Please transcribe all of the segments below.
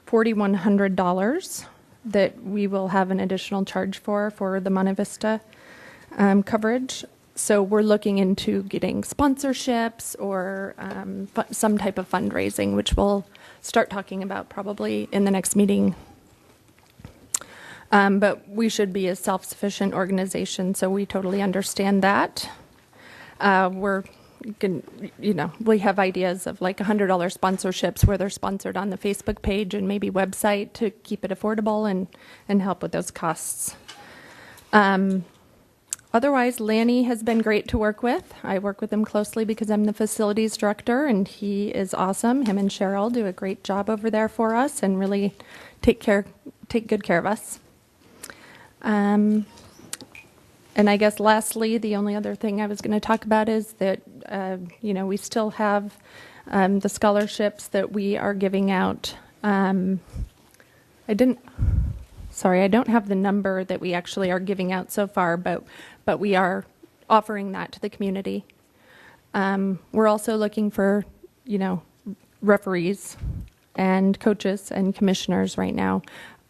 $4,100 that we will have an additional charge for the Monte Vista coverage. So we're looking into getting sponsorships or some type of fundraising, which we'll start talking about probably in the next meeting. But we should be a self-sufficient organization, so we totally understand that. We have ideas of like $100 sponsorships where they're sponsored on the Facebook page and maybe website to keep it affordable and help with those costs. Otherwise, Lanny has been great to work with. I work with him closely because I'm the facilities director, and he is awesome. Him and Cheryl do a great job over there for us and really take good care of us. And I guess lastly, the only other thing I was going to talk about is that, we still have the scholarships that we are giving out. I don't have the number that we actually are giving out so far, but we are offering that to the community. We're also looking for, referees and coaches and commissioners right now.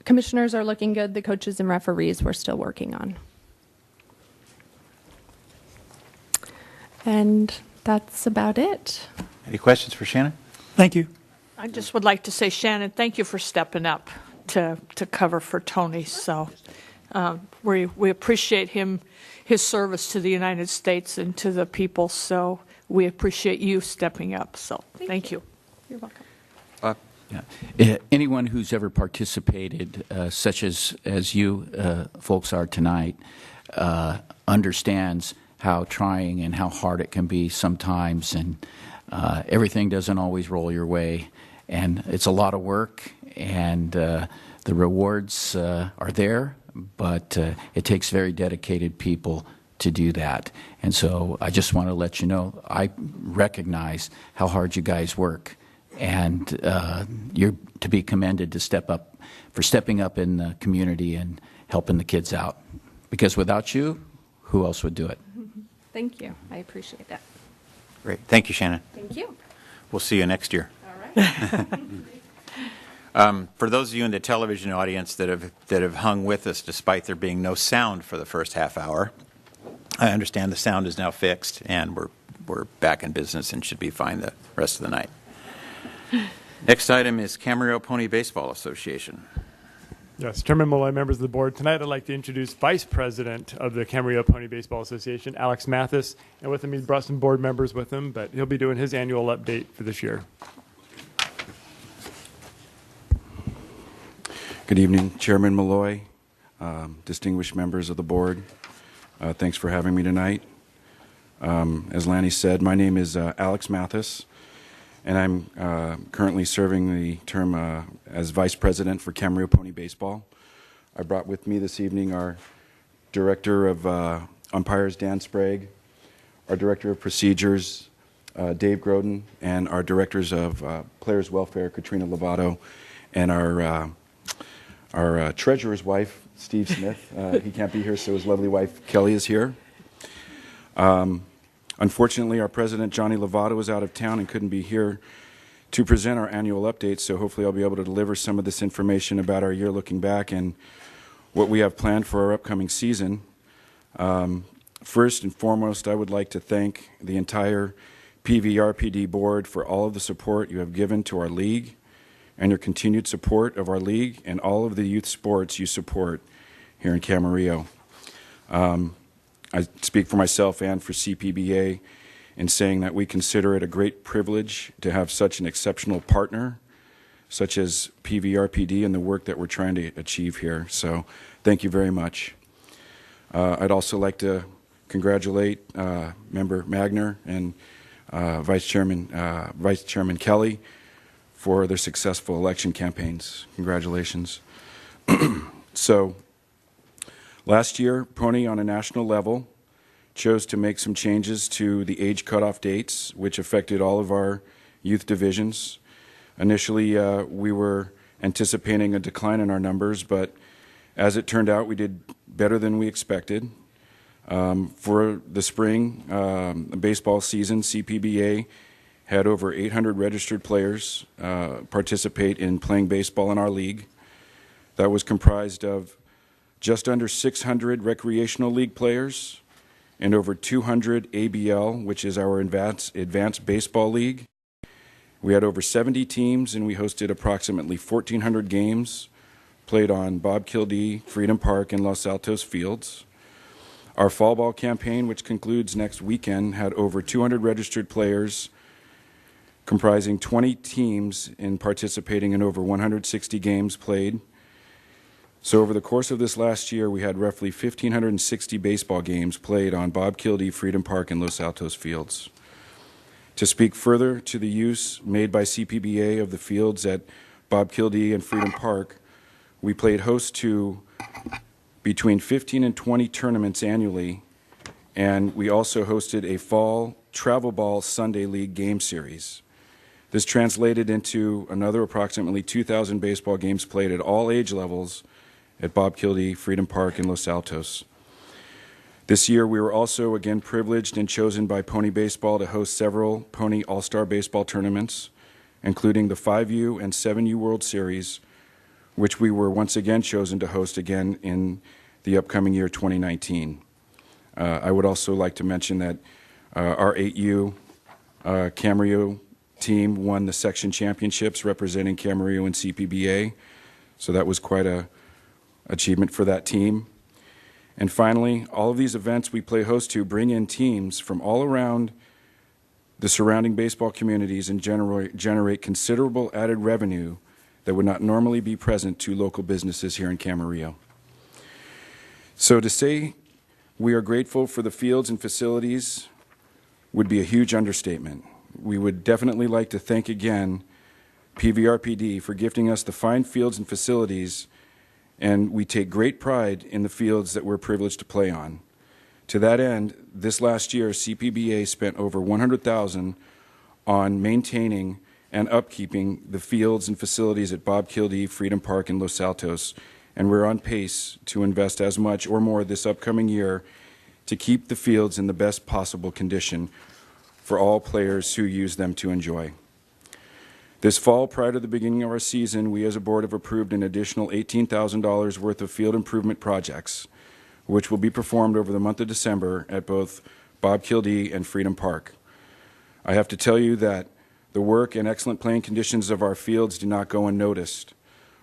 Commissioners are looking good. The coaches and referees we're still working on. And that's about it. Any questions for Shannon? Thank you. I just would like to say, Shannon, thank you for stepping up to cover for Tony. So we appreciate his service to the United States and to the people. So we appreciate you stepping up. So thank you. You're welcome. Anyone who's ever participated, such as you folks are tonight, understands how trying and how hard it can be sometimes, and everything doesn't always roll your way, and it's a lot of work, and the rewards are there, but it takes very dedicated people to do that. And so I just want to let you know, I recognize how hard you guys work, and you're to be commended to stepping up in the community and helping the kids out, because without you, who else would do it? Thank you. I appreciate that. Great. Thank you, Shannon. Thank you. We'll see you next year. All right. For those of you in the television audience that have hung with us despite there being no sound for the first half hour, I understand the sound is now fixed and we're back in business and should be fine the rest of the night. Next item is Camarillo Pony Baseball Association. Yes, Chairman Molloy, members of the board. Tonight I'd like to introduce Vice President of the Camarillo Pony Baseball Association, Alex Mathis. And with him, he's brought some board members with him, but he'll be doing his annual update for this year. Good evening, Chairman Molloy, distinguished members of the board. Thanks for having me tonight. As Lanny said, my name is Alex Mathis, and I'm currently serving the term as Vice President for Camarillo Pony Baseball. I brought with me this evening our Director of Umpires, Dan Sprague, our Director of Procedures, Dave Groden, and our Directors of Players Welfare, Katrina Lovato, and our Treasurer's wife, Steve Smith. He can't be here, so his lovely wife, Kelly, is here. Unfortunately, our president, Johnny Lovato, is out of town and couldn't be here to present our annual update, so hopefully I'll be able to deliver some of this information about our year looking back and what we have planned for our upcoming season. First and foremost, I would like to thank the entire PVRPD board for all of the support you have given to our league and your continued support of our league and all of the youth sports you support here in Camarillo. I speak for myself and for CPBA in saying that we consider it a great privilege to have such an exceptional partner, such as PVRPD, and the work that we're trying to achieve here. So thank you very much. I'd also like to congratulate Member Magner and Vice Chairman Kelly for their successful election campaigns. Congratulations. So, last year, Pony on a national level chose to make some changes to the age cutoff dates, which affected all of our youth divisions. Initially, we were anticipating a decline in our numbers, but as it turned out, we did better than we expected. For the spring baseball season, CPBA had over 800 registered players participate in playing baseball in our league. That was comprised of just under 600 recreational league players and over 200 ABL, which is our advanced baseball league. We had over 70 teams, and we hosted approximately 1,400 games played on Bob Kildee, Freedom Park, and Los Altos fields. Our fall ball campaign, which concludes next weekend, had over 200 registered players comprising 20 teams and participating in over 160 games played. So over the course of this last year, we had roughly 1,560 baseball games played on Bob Kildee, Freedom Park, and Los Altos fields. To speak further to the use made by CPBA of the fields at Bob Kildee and Freedom Park, we played host to between 15 and 20 tournaments annually, and we also hosted a fall travel ball Sunday League game series. This translated into another approximately 2,000 baseball games played at all age levels at Bob Kildee, Freedom Park, and Los Altos. This year, we were also again privileged and chosen by Pony Baseball to host several Pony All-Star Baseball tournaments, including the 5U and 7U World Series, which we were once again chosen to host again in the upcoming year 2019. I would also like to mention that our 8U Camarillo team won the section championships representing Camarillo and CPBA, so that was quite an achievement for that team. And finally, all of these events we play host to bring in teams from all around the surrounding baseball communities and generate considerable added revenue that would not normally be present to local businesses here in Camarillo. So to say we are grateful for the fields and facilities would be a huge understatement. We would definitely like to thank again PVRPD for gifting us the fine fields and facilities, and we take great pride in the fields that we're privileged to play on. To that end, this last year, CPBA spent over $100,000 on maintaining and upkeeping the fields and facilities at Bob Kildee, Freedom Park, and Los Altos, and we're on pace to invest as much or more this upcoming year to keep the fields in the best possible condition for all players who use them to enjoy. This fall, prior to the beginning of our season, we as a board have approved an additional $18,000 worth of field improvement projects, which will be performed over the month of December at both Bob Kildee and Freedom Park. I have to tell you that the work and excellent playing conditions of our fields do not go unnoticed.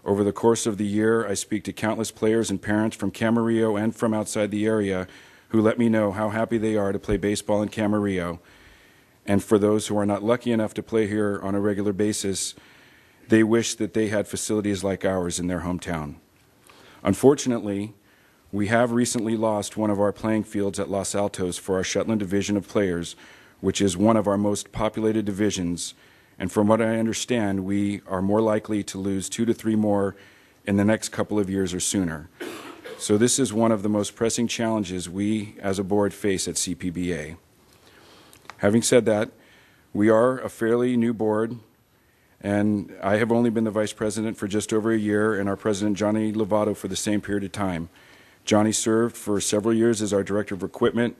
Over the course of the year, I speak to countless players and parents from Camarillo and from outside the area who let me know how happy they are to play baseball in Camarillo. And for those who are not lucky enough to play here on a regular basis, they wish that they had facilities like ours in their hometown. Unfortunately, we have recently lost one of our playing fields at Los Altos for our Shetland division of players, which is one of our most populated divisions. And from what I understand, we are more likely to lose 2 to 3 more in the next couple of years or sooner. So this is one of the most pressing challenges we as a board face at CPBA. Having said that, we are a fairly new board, and I have only been the vice president for just over a year, and our president, Johnny Lovato, for the same period of time. Johnny served for several years as our director of equipment,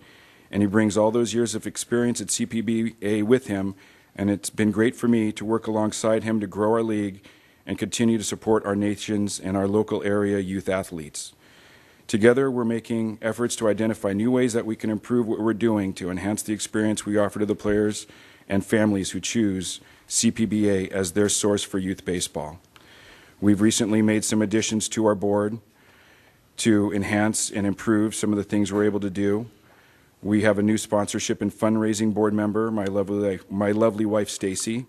and he brings all those years of experience at CPBA with him, and it's been great for me to work alongside him to grow our league and continue to support our nations and our local area youth athletes. Together, we're making efforts to identify new ways that we can improve what we're doing to enhance the experience we offer to the players and families who choose CPBA as their source for youth baseball. We've recently made some additions to our board to enhance and improve some of the things we're able to do. We have a new sponsorship and fundraising board member, my lovely wife, Stacy.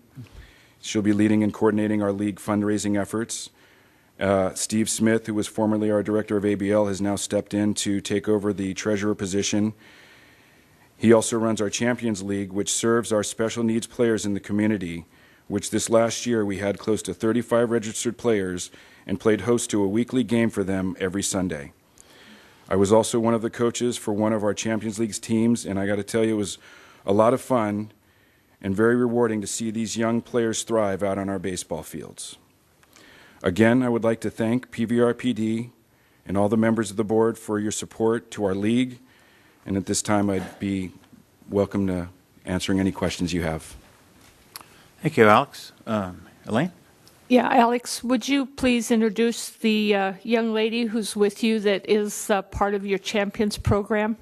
She'll be leading and coordinating our league fundraising efforts. Steve Smith, who was formerly our director of ABL, has now stepped in to take over the treasurer position. He also runs our Champions League, which serves our special needs players in the community, which this last year we had close to 35 registered players and played host to a weekly game for them every Sunday. I was also one of the coaches for one of our Champions League's teams, and I got to tell you, it was a lot of fun and very rewarding to see these young players thrive out on our baseball fields. Again, I would like to thank PVRPD and all the members of the board for your support to our league, and at this time I'd be welcome to answering any questions you have. Thank you, Alex. Elaine? Yeah, Alex, would you please introduce the young lady who's with you that is part of your Champions program?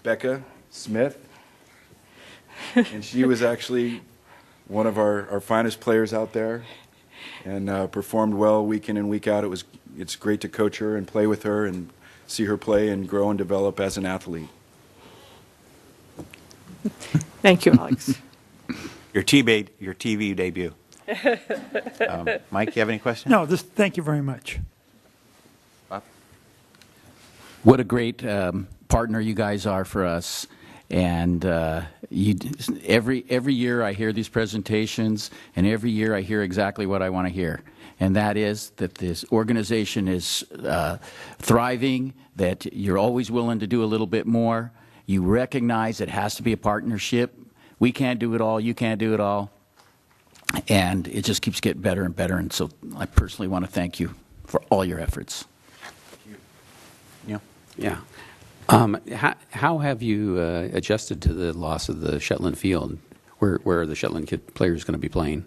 Becca Smith, and she was actually one of our finest players out there, and performed well week in and week out. It's great to coach her and play with her and see her play and grow and develop as an athlete. Thank you, Alex. Your TV debut. Mike, you have any questions? No, thank you very much. Bob? What a great partner you guys are for us. And every year I hear these presentations, and every year I hear exactly what I want to hear. And that is that this organization is thriving, that you're always willing to do a little bit more. You recognize it has to be a partnership. We can't do it all. You can't do it all. And it just keeps getting better and better. And so I personally want to thank you for all your efforts. Yeah. Yeah. How have you adjusted to the loss of the Shetland field? Where are the Shetland players going to be playing?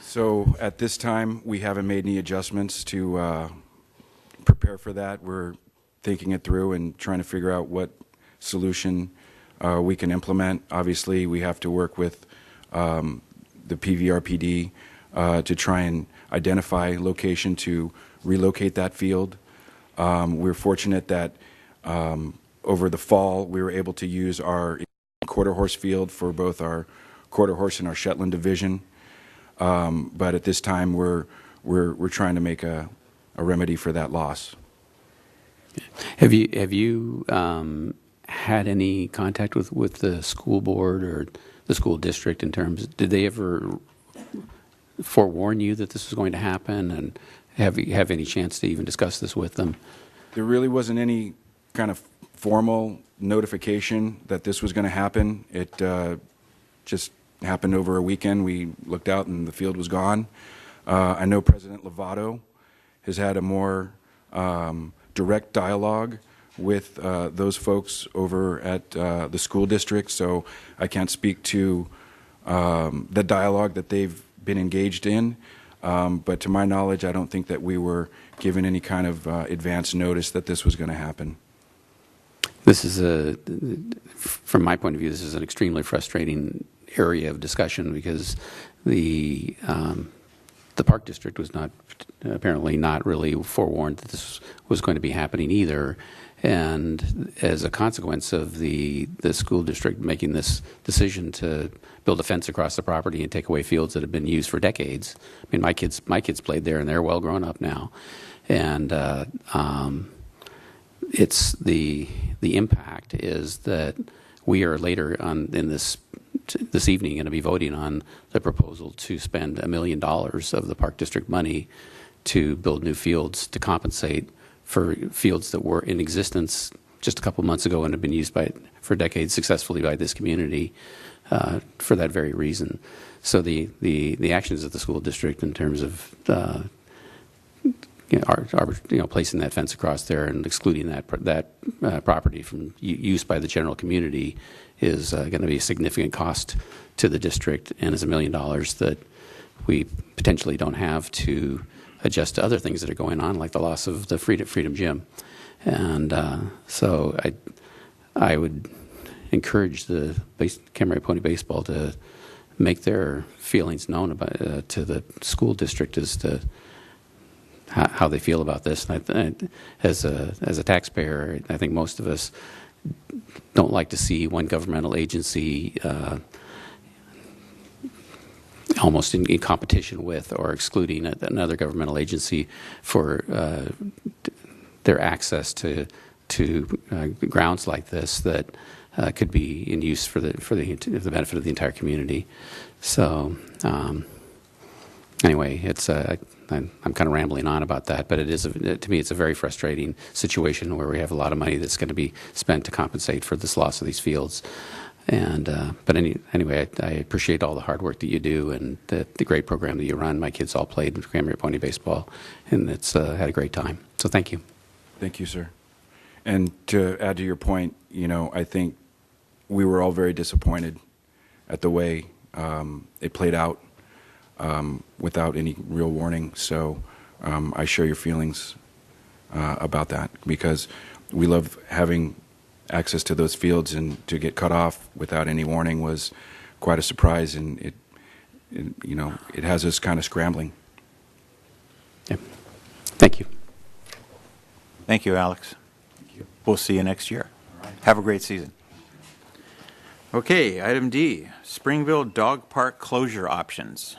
So at this time, we haven't made any adjustments to prepare for that. We're thinking it through and trying to figure out what solution we can implement. Obviously, we have to work with the PVRPD to try and identify location to relocate that field. We're fortunate that over the fall we were able to use our quarter horse field for both our quarter horse and our Shetland division. But at this time we're trying to make a remedy for that loss. Have you had any contact with the school board or the school district in terms? Did they ever forewarn you that this was going to happen, and have you have any chance to even discuss this with them? There really wasn't any kind of formal notification that this was going to happen. It just happened over a weekend. We looked out and the field was gone. I know President Lovato has had a more direct dialogue with those folks over at the school district, so I can't speak to the dialogue that they've been engaged in, but to my knowledge, I don't think that we were given any kind of advance notice that this was going to happen. This is from my point of view, this is an extremely frustrating area of discussion because the Park District was apparently not really forewarned that this was going to be happening either. And as a consequence of the school district making this decision to build a fence across the property and take away fields that have been used for decades, I mean, my kids played there and they're well grown up now, and it's the impact is that we are later on in this evening going to be voting on the proposal to spend $1 million of the Park District money to build new fields to compensate for fields that were in existence just a couple months ago and have been used for decades successfully by this community for that very reason. So the actions of the school district in terms of placing that fence across there and excluding that property from use by the general community is going to be a significant cost to the district, and is $1 million that we potentially don't have to adjust to other things that are going on, like the loss of the Freedom Gym. And so I would encourage the Camarillo Pony Baseball to make their feelings known about to the school district as to how they feel about this. And as a taxpayer, I think most of us don't like to see one governmental agency almost in competition with or excluding another governmental agency for their access to grounds like this that could be in use for the benefit of the entire community. So anyway, it's I'm kind of rambling on about that, but it is to me it's a very frustrating situation where we have a lot of money that's going to be spent to compensate for this loss of these fields. And but anyway, I appreciate all the hard work that you do and the great program that you run. My kids all played Camarillo Pony Baseball, and it's had a great time. So thank you. Thank you, sir. And to add to your point, I think we were all very disappointed at the way it played out without any real warning. So I share your feelings about that, because we love having access to those fields, and to get cut off without any warning was quite a surprise, and it has us kind of scrambling. Yeah. Thank you. Thank you, Alex. We'll see you next year. Have a great season. Okay, item D, Springville Dog Park closure options.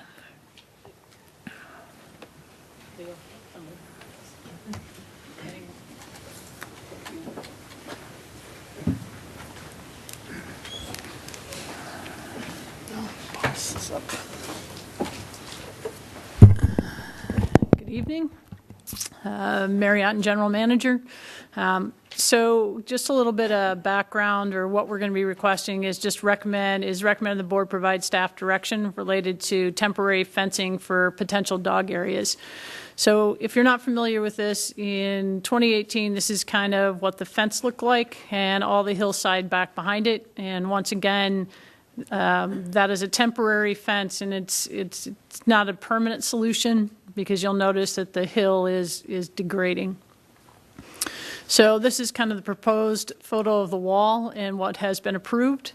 Good evening. Mary Otten, General Manager. So just a little bit of background, or what we're going to be requesting is just recommend the board provide staff direction related to temporary fencing for potential dog areas. So if you're not familiar with this, in 2018, this is kind of what the fence looked like, and all the hillside back behind it. And once again, that is a temporary fence, and it's not a permanent solution, because you'll notice that the hill is degrading. So this is kind of the proposed photo of the wall and what has been approved.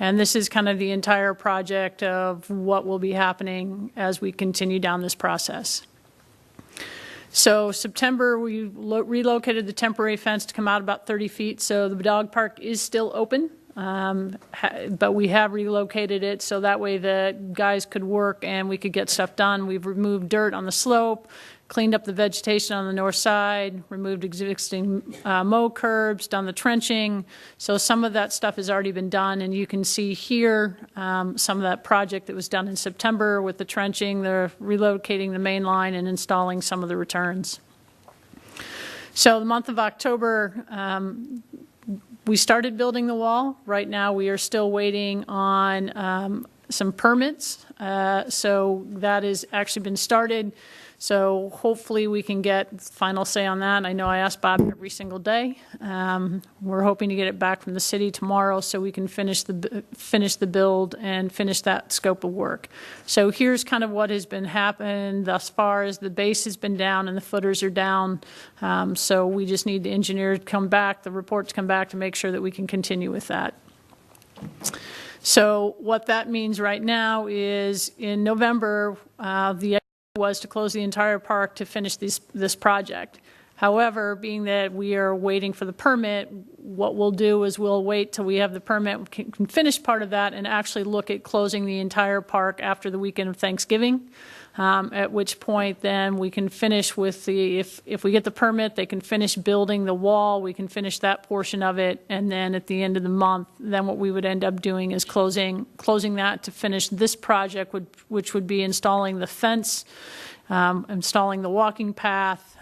And this is kind of the entire project of what will be happening as we continue down this process. So September, we relocated the temporary fence to come out about 30 feet. So the dog park is still open, but we have relocated it so that way the guys could work and we could get stuff done. We've removed dirt on the slope, cleaned up the vegetation on the north side, removed existing mow curbs, done the trenching. So some of that stuff has already been done, and you can see here some of that project that was done in September with the trenching, the relocating the main line, and installing some of the returns. So the month of October, we started building the wall. Right now we are still waiting on some permits. So that has actually been started. So hopefully we can get final say on that. I know I ask Bob every single day. We're hoping to get it back from the city tomorrow so we can finish the build and finish that scope of work. So here's kind of what has been happening thus far. As the base has been down and the footers are down. So we just need the engineer to come back, the report to come back to make sure that we can continue with that. So what that means right now is in November, the was to close the entire park to finish this project. However, being that we are waiting for the permit, what we'll do is we'll wait till we have the permit, we can finish part of that, and actually look at closing the entire park after the weekend of Thanksgiving. At which point then we can finish with the, if we get the permit, they can finish building the wall, we can finish that portion of it, and then at the end of the month, then what we would end up doing is closing that to finish this project, which would be installing the fence, installing the walking path,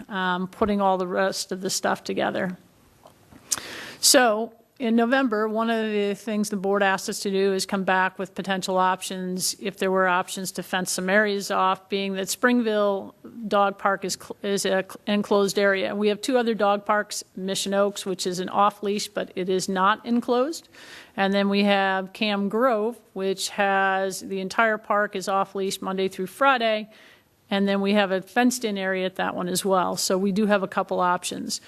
putting all the rest of the stuff together. So in November, one of the things the board asked us to do is come back with potential options, if there were options to fence some areas off, being that Springville Dog Park is an enclosed area. And we have two other dog parks, Mission Oaks, which is an off-leash, but it is not enclosed. And then we have Cam Grove, which has the entire park is off-leash Monday through Friday. And then we have a fenced-in area at that one as well. So we do have a couple options.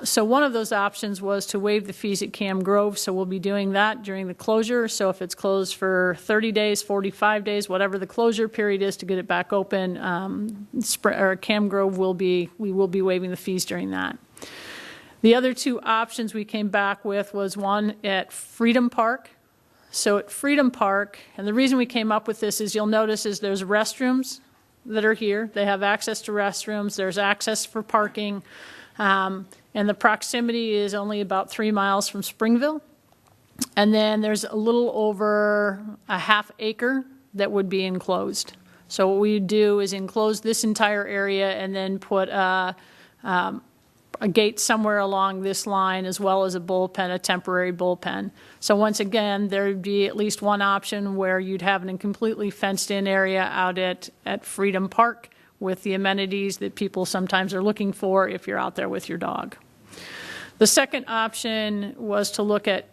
So one of those options was to waive the fees at Cam Grove, so we'll be doing that during the closure. So if it's closed for 30 days, 45 days, whatever the closure period is to get it back open, Cam Grove we will be waiving the fees during that. The other two options we came back with was one at Freedom Park. So at Freedom Park, and the reason we came up with this is you'll notice is there's restrooms that are here. They have access to restrooms. There's access for parking. And the proximity is only about 3 miles from Springville. And then there's a little over a half acre that would be enclosed. So what we do is enclose this entire area and then put a gate somewhere along this line, as well as a bullpen, a temporary bullpen. So once again, there would be at least one option where you'd have a completely fenced-in area out at Freedom Park, with the amenities that people sometimes are looking for if you're out there with your dog. The second option was to look at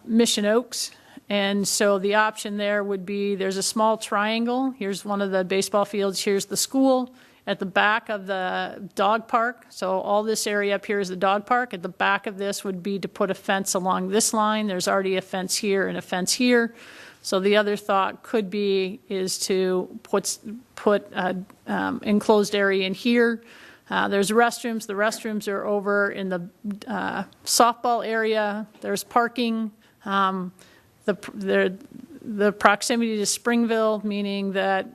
Mission Oaks, And so the option there would be, there's a small triangle. Here's one of the baseball fields. Here's the school. At the back of the dog park, so all this area up here is the dog park. At the back of this would be to put a fence along this line. There's already a fence here and a fence here. So the other thought could be is to put enclosed area in here. There's restrooms. The restrooms are over in the softball area. There's parking. The proximity to Springville, meaning that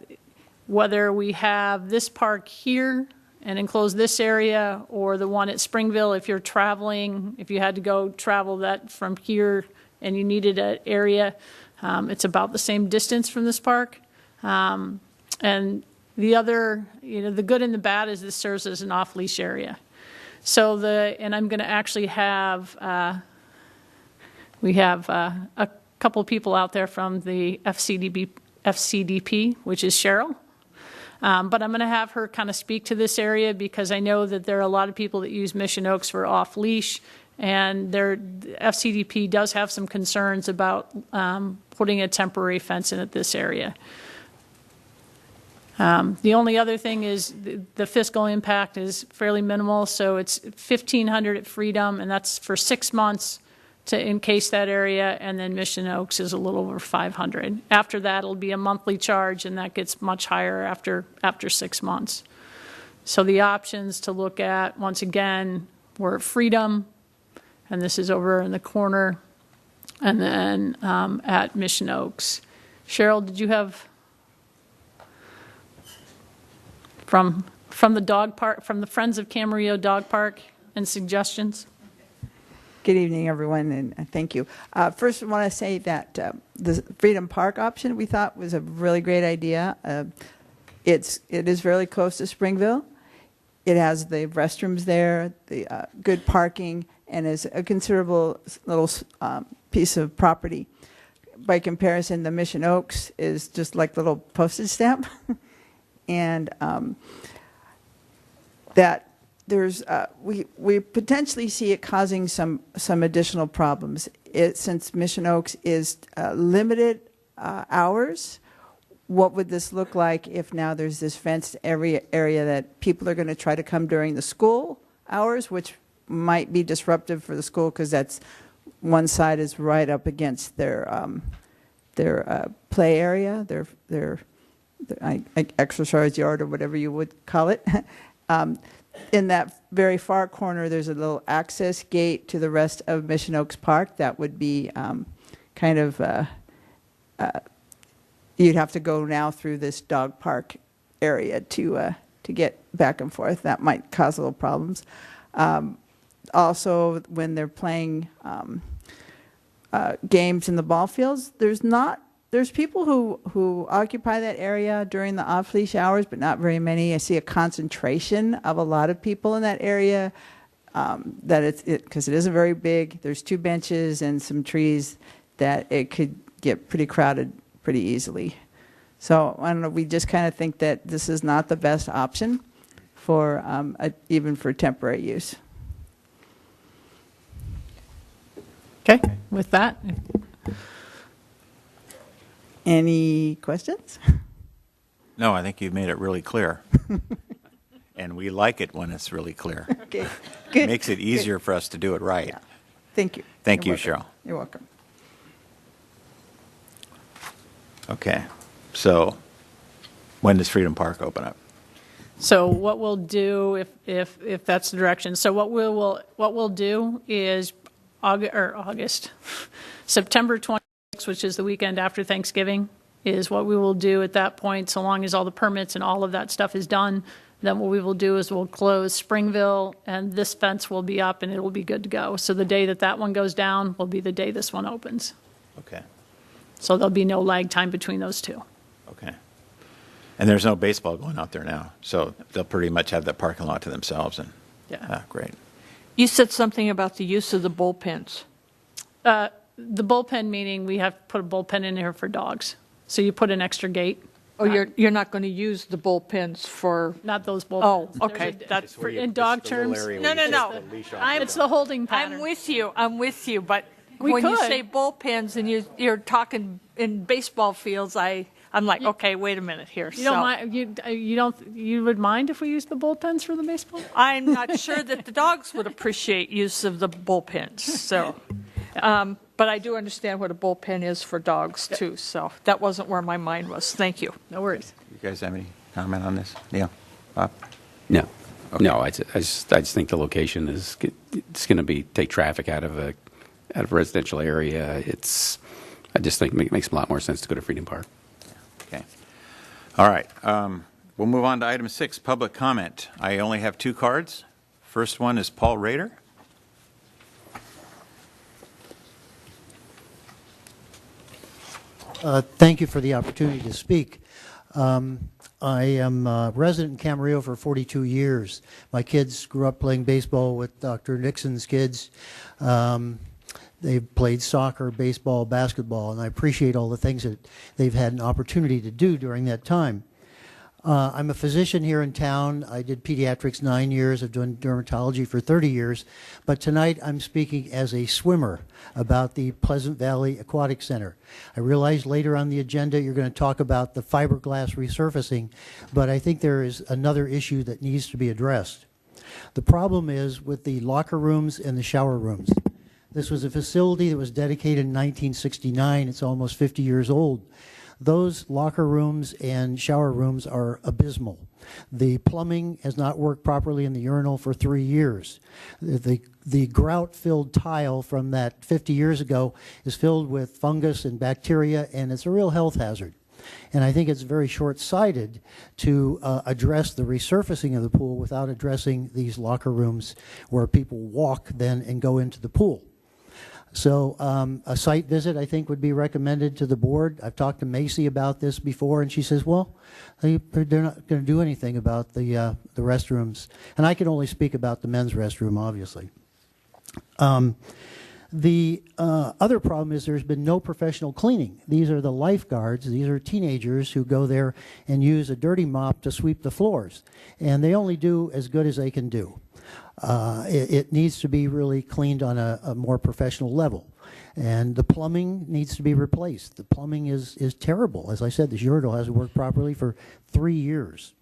whether we have this park here and enclose this area or the one at Springville, if you're traveling, if you had to go travel that from here and you needed an area, it's about the same distance from this park. And the other, the good and the bad is this serves as an off-leash area. So and I'm going to actually have, we have a couple people out there from the FCDP, which is Cheryl. But I'm going to have her kind of speak to this area because I know that there are a lot of people that use Mission Oaks for off-leash, and FCDP does have some concerns about putting a temporary fence in at this area. The only other thing is the fiscal impact is fairly minimal, so it's $1,500 at Freedom, and that's for 6 months to encase that area, and then Mission Oaks is a little over $500. After that, it'll be a monthly charge, and that gets much higher after 6 months. So the options to look at, once again, were Freedom, and this is over in the corner, and then at Mission Oaks. Cheryl, did you have from the dog park, from the Friends of Camarillo Dog Park, and suggestions? Good evening, everyone, and thank you. First, I want to say that the Freedom Park option we thought was a really great idea. It is really close to Springville. It has the restrooms there, the good parking, and is a considerable little piece of property. By comparison, the Mission Oaks is just like a little postage stamp, and that. There's we potentially see it causing some additional problems. Since Mission Oaks is limited hours, what would this look like if now there's this fenced area that people are going to try to come during the school hours, which might be disruptive for the school because that's one side is right up against their play area, their exercise yard or whatever you would call it. In that very far corner, there's a little access gate to the rest of Mission Oaks Park. That would be kind of, you'd have to go now through this dog park area to get back and forth. That might cause little problems. Also, when they're playing games in the ball fields, there's people who occupy that area during the off-leash hours, but not very many. I see a concentration of a lot of people in that area. Because it isn't very big. There's 2 benches and some trees that it could get pretty crowded pretty easily. So I don't know. We just kind of think that this is not the best option for even for temporary use. Okay, with that. Any questions? No, I think you've made it really clear. And we like it when it's really clear. Okay, good. It makes it easier for us to do it right. Yeah. Thank you. Thank you, You're welcome. Cheryl. You're welcome. Okay, so when does Freedom Park open up? So what we'll do, if that's the direction, so what we'll do is September 26th, which is the weekend after Thanksgiving, is what we will do at that point, so long as all the permits and all of that stuff is done. Then what we will do is we'll close Springville, and this fence will be up, and it will be good to go. So the day that one goes down will be the day this one opens. Okay, So there'll be no lag time between those two. okay. And there's no baseball going out there now, so they'll pretty much have that parking lot to themselves. And Yeah. Great. You said something about the use of the bullpens. The bullpen meaning we have to put a bullpen in here for dogs. So you put an extra gate. Oh, you're not going to use the bullpens for, Not those bullpens. Oh, There's okay, that's that's- in dog terms. No, it's the holding pattern. I'm with you, but when you could. say bullpens and you're talking in baseball fields, I'm like, okay, wait a minute here. You don't mind, you would mind if we used the bullpens for the baseball? I'm not sure that the dogs would appreciate use of the bullpens. So, but I do understand what a bullpen is for dogs too. So that wasn't where my mind was. Thank you. No worries. You guys have any comment on this? Neil? Bob? No. No, I just think the location is, it's going to take traffic out of a residential area. I just think it makes a lot more sense to go to Freedom Park. Okay. All right. We'll move on to item 6, public comment. I only have 2 cards. First one is Paul Rader. Thank you for the opportunity to speak. I am a resident in Camarillo for 42 years. My kids grew up playing baseball with Dr. Nixon's kids. They've played soccer, baseball, basketball, and I appreciate all the things that they've had an opportunity to do during that time. I'm a physician here in town. I did pediatrics 9 years. I've done dermatology for 30 years. But tonight I'm speaking as a swimmer about the Pleasant Valley Aquatic Center. I realize later on the agenda you're going to talk about the fiberglass resurfacing, but I think there is another issue that needs to be addressed. The problem is with the locker rooms and the shower rooms. This was a facility that was dedicated in 1969. It's almost 50 years old. Those locker rooms and shower rooms are abysmal. The plumbing has not worked properly in the urinal for 3 years. The grout-filled tile from that 50 years ago is filled with fungus and bacteria, and it's a real health hazard. And I think it's very short-sighted to address the resurfacing of the pool without addressing these locker rooms where people walk then and go into the pool. So a site visit, I think, would be recommended to the board. I've talked to Macy about this before, and she says, well, they're not going to do anything about the restrooms. And I can only speak about the men's restroom, obviously. The other problem is there's been no professional cleaning. These are the lifeguards. These are teenagers who go there and use a dirty mop to sweep the floors. And they only do as good as they can do. It needs to be really cleaned on a more professional level. And the plumbing needs to be replaced. The plumbing is terrible. As I said, the urinal hasn't worked properly for 3 years.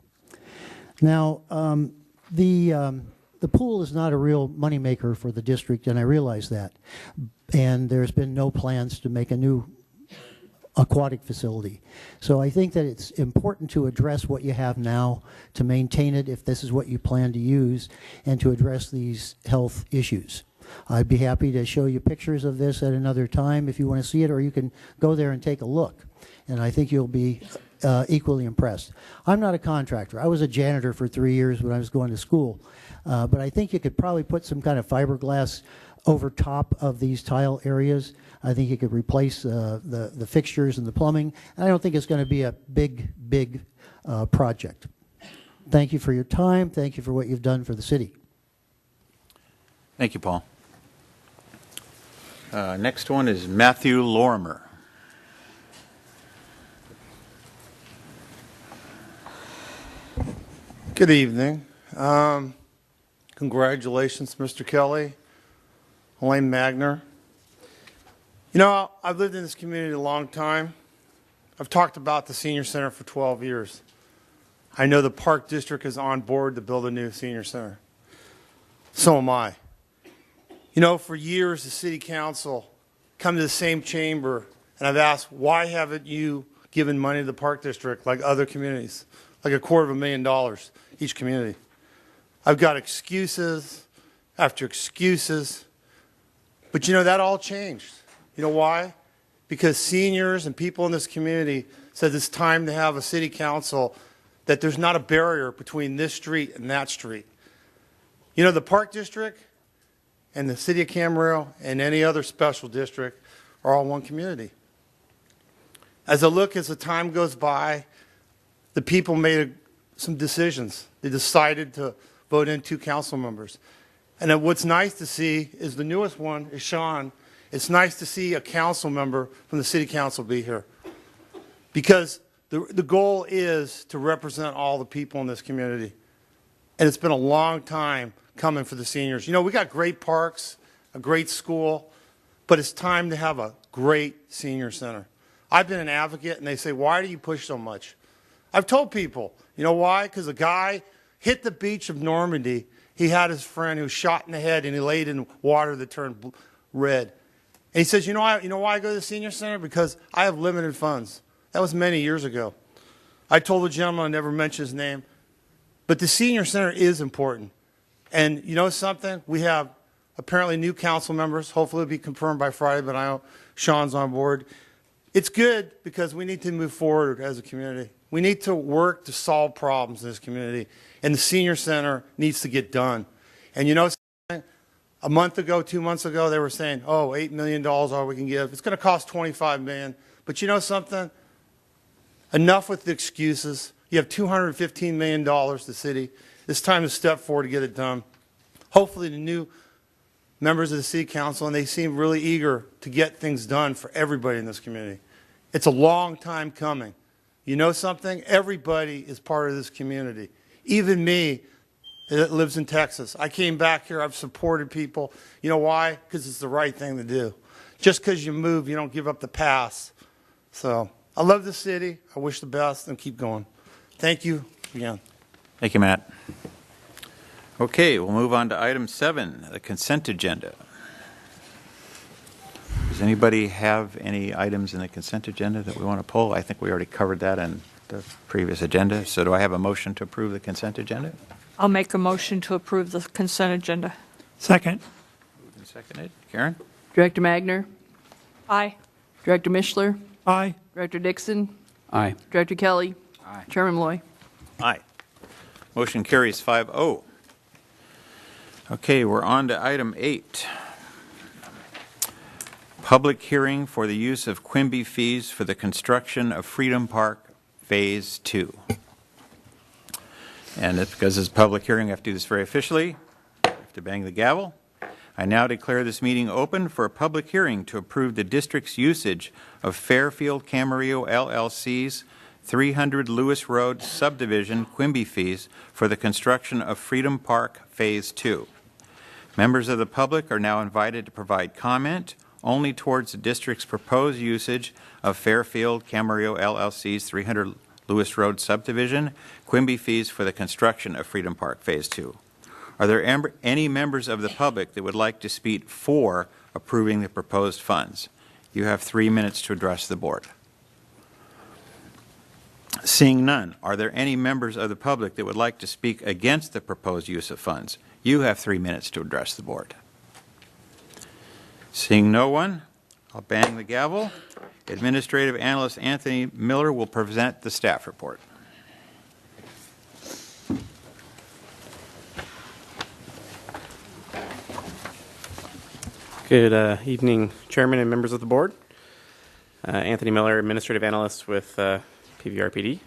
Now, the pool is not a real moneymaker for the district, and I realize that. And there's been no plans to make a new aquatic facility. So I think that it's important to address what you have now, to maintain it if this is what you plan to use, and to address these health issues. I'd be happy to show you pictures of this at another time if you want to see it, or you can go there and take a look. And I think you'll be equally impressed. I'm not a contractor. I was a janitor for 3 years when I was going to school. But I think you could probably put some kind of fiberglass over top of these tile areas. I think you could replace the fixtures and the plumbing. And I don't think it's going to be a big project. Thank you for your time. Thank you for what you've done for the city. Thank you, Paul. Next one is Matthew Lorimer. Good evening. Congratulations, Mr. Kelly, Elaine Magner. You know, I've lived in this community a long time. I've talked about the senior center for 12 years. I know the Park District is on board to build a new senior center. So am I. You know, for years, the city council come to the same chamber, and I've asked, why haven't you given money to the Park District like other communities, like $250,000 each community? I've got excuses after excuses. But you know, that all changed. You know why? Because seniors and people in this community said it's time to have a city council that there's not a barrier between this street and that street. You know, the Park District and the city of Camarillo and any other special district are all one community. As the time goes by, the people made some decisions. They decided to vote in 2 council members. And what's nice to see is the newest one is Sean. It's nice to see a council member from the city council be here. Because the goal is to represent all the people in this community. And it's been a long time coming for the seniors. You know, we got great parks, a great school, but it's time to have a great senior center. I've been an advocate, and they say, why do you push so much? I've told people, you know why? Because a guy hit the beach of Normandy. He had his friend who was shot in the head, and he laid in water that turned red. And he says, you know why I go to the senior center? Because I have limited funds. That was many years ago. I told the gentleman, I never mentioned his name, but the senior center is important. And you know something? We have apparently new council members. Hopefully it'll be confirmed by Friday, but I know Sean's on board. It's good because we need to move forward as a community. We need to work to solve problems in this community, and the senior center needs to get done. And you know something? A month ago, 2 months ago, they were saying, oh, $8 million all we can give. It's going to cost $25 million. But you know something? Enough with the excuses. You have $215 million, the city. It's time to step forward to get it done. Hopefully the new members of the city council, and they seem really eager to get things done for everybody in this community. It's a long time coming. You know something? Everybody is part of this community. Even me that lives in Texas. I came back here. I've supported people. You know why? Because it's the right thing to do. Just because you move, you don't give up the past. So I love the city. I wish the best and keep going. Thank you again. Thank you, Matt. Okay, we'll move on to item 7, the consent agenda. Does anybody have any items in the consent agenda that we want to pull? I think we already covered that in the previous agenda. So do I have a motion to approve the consent agenda? I'll make a motion to approve the consent agenda. Second. Moved and seconded. Karen? Director Magner, Aye. Director Mishler, Aye. Director Dixon, Aye. Director Kelly, Chairman Malloy. Aye. Motion carries 5-0. Okay, we're on to item 8. Public hearing for the use of Quimby fees for the construction of Freedom Park Phase 2. And it's because it's a public hearing, I have to do this very officially. I have to bang the gavel. I now declare this meeting open for a public hearing to approve the district's usage of Fairfield Camarillo LLC's 300 Lewis Road subdivision Quimby fees for the construction of Freedom Park Phase 2. Members of the public are now invited to provide comment only towards the district's proposed usage of Fairfield Camarillo LLC's 300 Lewis Road subdivision Quimby fees for the construction of Freedom Park Phase 2. Are there any members of the public that would like to speak for approving the proposed funds? You have 3 minutes to address the board. Seeing none, are there any members of the public that would like to speak against the proposed use of funds? You have 3 minutes to address the board. Seeing no one, I'll bang the gavel. Administrative Analyst Anthony Miller will present the staff report. Good evening, Chairman and members of the board. Anthony Miller, Administrative Analyst with PVRPD.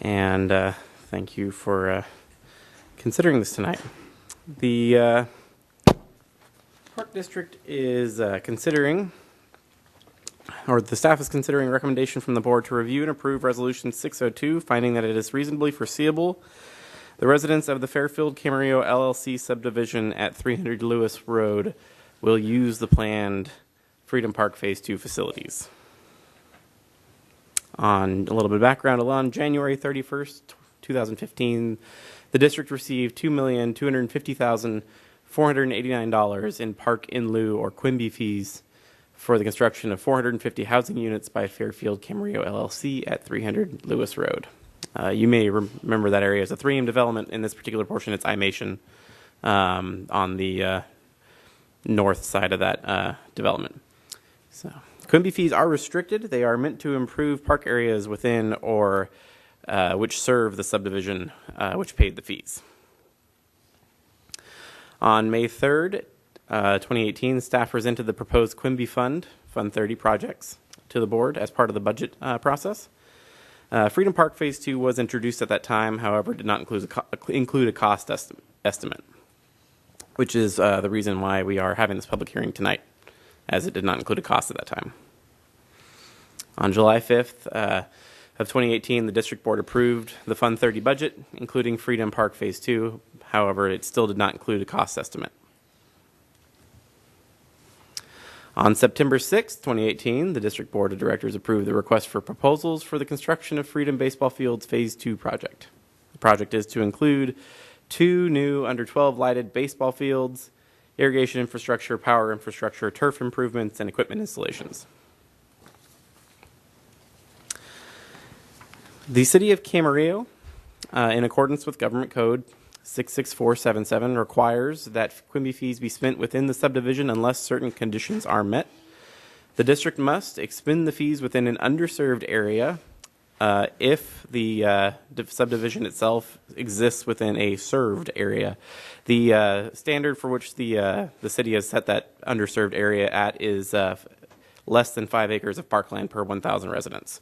And thank you for considering this tonight. The Park District is considering, or the staff is considering a recommendation from the board to review and approve Resolution 602, finding that it is reasonably foreseeable the residents of the Fairfield Camarillo LLC subdivision at 300 Lewis Road will use the planned Freedom Park Phase 2 facilities. On a little bit of background, on January 31st, 2015, the district received $2,250,489 in park in lieu or Quimby fees for the construction of 450 housing units by Fairfield Camarillo LLC at 300 Lewis Road. You may remember that area as a 3M development. In this particular portion, it's iMation on the north side of that development. So, Quimby fees are restricted. They are meant to improve park areas within or which serve the subdivision which paid the fees. On May 3rd, 2018, staff presented the proposed Quimby Fund 30 projects to the board as part of the budget process. Freedom Park Phase 2 was introduced at that time, however, did not include a cost estimate, which is the reason why we are having this public hearing tonight, as it did not include a cost at that time. On July 5th of 2018, the district board approved the Fund 30 budget, including Freedom Park Phase 2. However, it still did not include a cost estimate. On September 6, 2018, the District Board of Directors approved the request for proposals for the construction of Freedom Baseball Fields Phase 2 project. The project is to include 2 new under-12 lighted baseball fields, irrigation infrastructure, power infrastructure, turf improvements, and equipment installations. The City of Camarillo, in accordance with Government Code 66477, requires that Quimby fees be spent within the subdivision unless certain conditions are met. The district must expend the fees within an underserved area if the subdivision itself exists within a served area. The standard for which the city has set that underserved area at is less than 5 acres of parkland per 1,000 residents.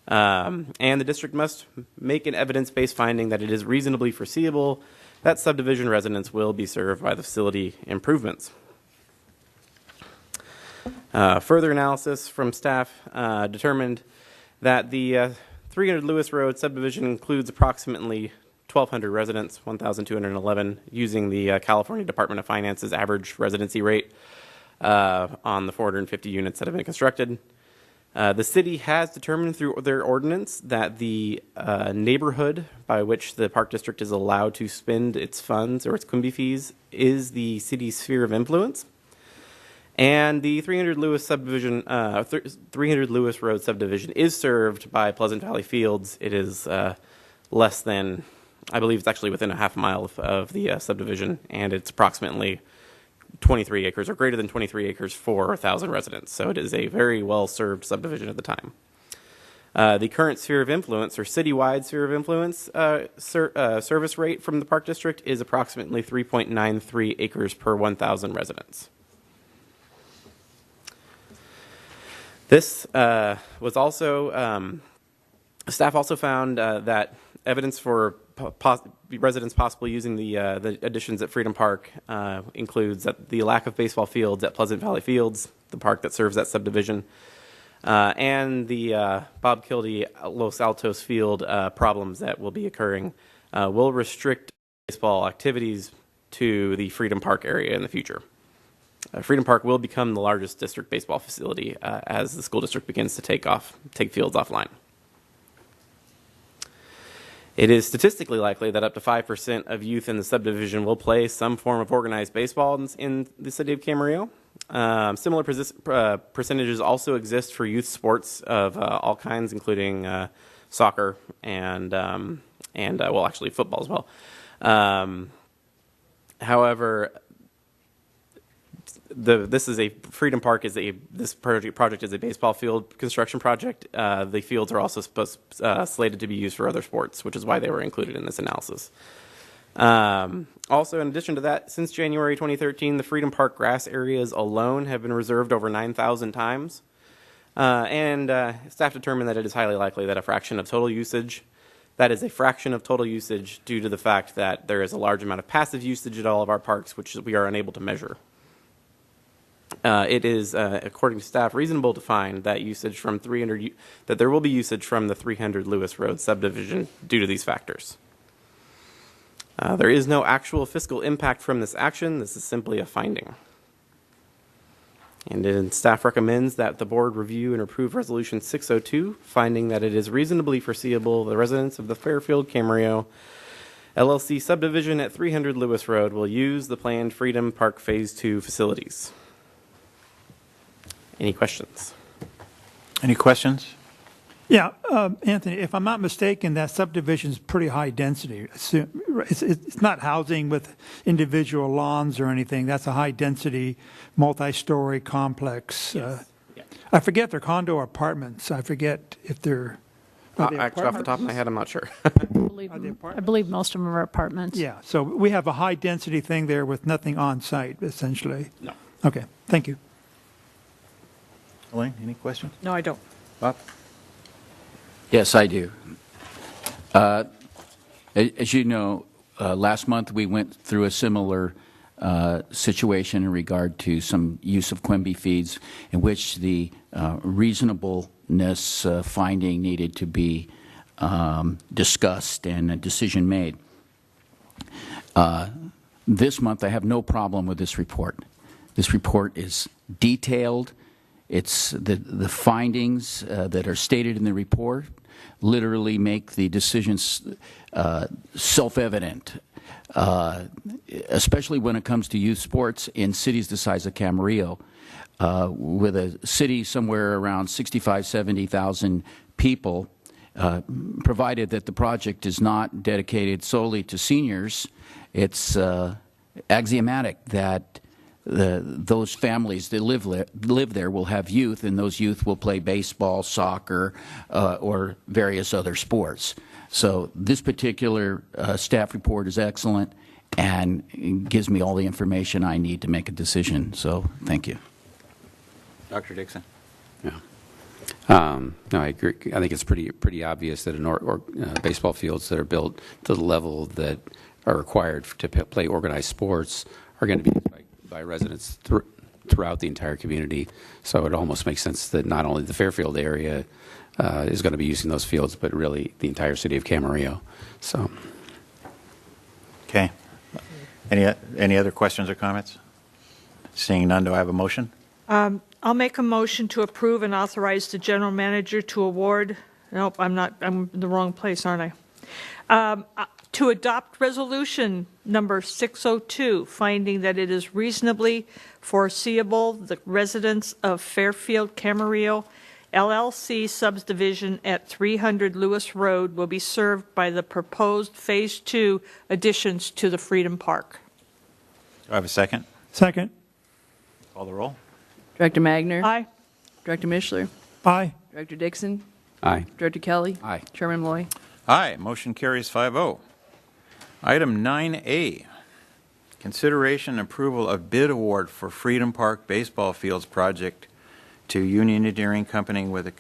And the district must make an evidence-based finding that it is reasonably foreseeable that subdivision residents will be served by the facility improvements. Further analysis from staff determined that the 300 Lewis Road subdivision includes approximately 1,200 residents, 1,211, using the California Department of Finance's average residency rate on the 450 units that have been constructed. The city has determined through their ordinance that the neighborhood by which the Park District is allowed to spend its funds or its Quimby fees is the city's sphere of influence. And the 300 Lewis subdivision, 300 Lewis Road subdivision is served by Pleasant Valley Fields. It is less than, I believe it's actually within a half mile of the subdivision, and it's approximately 23 acres or greater than 23 acres for 1,000 residents. So it is a very well-served subdivision at the time. The current sphere of influence or citywide sphere of influence service rate from the Park District is approximately 3.93 acres per 1,000 residents. This was also, staff also found that evidence for residents possibly using the additions at Freedom Park includes that the lack of baseball fields at Pleasant Valley Fields, the park that serves that subdivision, and the Bob Kildee Los Altos Field problems that will be occurring will restrict baseball activities to the Freedom Park area in the future. Freedom Park will become the largest district baseball facility as the school district begins to take fields offline. It is statistically likely that up to 5% of youth in the subdivision will play some form of organized baseball in the city of Camarillo. Similar percentages also exist for youth sports of all kinds, including soccer and well, actually football as well. However, this Freedom Park this project is a baseball field construction project. The fields are also slated to be used for other sports, which is why they were included in this analysis. Also, in addition to that, since January 2013, the Freedom Park grass areas alone have been reserved over 9,000 times. And staff determined that it is highly likely that a fraction of total usage, that is a fraction of total usage due to the fact that there is a large amount of passive usage at all of our parks, which we are unable to measure. It is, according to staff, reasonable to find that that there will be usage from the 300 Lewis Road subdivision due to these factors. There is no actual fiscal impact from this action. This is simply a finding. And then staff recommends that the board review and approve Resolution 602, finding that it is reasonably foreseeable the residents of the Fairfield Camarillo LLC subdivision at 300 Lewis Road will use the planned Freedom Park Phase 2 facilities. Any questions? Any questions? Yeah, Anthony, if I'm not mistaken, that subdivision is pretty high density. It's not housing with individual lawns or anything. That's a high density, multi-story complex. Yes. Yeah. I forget they're condo or apartments. I forget if they're. Actually, off the top of my head, I'm not sure. I believe most of them are apartments. Yeah, so we have a high density thing there with nothing on site, essentially. No. Okay, thank you. Elaine, any questions? No, I don't. Bob? Yes, I do. As you know, last month we went through a similar situation in regard to some use of Quimby feeds in which the reasonableness finding needed to be discussed and a decision made. This month I have no problem with this report. This report is detailed. It's the findings that are stated in the report literally make the decisions self-evident, especially when it comes to youth sports in cities the size of Camarillo. With a city somewhere around 65, 70,000 people, provided that the project is not dedicated solely to seniors, it's axiomatic that those families that live there will have youth, and those youth will play baseball, soccer, or various other sports. So this particular staff report is excellent and gives me all the information I need to make a decision. So thank you. Dr. Dixon. Yeah. No, I agree. I think it's pretty obvious that baseball fields that are built to the level that are required to play organized sports are going to be used by residents throughout the entire community. So it almost makes sense that not only the Fairfield area is going to be using those fields, but really the entire city of Camarillo. So. Okay. Any other questions or comments? Seeing none, do I have a motion? I'll make a motion to approve and authorize the general manager to award. Nope, I'm in the wrong place, aren't I? To adopt resolution number 602, finding that it is reasonably foreseeable the residents of Fairfield Camarillo LLC subdivision at 300 Lewis Road will be served by the proposed Phase 2 additions to the Freedom Park. Do I have a second? Second. Call the roll. Director Magner. Aye. Director Mishler. Aye. Director Dixon. Aye. Director Kelly. Aye. Chairman Loy. Aye. Motion carries 5-0. Item 9A, consideration and approval of bid award for Freedom Park Baseball Fields project to Union Engineering Company with a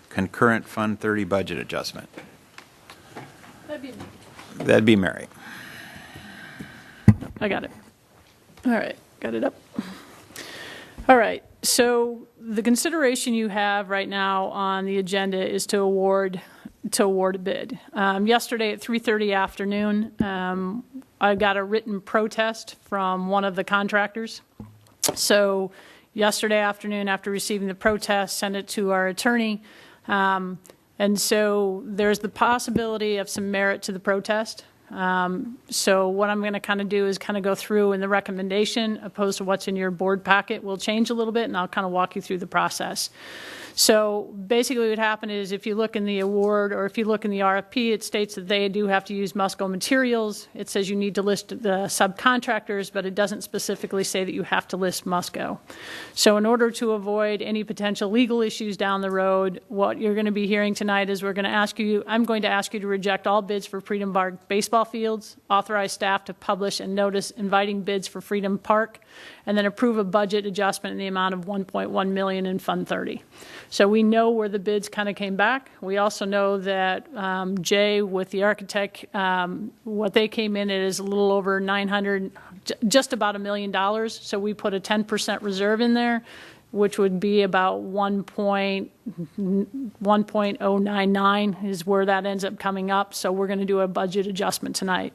concurrent Fund 30 budget adjustment. That'd be Mary. I got it. All right, got it up. All right, so the consideration you have right now on the agenda is to award a bid. Yesterday at 3:30 afternoon, I got a written protest from one of the contractors. So yesterday afternoon, after receiving the protest, sent it to our attorney. And so there's the possibility of some merit to the protest. So what I'm going to kind of do is kind of go through in the recommendation opposed to what's in your board packet will change a little bit, and I'll kind of walk you through the process. So basically what happened is if you look in the award or if you look in the RFP, it states that they do have to use Musco materials. It says you need to list the subcontractors, but it doesn't specifically say that you have to list Musco. So in order to avoid any potential legal issues down the road, what you're going to be hearing tonight is I'm going to ask you to reject all bids for Freedom Park baseball fields, authorize staff to publish a notice inviting bids for Freedom Park, and then approve a budget adjustment in the amount of $1.1 million in Fund 30. So we know where the bids kind of came back. We also know that Jay with the architect, what they came in at is a little over 900, just about $1 million. So we put a 10% reserve in there, which would be about 1.099 is where that ends up coming up. So we're going to do a budget adjustment tonight.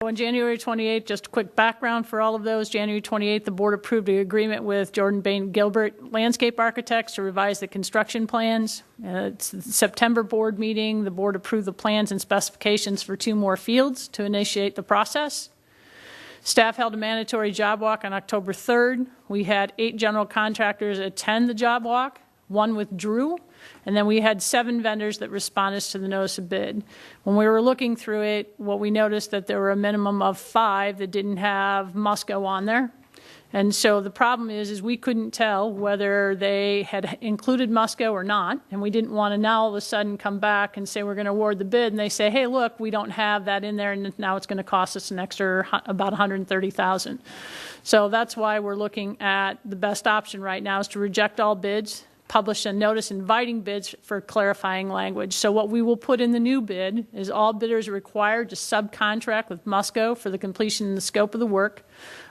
On January 28th, just a quick background for all of those. January 28th, the board approved an agreement with Jordan Bain Gilbert Landscape Architects to revise the construction plans. It's the September board meeting. The board approved the plans and specifications for 2 more fields to initiate the process. Staff held a mandatory job walk on October 3rd. We had 8 general contractors attend the job walk. 1 withdrew. And then we had 7 vendors that responded to the notice of bid. When we were looking through it, what we noticed that there were a minimum of 5 that didn't have Musco on there. And so the problem is we couldn't tell whether they had included Musco or not. And we didn't want to now all of a sudden come back and say we're going to award the bid. And they say, hey, look, we don't have that in there. And now it's going to cost us an extra about $130,000. So that's why we're looking at the best option right now is to reject all bids, publish a notice inviting bids for clarifying language. So what we will put in the new bid is all bidders are required to subcontract with Musco for the completion and the scope of the work.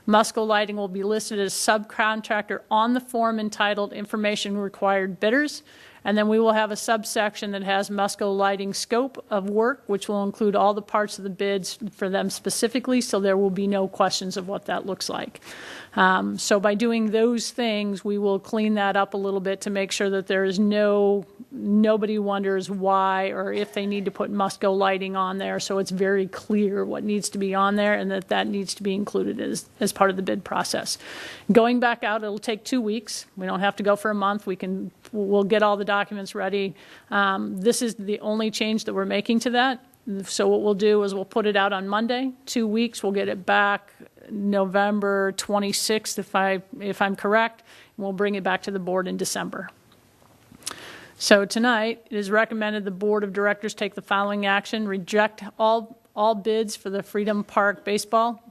Musco Lighting will be listed as subcontractor on the form entitled Information Required Bidders, And then we will have a subsection that has Musco lighting scope of work, which will include all the parts of the bids for them specifically, so there will be no questions of what that looks like. So by doing those things, we will clean that up a little bit to make sure that there is nobody wonders why or if they need to put Musco lighting on there, so it's very clear what needs to be on there and that needs to be included as part of the bid process. Going back out, it'll take 2 weeks. We don't have to go for a month. We'll get all the documents ready. This is the only change that we're making to that. So what we'll do is we'll put it out on Monday, 2 weeks. We'll get it back November 26th, if I'm correct. And we'll bring it back to the board in December. So tonight, it is recommended the Board of Directors take the following action: reject all bids for the Freedom Park baseball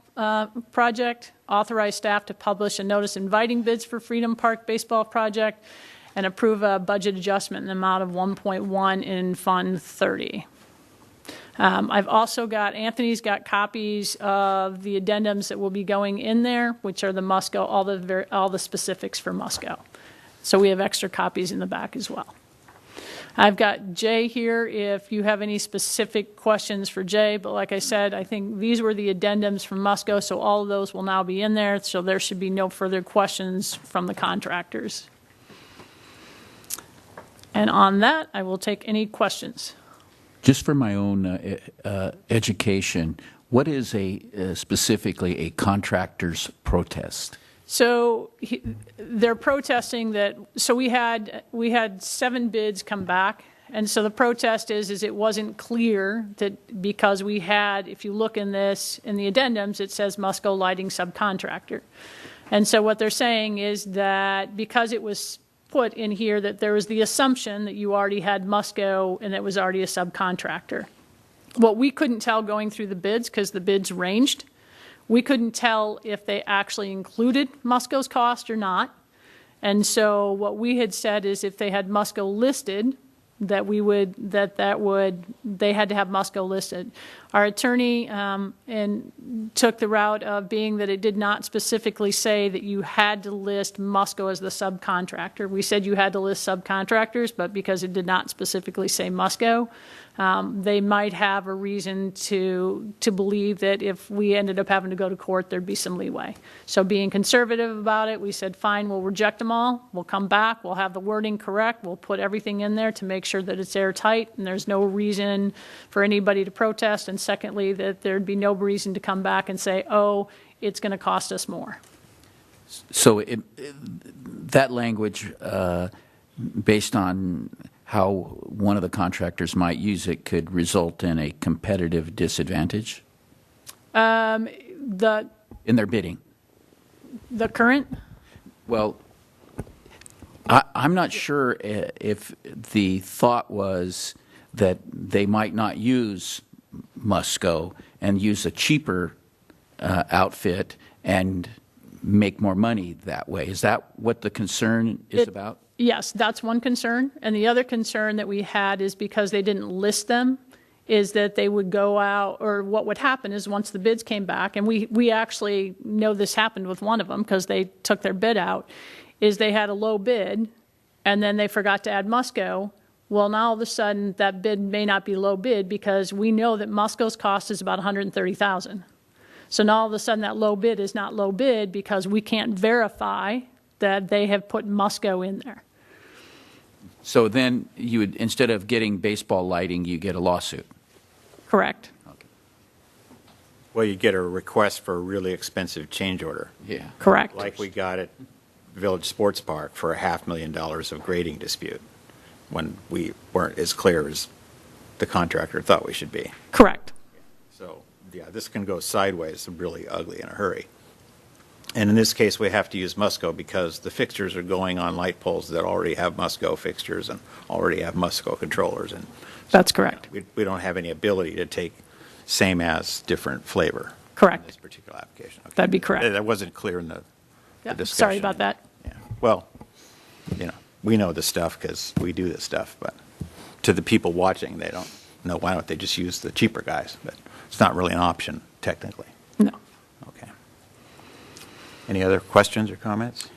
project, authorize staff to publish a notice inviting bids for Freedom Park baseball project, and approve a budget adjustment in the amount of 1.1 in Fund 30. I've also got, Anthony's got copies of the addendums that will be going in there, which are the Musco, all the specifics for Musco. So we have extra copies in the back as well. I've got Jay here if you have any specific questions for Jay, but like I said, I think these were the addendums from Musco, so all of those will now be in there, so there should be no further questions from the contractors. And on that, I will take any questions. Just for my own education, what is specifically a contractor's protest? So they're protesting that. So we had 7 bids come back, and so the protest is it wasn't clear that because we had, if you look in the addendums, it says Musco Lighting Subcontractor, and so what they're saying is that because it was put in here that there was the assumption that you already had Musco and it was already a subcontractor. What we couldn't tell going through the bids, because the bids ranged, we couldn't tell if they actually included Musco's cost or not. And so what we had said is if they had Musco listed, they had to have Musco listed. Our attorney took the route of being that it did not specifically say that you had to list Musco as the subcontractor. We said you had to list subcontractors, but because it did not specifically say Musco, they might have a reason to believe that if we ended up having to go to court, there'd be some leeway. So being conservative about it, we said, fine, we'll reject them all. We'll come back. We'll have the wording correct. We'll put everything in there to make sure that it's airtight and there's no reason for anybody to protest. And secondly, that there'd be no reason to come back and say, oh, it's going to cost us more. So that language, based on how one of the contractors might use it, could result in a competitive disadvantage? In their bidding? The current? Well, I'm not sure if the thought was that they might not use Musco and use a cheaper outfit and make more money that way. Is that what the concern is about? Yes, that's one concern. And the other concern that we had is because they didn't list them, is that they would go out, or what would happen is once the bids came back, and we actually know this happened with one of them because they took their bid out, is they had a low bid and then they forgot to add Musco. Well, now all of a sudden that bid may not be low bid because we know that Musco's cost is about $130,000. So now all of a sudden that low bid is not low bid because we can't verify that they have put Musco in there. So then you would, instead of getting baseball lighting, you get a lawsuit? Correct. Okay. Well, you get a request for a really expensive change order. Yeah. Correct. Like we got at Village Sports Park for $500,000 of grading dispute when we weren't as clear as the contractor thought we should be. Correct. So, yeah, this can go sideways really ugly in a hurry. And in this case, we have to use Musco because the fixtures are going on light poles that already have Musco fixtures and already have Musco controllers. And so, that's correct. We don't have any ability to take same as different flavor. Correct. In this particular application. Okay. That'd be correct. That wasn't clear in the discussion. Sorry about that. Yeah. Well, we know this stuff because we do this stuff, but to the people watching, they don't know. Why don't they just use the cheaper guys? But it's not really an option technically. No. Okay. Any other questions or comments?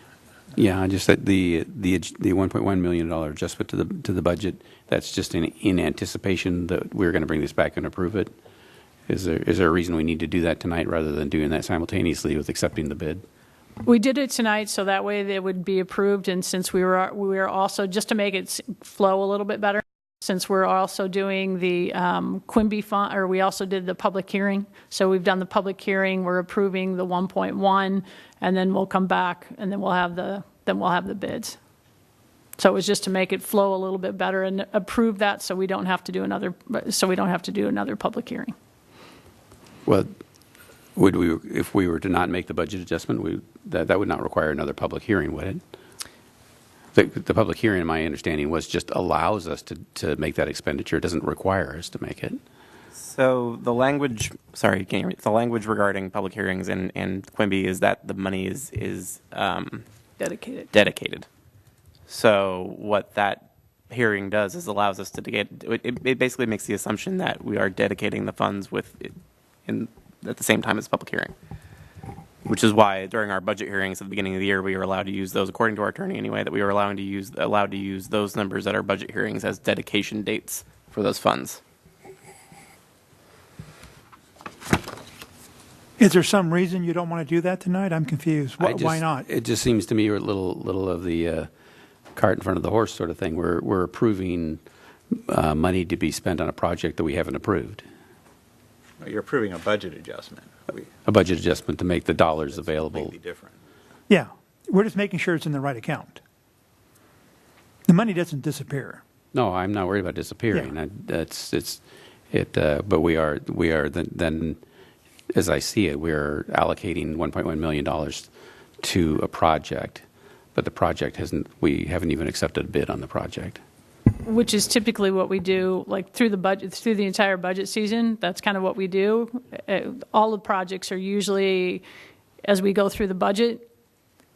Yeah, just that the $1.1 million adjustment to the budget, that's just in anticipation that we're going to bring this back and approve it. Is there a reason we need to do that tonight rather than doing that simultaneously with accepting the bid? We did it tonight, so that way they would be approved, and since we were also, just to make it flow a little bit better, since we're also doing the Quimby fund, or we also did the public hearing. So we've done the public hearing, we're approving the 1.1, and then we'll come back, and then we'll have the bids. So it was just to make it flow a little bit better and approve that, so we don't have to do another public hearing. Well, would we, if we were to not make the budget adjustment, that would not require another public hearing, would it? The public hearing, in my understanding, was just allows us to make that expenditure. It doesn't require us to make it. So the language, sorry, can you hear me? The language regarding public hearings and Quimby is that the money is dedicated. So what that hearing does is allows us to get, it basically makes the assumption that we are dedicating the funds at the same time as the public hearing. Which is why during our budget hearings at the beginning of the year, we were allowed to use those, according to our attorney anyway, that we were allowed to use those numbers at our budget hearings as dedication dates for those funds. Is there some reason you don't want to do that tonight? I'm confused. Why not? It just seems to me a little of the cart in front of the horse sort of thing. We're approving money to be spent on a project that we haven't approved. You're approving a budget adjustment. A budget adjustment to make the dollars available. Completely different. Yeah, we're just making sure it's in the right account. The money doesn't disappear. No, I'm not worried about disappearing. Yeah. But we are then, as I see it, we are allocating $1.1 million to a project, but the project we haven't even accepted a bid on the project. Which is typically what we do, like through the entire budget season. That's kind of what we do. All the projects are usually, as we go through the budget,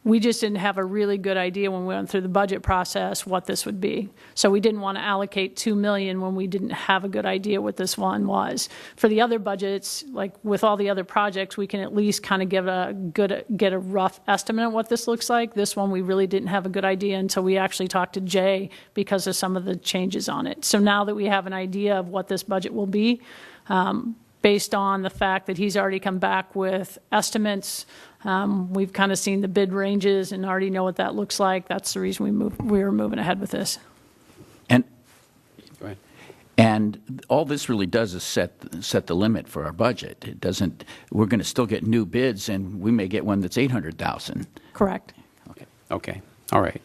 we just didn't have a really good idea when we went through the budget process what this would be. So we didn't want to allocate $2 million when we didn't have a good idea what this one was. For the other budgets, like with all the other projects, we can at least kind of get a rough estimate of what this looks like. This one, we really didn't have a good idea until we actually talked to Jay because of some of the changes on it. So now that we have an idea of what this budget will be, based on the fact that he's already come back with estimates, we've kind of seen the bid ranges and already know what that looks like. That's the reason we were moving ahead with this. And go ahead. And all this really does is set the limit for our budget. It doesn't. We're going to still get new bids, and we may get one that's $800,000. Correct. Okay. All right.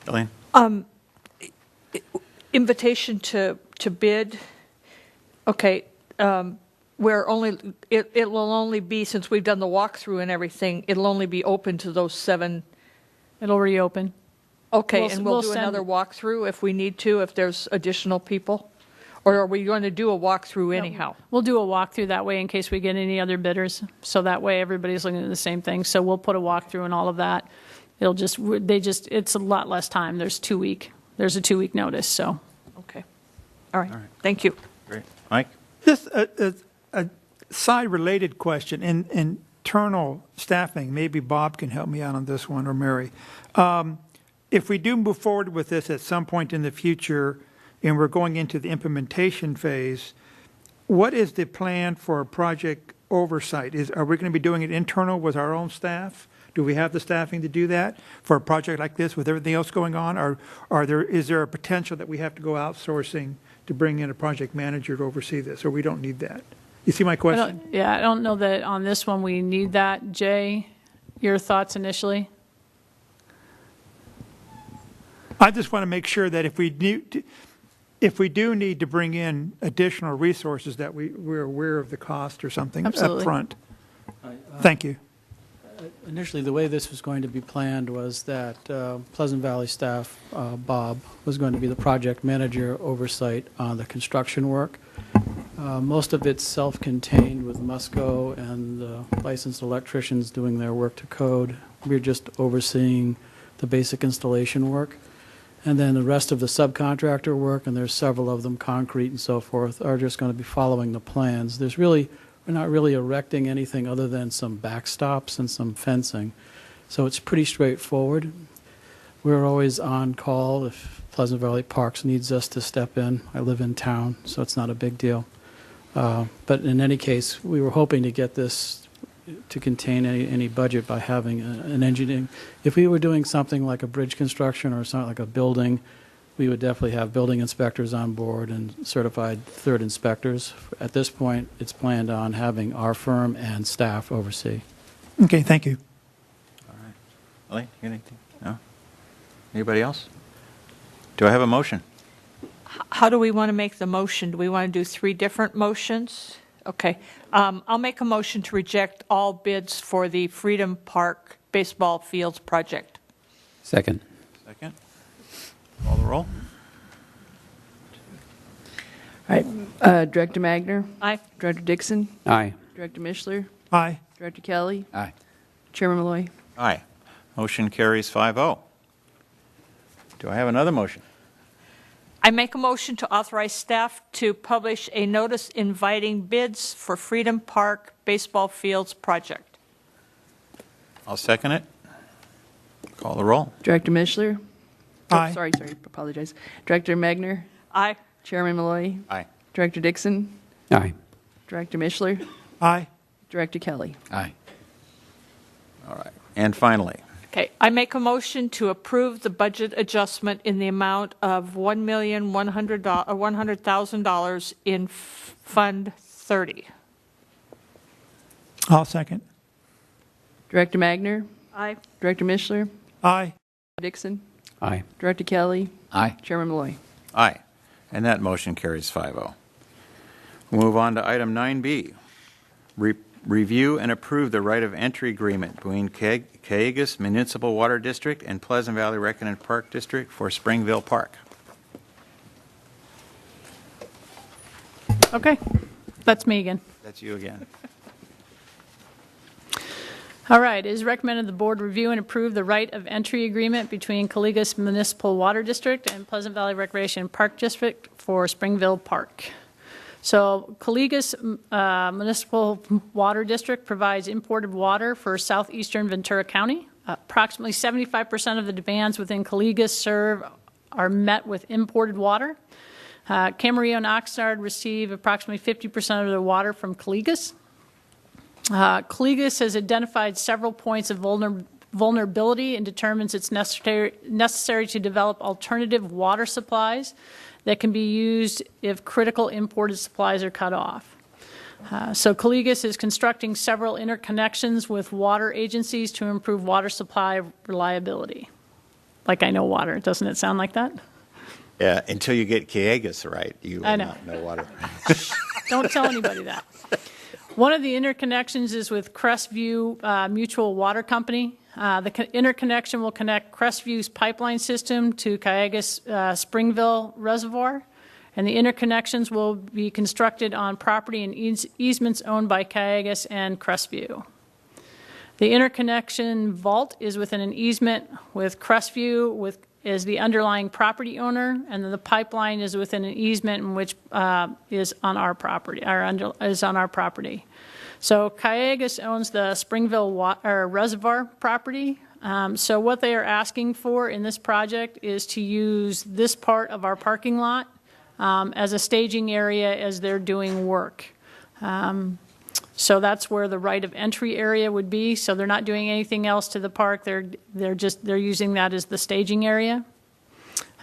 Elaine? Invitation to bid. Okay. Where it will only be, since we've done the walkthrough and everything, it'll only be open to those 7. It'll reopen. Okay, and we'll do another walkthrough if we need to, if there's additional people? Or are we going to do a walkthrough anyhow? We'll do a walkthrough that way in case we get any other bidders. So that way everybody's looking at the same thing. So we'll put a walkthrough and all of that. It's a lot less time. There's a 2-week notice, so. Okay. All right. Thank you. Great. Mike? Just a side-related question. In internal staffing, maybe Bob can help me out on this one, or Mary. If we do move forward with this at some point in the future, and we're going into the implementation phase, what is the plan for project oversight? Are we going to be doing it internal with our own staff? Do we have the staffing to do that for a project like this with everything else going on? Or is there a potential that we have to go outsourcing to bring in a project manager to oversee this, or we don't need that? You see my question? I don't know that on this one we need that. Jay, your thoughts initially? I just want to make sure that if we do need to bring in additional resources, that we're aware of the cost or something up front. Thank you. Initially, the way this was going to be planned was that Pleasant Valley staff, Bob, was going to be the project manager oversight on the construction work. Most of it's self-contained with Musco and the licensed electricians doing their work to code. We're just overseeing the basic installation work. And then the rest of the subcontractor work, and there's several of them, concrete and so forth, are just going to be following the plans. We're not really erecting anything other than some backstops and some fencing. So it's pretty straightforward. We're always on call if Pleasant Valley Parks needs us to step in. I live in town, so it's not a big deal. But in any case, we were hoping to get this to contain any budget by having an engineering. If we were doing something like a bridge construction or something like a building, we would definitely have building inspectors on board and certified third inspectors. At this point, it's planned on having our firm and staff oversee. Okay, thank you. All right. Ellie, you got anything? No? Anybody else? Do I have a motion? How do we want to make the motion? Do we want to do 3 different motions? Okay. I'll make a motion to reject all bids for the Freedom Park baseball fields project. Second. Second. Call the roll. All right. Director Magner? Aye. Director Dixon? Aye. Director Mishler? Aye. Director Kelly? Aye. Chairman Malloy? Aye. Motion carries 5-0. Do I have another motion? I make a motion to authorize staff to publish a notice inviting bids for Freedom Park baseball fields project. I'll second it. Call the roll. Director Mishler? Aye. Oh, sorry, apologize. Director Magner? Aye. Chairman Malloy? Aye. Director Dixon? Aye. Director Mishler? Aye. Director Kelly? Aye. All right. And finally, Okay, I make a motion to approve the budget adjustment in the amount of $1,100,000 in Fund 30. I'll second. Director Magner? Aye. Director Mishler? Aye. Dixon? Aye. Director Kelly? Aye. Chairman Malloy? aye. And that motion carries 5-0. We'll move on to item 9B. Review and approve the right of entry agreement between Cayugas Municipal Water District and Pleasant Valley Rec and Park District for Springville Park. Okay, that's me again. That's you again. All right, it is recommended the board review and approve the right of entry agreement between Caligas Municipal Water District and Pleasant Valley Recreation and Park District for Springville Park. So Caligas Municipal Water District provides imported water for southeastern Ventura County. Approximately 75% of the demands within Caligas are met with imported water. Camarillo and Oxnard receive approximately 50% of their water from Caligas. Caligas has identified several points of vulnerability and determines it's necessary to develop alternative water supplies that can be used if critical imported supplies are cut off. So Caligas is constructing several interconnections with water agencies to improve water supply reliability. Like I know water, doesn't it sound like that? Yeah, until you get Cayugas right, you will I know. not know water. Don't tell anybody that. One of the interconnections is with Crestview Mutual Water Company. The interconnection will connect Crestview's pipeline system to Cayugas Springville Reservoir, and the interconnections will be constructed on property and easements owned by Cayugas and Crestview. The interconnection vault is within an easement with Crestview is the underlying property owner, and then the pipeline is within an easement in which is on our property. So Cayugas owns the Springville Reservoir property. So what they are asking for in this project is to use this part of our parking lot as a staging area as they're doing work. So that's where the right of entry area would be. So they're not doing anything else to the park. They're using that as the staging area.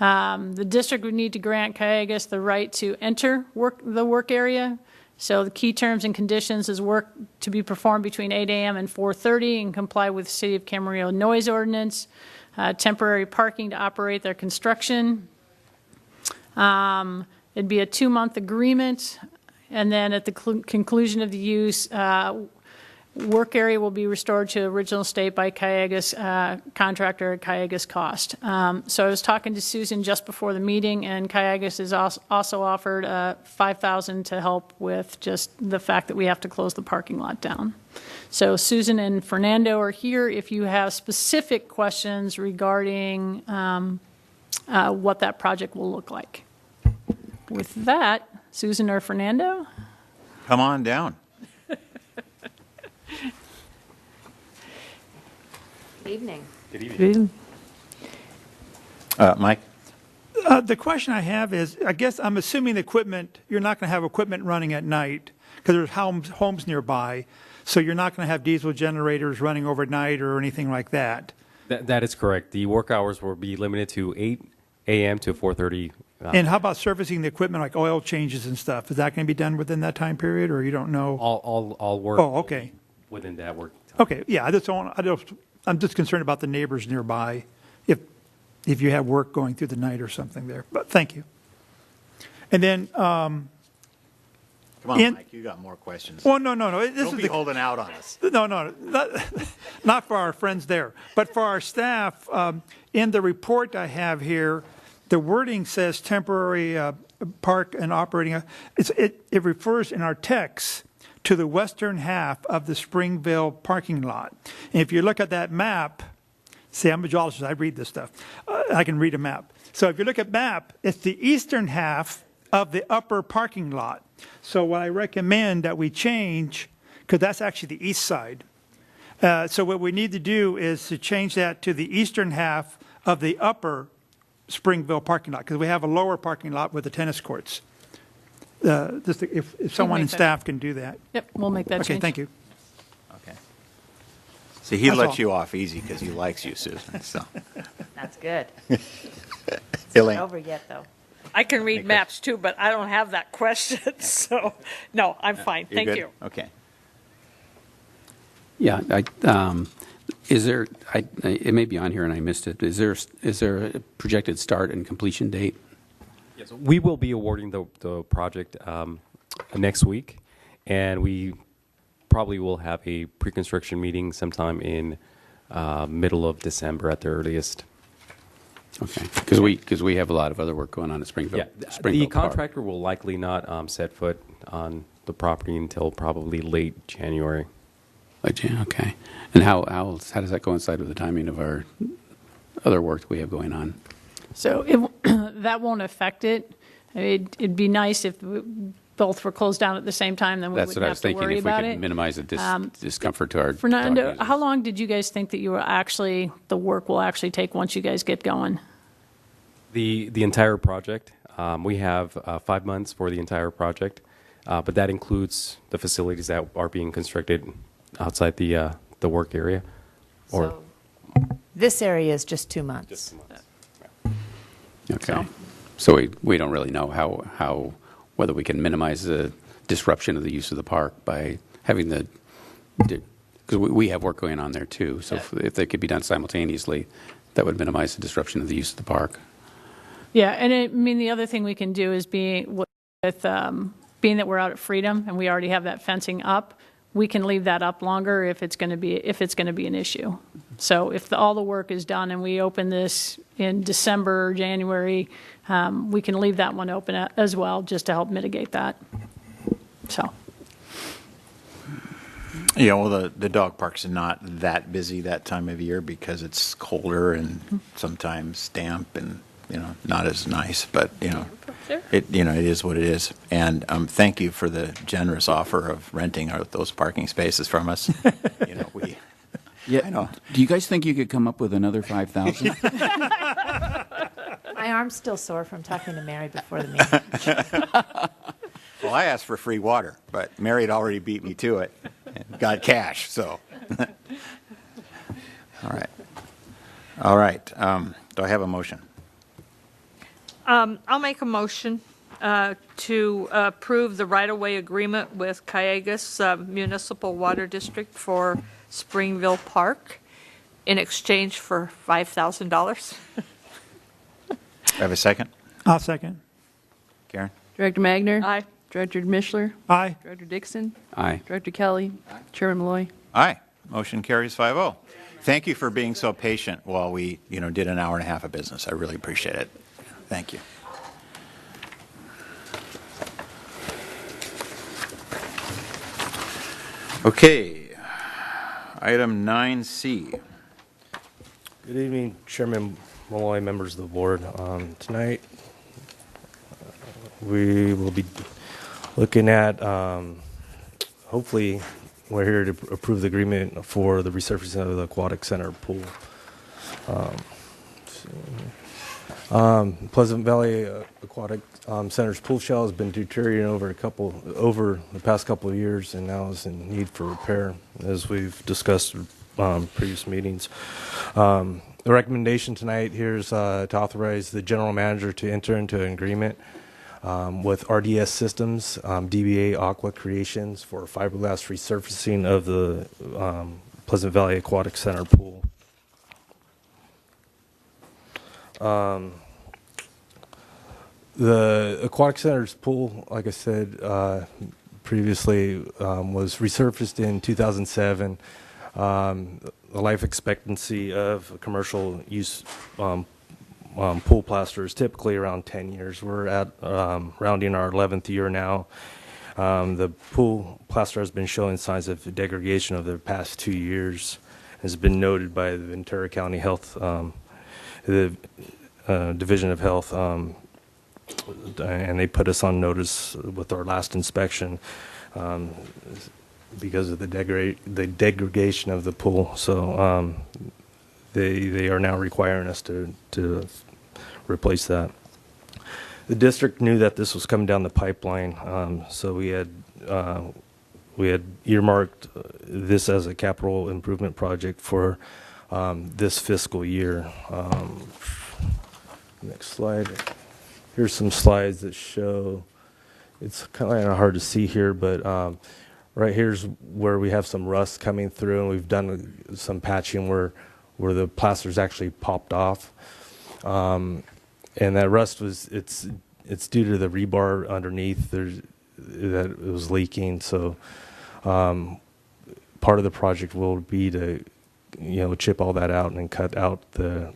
The district would need to grant Cayugas the right to enter the work area. So the key terms and conditions is work to be performed between 8 a.m. and 4:30 and comply with City of Camarillo noise ordinance, temporary parking to operate their construction. It'd be a 2-month agreement, and then at the conclusion of the use, work area will be restored to original state by Cayugas contractor at Cayugas cost. So I was talking to Susan just before the meeting, and Cayugas has also offered $5,000 to help with just the fact that we have to close the parking lot down. So Susan and Fernando are here if you have specific questions regarding what that project will look like. With that, Susan or Fernando? Come on down. Evening. Good evening. Mike? The question I have is, I guess I'm assuming the equipment, you're not going to have equipment running at night because there's homes nearby, so you're not going to have diesel generators running overnight or anything like that. That is correct. The work hours will be limited to 8 a.m. to 4:30. And how about servicing the equipment, like oil changes and stuff? Is that going to be done within that time period, or you don't know? All work. Oh, okay. Within that work. Okay, yeah, I'm just concerned about the neighbors nearby, if you have work going through the night or something there. But thank you. And then, Come on, Mike, you got more questions. well, no. Don't be holding out on us. No, not for our friends there, but for our staff. In the report I have here, the wording says temporary park and operating. It refers in our text to the western half of the Springville parking lot. And if you look at that map, see, I'm a geologist, I read this stuff. I can read a map. So if you look at map, it's the eastern half of the upper parking lot. So what I recommend that we change, because that's actually the east side. So what we need to do is to change that to the eastern half of the upper Springville parking lot, because we have a lower parking lot with the tennis courts. If someone in staff can do that. Yep, we'll make that change. Okay, thank you. Okay. See, he That's lets all. you off easy because he likes you, Susan. So, That's good. Elaine. Not over yet, though. I can read maps too, but I don't have that question, so, no, I'm fine. You're Thank good? you. Okay. Yeah, is there, it may be on here and I missed it, is there a projected start and completion date? Yes, we will be awarding the project next week, and we probably will have a pre-construction meeting sometime in middle of December at the earliest. Okay, because we have a lot of other work going on at Springville. Yeah, Springville the Park. contractor will likely not set foot on the property until probably late January. Okay. And how does that coincide with the timing of our other work that we have going on? So that won't affect it. It'd be nice if both were closed down at the same time, then we That's wouldn't what I have was to thinking, worry if we about could it. minimize the discomfort to our Fernando, dog users. how long did you guys think that the work will actually take once you guys get going? The entire project, we have 5 months for the entire project, but that includes the facilities that are being constructed outside the work area. So this area is just 2 months. Just 2 months. Okay. So we don't really know how whether we can minimize the disruption of the use of the park by having because we have work going on there too. So if they could be done simultaneously, that would minimize the disruption of the use of the park. Yeah, and the other thing we can do is being that we're out at Freedom and we already have that fencing up, we can leave that up longer if it's going to be an issue. So if all the work is done and we open this in December or January, we can leave that one open as well, just to help mitigate that. So. Yeah, well, the dog parks are not that busy that time of year because it's colder and sometimes damp and not as nice. But it is what it is. And thank you for the generous offer of renting those parking spaces from us. Yeah, I know. Do you guys think you could come up with another 5,000? My arm's still sore from talking to Mary before the meeting. Well, I asked for free water, but Mary had already beat me to it and got cash. So, all right. Do I have a motion? I'll make a motion to approve the right-of-way agreement with Cayugas Municipal Water District for Springville Park in exchange for $5,000. I have a second. I'll second. Karen? Director Magner? Aye. Director Mishler? Aye. Director Dixon? Aye. Director Kelly? Chairman Malloy? Aye. Motion carries 5-0. Thank you for being so patient while we, did an hour and a half of business. I really appreciate it. Thank you. Okay. Item 9C. Good evening, Chairman Malloy, members of the board. Tonight, we will be looking at hopefully we're here to approve the agreement for the resurfacing of the aquatic center pool. Pleasant Valley Aquatic Center's pool shell has been deteriorating over the past couple of years, and now is in need for repair, as we've discussed previous meetings. The recommendation tonight here is to authorize the general manager to enter into an agreement with RDS Systems, DBA Aqua Creations, for fiberglass resurfacing of the Pleasant Valley Aquatic Center pool. The Aquatic Center's pool, like I said previously, was resurfaced in 2007. The life expectancy of commercial use pool plaster is typically around 10 years. We're at rounding our 11th year now. The pool plaster has been showing signs of degradation over the past 2 years. Has been noted by the Ventura County Health, the Division of Health, and they put us on notice with our last inspection because of the degradation of the pool. So they are now requiring us to replace that. The district knew that this was coming down the pipeline, so we had earmarked this as a capital improvement project for this fiscal year. Next slide. Here's some slides that show, it's kind of hard to see here, but right here's where we have some rust coming through, and we've done some patching where the plaster's actually popped off. And that rust it's due to the rebar underneath that it was leaking. So part of the project will be to chip all that out and cut out the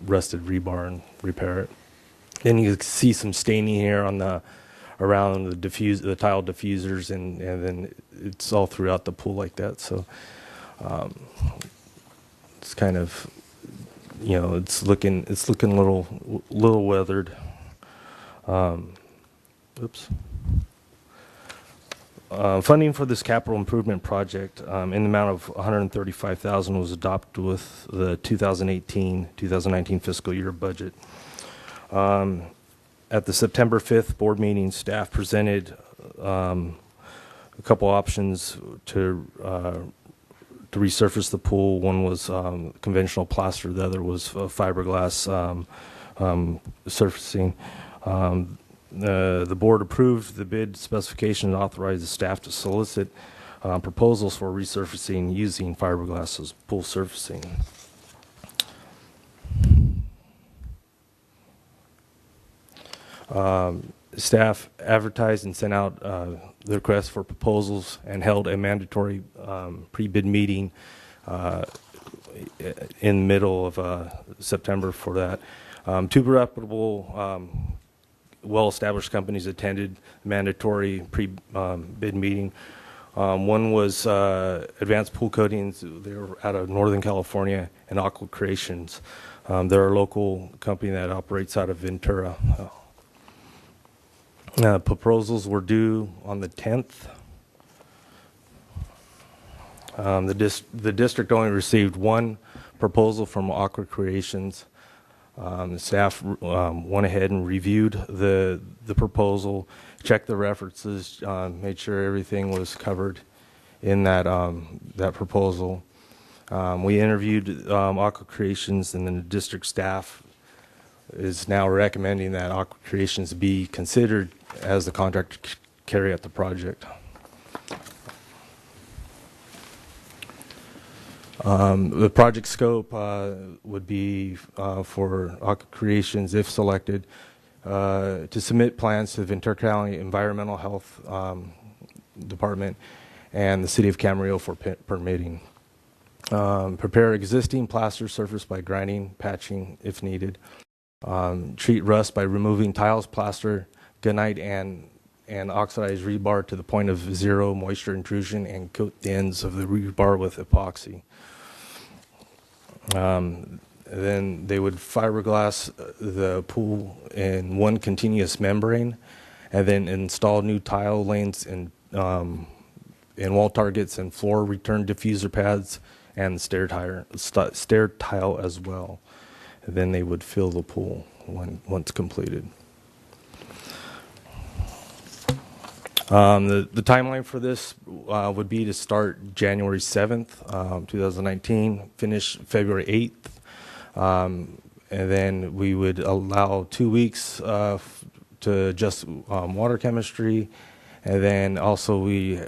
rusted rebar and repair it. Then you see some staining here on around the tile diffusers, and then it's all throughout the pool like that. So it's kind of it's looking a little weathered. Oops. Funding for this capital improvement project in the amount of $135,000 was adopted with the 2018-2019 fiscal year budget. At the September 5th board meeting, staff presented a couple options to resurface the pool. One was conventional plaster, the other was fiberglass surfacing. The board approved the bid specification and authorized the staff to solicit proposals for resurfacing using fiberglass as pool surfacing. Staff advertised and sent out the request for proposals and held a mandatory pre-bid meeting in the middle of September for that. Two reputable, well-established companies attended the mandatory pre-bid meeting. One was Advanced Pool Coatings. They were out of Northern California, and Aqua Creations. They're a local company that operates out of Ventura. Proposals were due on the 10th. The district only received one proposal from Aqua Creations. The staff went ahead and reviewed the proposal, checked the references, made sure everything was covered in that proposal. We interviewed Aqua Creations, and then the district staff is now recommending that Aqua Creations be considered as the contractor to carry out the project. The project scope would be for Aqua Creations, if selected, to submit plans to the Ventura County Environmental Health Department and the City of Camarillo for permitting. Prepare existing plaster surface by grinding, patching if needed. Treat rust by removing tiles, plaster, gunite, and oxidized rebar to the point of zero moisture intrusion, and coat the ends of the rebar with epoxy. Then they would fiberglass the pool in one continuous membrane, and then install new tile lanes and in wall targets and floor return diffuser pads and stair tile as well. And then they would fill the pool once completed. The timeline for this would be to start January 7th, 2019, finish February 8th, and then we would allow 2 weeks to adjust water chemistry, and then also we,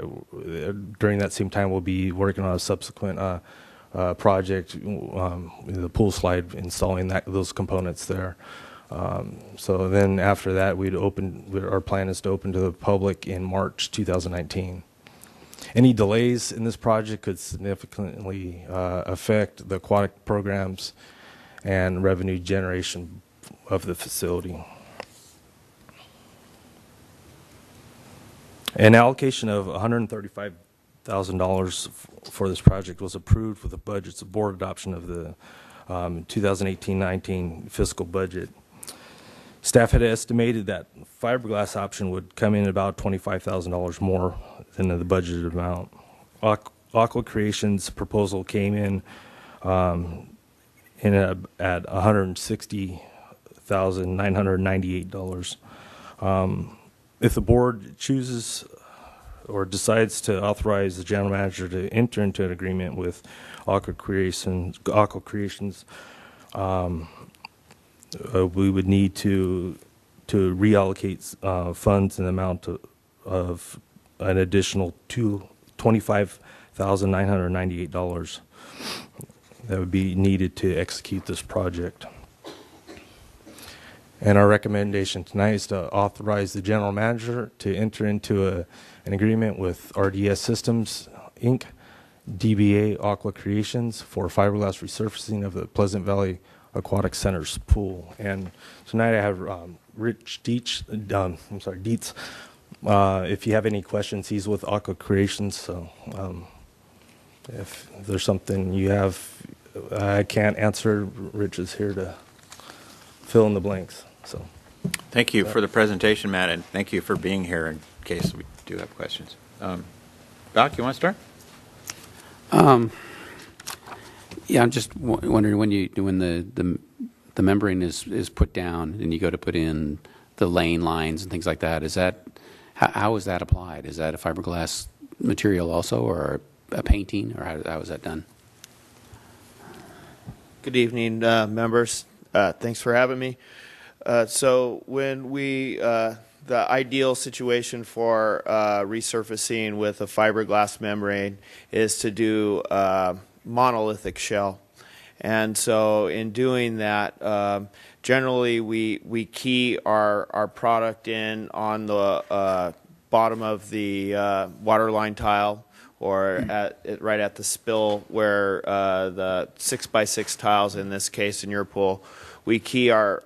during that same time, we'll be working on a subsequent project, the pool slide, installing those components there. So then after that, our plan is to open to the public in March 2019. Any delays in this project could significantly affect the aquatic programs and revenue generation of the facility. An allocation of $135,000 for this project was approved with the budget's board adoption of the 2018-19 fiscal budget. Staff had estimated that fiberglass option would come in about $25,000 more than the budgeted amount. Aqua Creations' proposal came in at $160,998. If the board chooses or decides to authorize the general manager to enter into an agreement with Aqua Creations, we would need to reallocate funds in the amount of an additional $25,998 that would be needed to execute this project. And our recommendation tonight is to authorize the general manager to enter into an agreement with RDS Systems, Inc., DBA Aqua Creations for fiberglass resurfacing of the Pleasant Valley Aquatic Center's pool. And tonight I have Rich Dietz. If you have any questions, he's with Aqua Creations. So if there's something you have I can't answer, Rich is here to fill in the blanks. So, thank you for the presentation, Matt, and thank you for being here in case we do have questions. Doc, you want to start? Yeah, I'm just wondering when the membrane is put down and you go to put in the lane lines and things like that. Is that how is that applied? Is that a fiberglass material also, or a painting, or how is that done? Good evening, members. Thanks for having me. So when the ideal situation for resurfacing with a fiberglass membrane is to do monolithic shell. And so in doing that, generally we key our product in on the bottom of the waterline tile, or right at the spill where the 6x6 tiles, in this case in your pool, we key our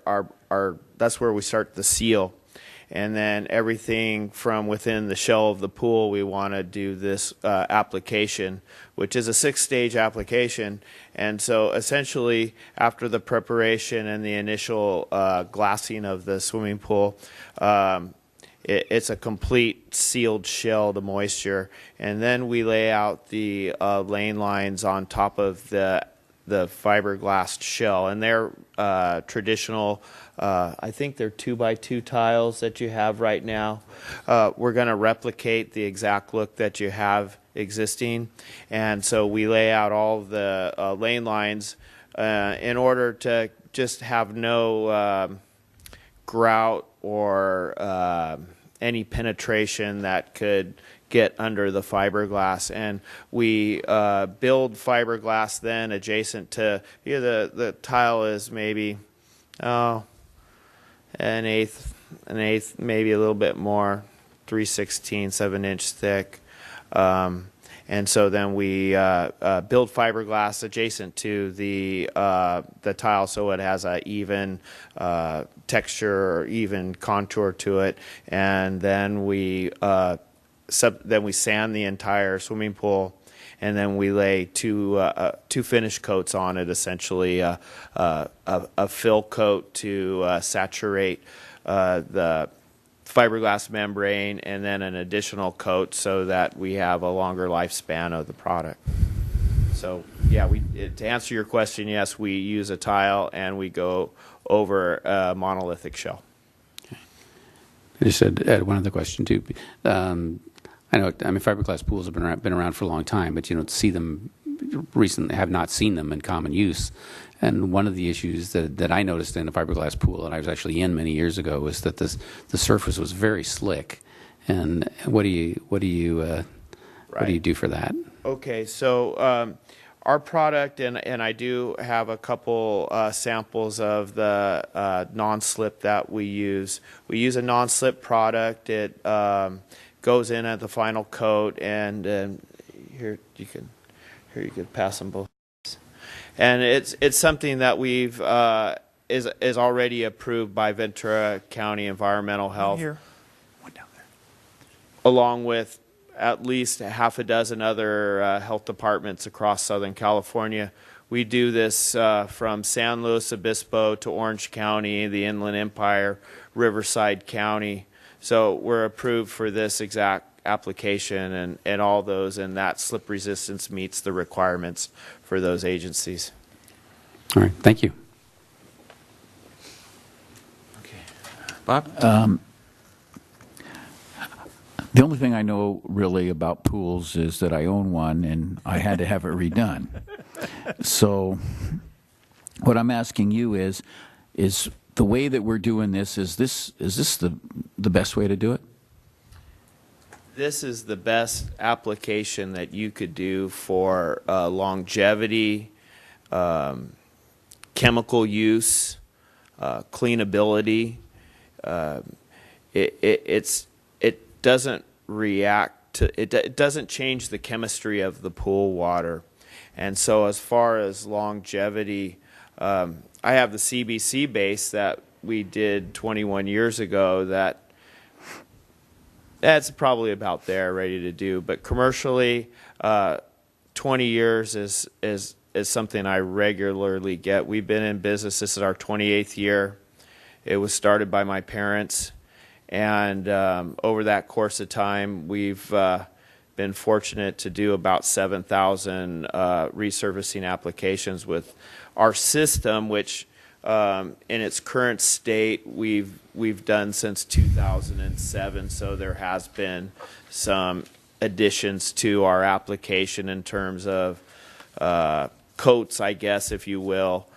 that's where we start the seal. And then everything from within the shell of the pool, we want to do this application, which is a 6-stage application. And so essentially, after the preparation and the initial glassing of the swimming pool, it's a complete sealed shell to moisture. And then we lay out the lane lines on top of the fiberglass shell. And they're traditional, I think they're 2x2 tiles that you have right now. We're going to replicate the exact look that you have existing. And so we lay out all of the lane lines in order to just have no grout or any penetration that could get under the fiberglass. And we build fiberglass then adjacent to, the tile is maybe an eighth, maybe a little bit more, 3/16, 7-inch thick. And so then we build fiberglass adjacent to the tile, so it has an even texture or even contour to it. And then we sand the entire swimming pool, and then we lay two finish coats on it, essentially a fill coat to saturate the fiberglass membrane and then an additional coat so that we have a longer lifespan of the product. So yeah, to answer your question, yes, we use a tile and we go over a monolithic shell. I just add one other question too. I know, fiberglass pools have been around for a long time, but to see them recently, have not seen them in common use. And one of the issues that I noticed in a fiberglass pool that I was actually in many years ago was that the surface was very slick. And what do you do for that? Okay, so our product, and I do have a couple samples of the non-slip that we use. We use a non-slip product. It goes in at the final coat, and here you could pass them both. And it's something that we've is already approved by Ventura County Environmental Health, One down there. along with at least half a dozen other health departments across Southern California. We do this from San Luis Obispo to Orange County, the Inland Empire, Riverside County. So we're approved for this exact application and all those, and that slip resistance meets the requirements for those agencies. All right, thank you. Bob? The only thing I know really about pools is that I own one and I had to have it redone. So what I'm asking you is the way that we're doing this, is this the best way to do it? This is the best application that you could do for longevity, chemical use, cleanability. It doesn't react to it doesn't change the chemistry of the pool water. And so as far as longevity, I have the CBC base that we did 21 years ago that's probably about there, ready to do. But commercially, 20 years is something I regularly get. We've been in business. This is our 28th year. It was started by my parents. And over that course of time, we've been fortunate to do about 7,000 resurfacing applications with our system, which in its current state we've done since 2007. So there has been some additions to our application in terms of coats, I guess, if you will.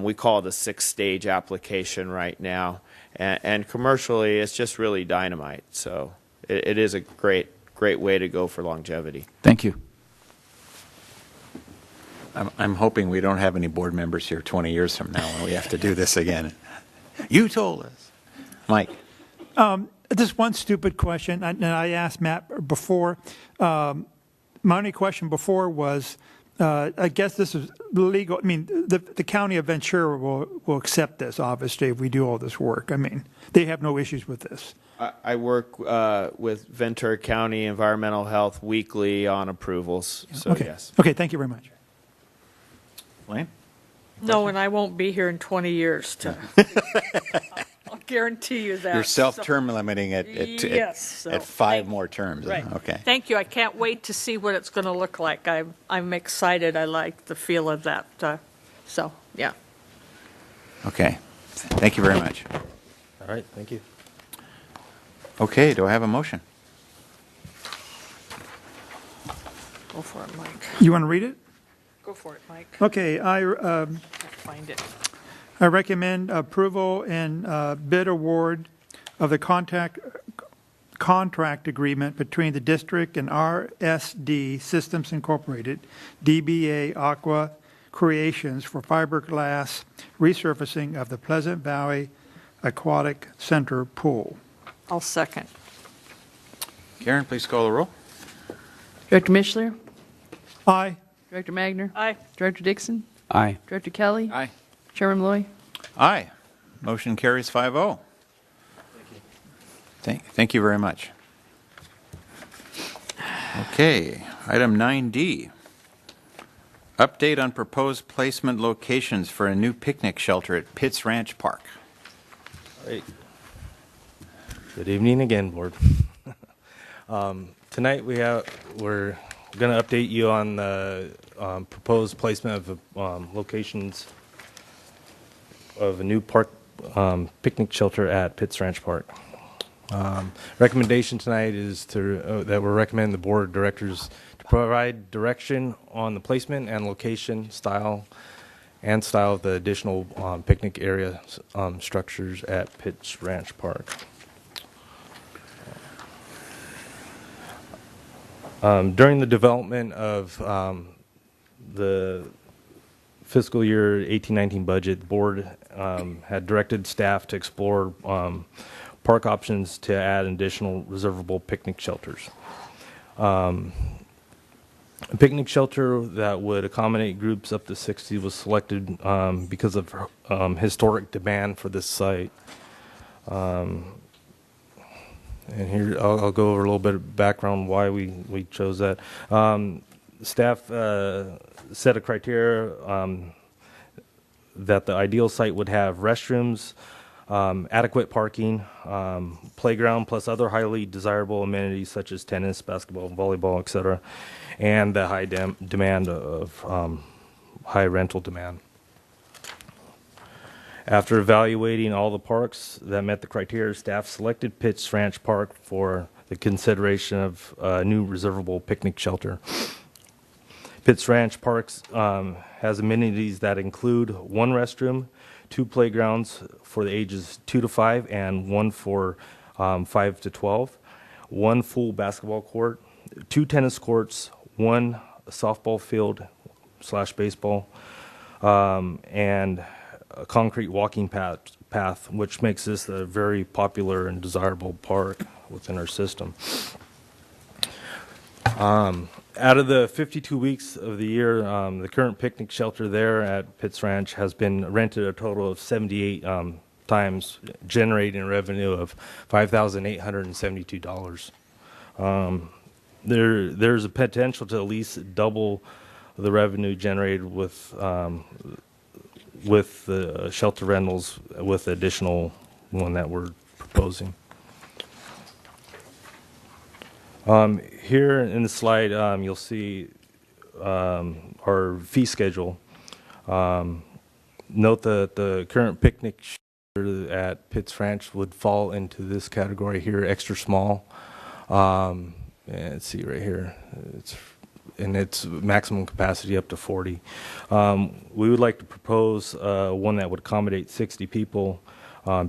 We call it a 6-stage application right now. And commercially, it's just really dynamite. So it is a great way to go for longevity. Thank you. I'm hoping we don't have any board members here 20 years from now when we have to do this again. You told us. Mike. Just one stupid question, and I asked Matt before. My only question before was, I guess this is legal. I mean, the county of Ventura will accept this, obviously, if we do all this work. I mean, they have no issues with this. I work with Ventura County Environmental Health weekly on approvals. So okay. Yes. Okay. Thank you very much. Wayne? No, and I won't be here in 20 years. I'll guarantee you that. You're self-term limiting it Yes, at 5 more terms. Right. Okay. Thank you. I can't wait to see what it's going to look like. I'm excited. I like the feel of that. So, yeah. Okay. Thank you very much. All right, thank you. Okay, do I have a motion? Go for it, Mike. You want to read it? Go for it, Mike. Okay. Find it. I recommend approval and bid award of the contract agreement between the district and RSD Systems Incorporated, DBA Aqua Creations for fiberglass resurfacing of the Pleasant Valley Aquatic Center pool. I'll second. Karen, please call the roll. Director Mishler? Aye. Director Magner? Aye. Director Dixon? Aye. Director Kelly? Aye. Chairman Malloy? Aye. Motion carries 5-0. Thank you very much. Okay, item 9D. Update on proposed placement locations for a new picnic shelter at Pitts Ranch Park. Right. Good evening again, board. Tonight we're going to update you on the proposed placement of locations of a new park picnic shelter at Pitts Ranch Park. Recommendation tonight is that we're recommending the board of directors to provide direction on the placement and location style of the additional picnic area structures at Pitts Ranch Park. During the development of the fiscal year 18-19 budget, the board had directed staff to explore park options to add additional reservable picnic shelters. A picnic shelter that would accommodate groups up to 60 was selected because of historic demand for this site. And here I'll go over a little bit of background why we chose that. Staff set a criteria that the ideal site would have restrooms, adequate parking, playground, plus other highly desirable amenities such as tennis, basketball, volleyball, etc., and the high demand of high rental demand. After evaluating all the parks that met the criteria, staff selected Pitts Ranch Park for the consideration of a new reservable picnic shelter. Pitts Ranch Parks has amenities that include one restroom, 2 playgrounds for the ages 2 to 5 and 1 for 5 to 12, 1 full basketball court, 2 tennis courts, 1 softball field / baseball, and a concrete walking path, which makes this a very popular and desirable park within our system. Out of the 52 weeks of the year, the current picnic shelter there at Pitts Ranch has been rented a total of 78 times, generating a revenue of $5,872. There's a potential to at least double the revenue generated with the shelter rentals with the additional one that we're proposing. Here in the slide, you'll see our fee schedule. Note that the current picnic shelter at Pitts Ranch would fall into this category here, extra small. And let's see right here, and its maximum capacity up to 40. We would like to propose one that would accommodate 60 people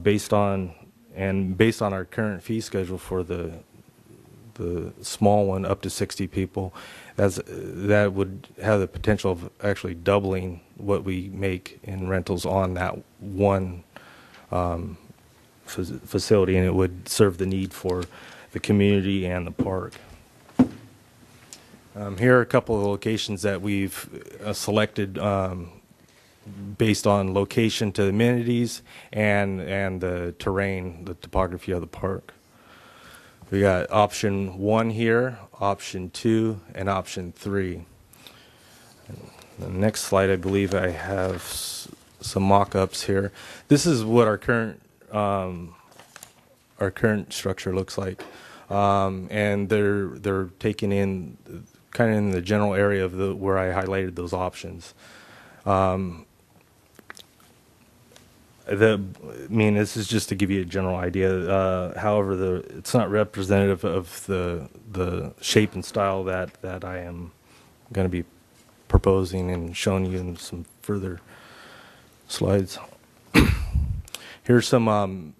based on our current fee schedule for the small one up to 60 people. That would have the potential of actually doubling what we make in rentals on that one facility, and it would serve the need for the community and the park. Here are a couple of locations that we've selected based on location to amenities and the terrain, the topography of the park. We got option 1 here, option 2, and option 3. The next slide, I believe I have some mock-ups here. This is what our current structure looks like, and they're taking in kind of in the general area of where I highlighted those options. This is just to give you a general idea. However, it's not representative of the shape and style that I am going to be proposing and showing you in some further slides. Here's some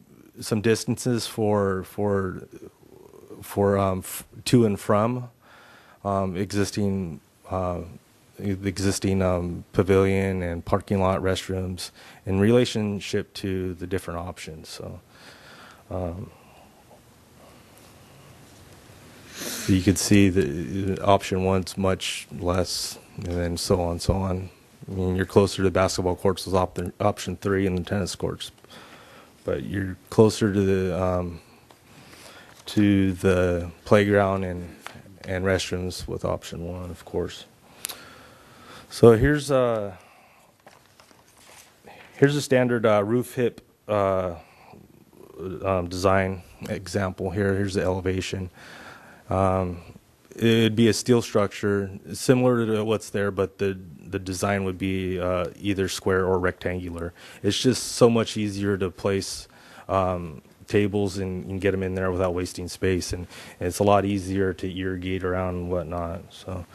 distances for to and from existing pavilion and parking lot restrooms in relationship to the different options. So you could see the option 1's much less, and then so on. I mean, you're closer to the basketball courts with option 3 and the tennis courts, but you're closer to the playground and restrooms with option 1, of course. So here's a standard roof hip design example here. Here's the elevation. It'd be a steel structure similar to what's there, but the design would be either square or rectangular. It's just so much easier to place tables and get them in there without wasting space, and it's a lot easier to irrigate around and whatnot. So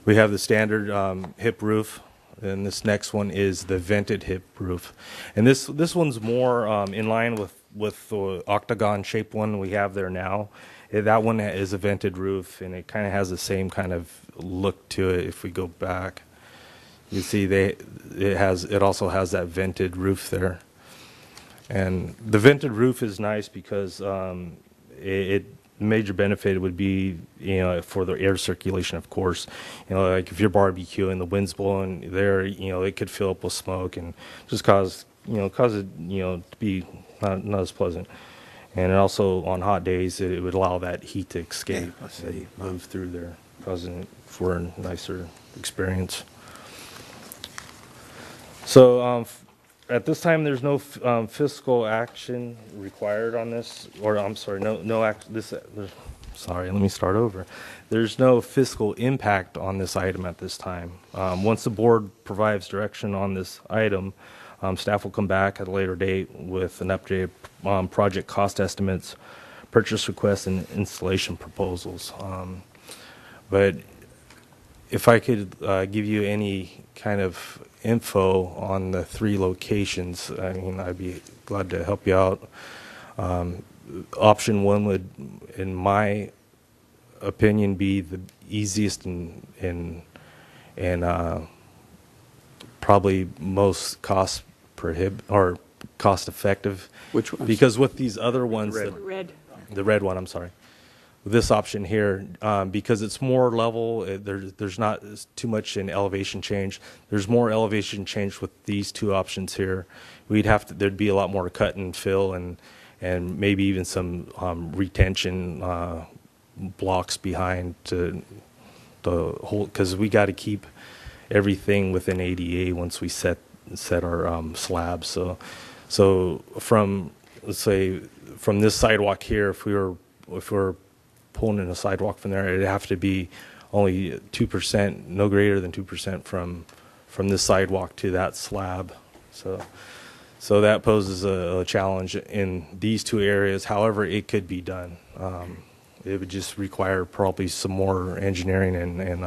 we have the standard hip roof, and this next one is the vented hip roof, and this one's more in line with the octagon shaped one we have there now. That one is a vented roof, and it kind of has the same kind of look to it. If we go back, you see it also has that vented roof there. And the vented roof is nice because major benefit would be, for the air circulation, of course. Like if you're barbecuing, the wind's blowing there, it could fill up with smoke and just cause it, to be not as pleasant. And also on hot days, it would allow that heat to escape, move through there, causing it for a nicer experience. So at this time, there's no fiscal action required on this, or I'm sorry, no act. Sorry, let me start over. There's no fiscal impact on this item at this time. Once the board provides direction on this item, staff will come back at a later date with an updated project cost estimates, purchase requests, and installation proposals. But if I could give you any kind of info on the 3 locations, I mean, I'd be glad to help you out. Option 1 would, in my opinion, be the easiest and probably most cost effective. Which one? Because with these other ones, The red one, I'm sorry. With this option here, because it's more level, there's not too much in elevation change. There's more elevation change with these 2 options here. There'd be a lot more cut and fill and maybe even some retention blocks behind to the whole, because we got to keep everything within ADA once we set our slabs. So from, let's say, from this sidewalk here, if we're pulling in a sidewalk from there, it'd have to be only 2%, no greater than 2% from this sidewalk to that slab. So that poses a challenge in these 2 areas. However, it could be done. It would just require probably some more engineering and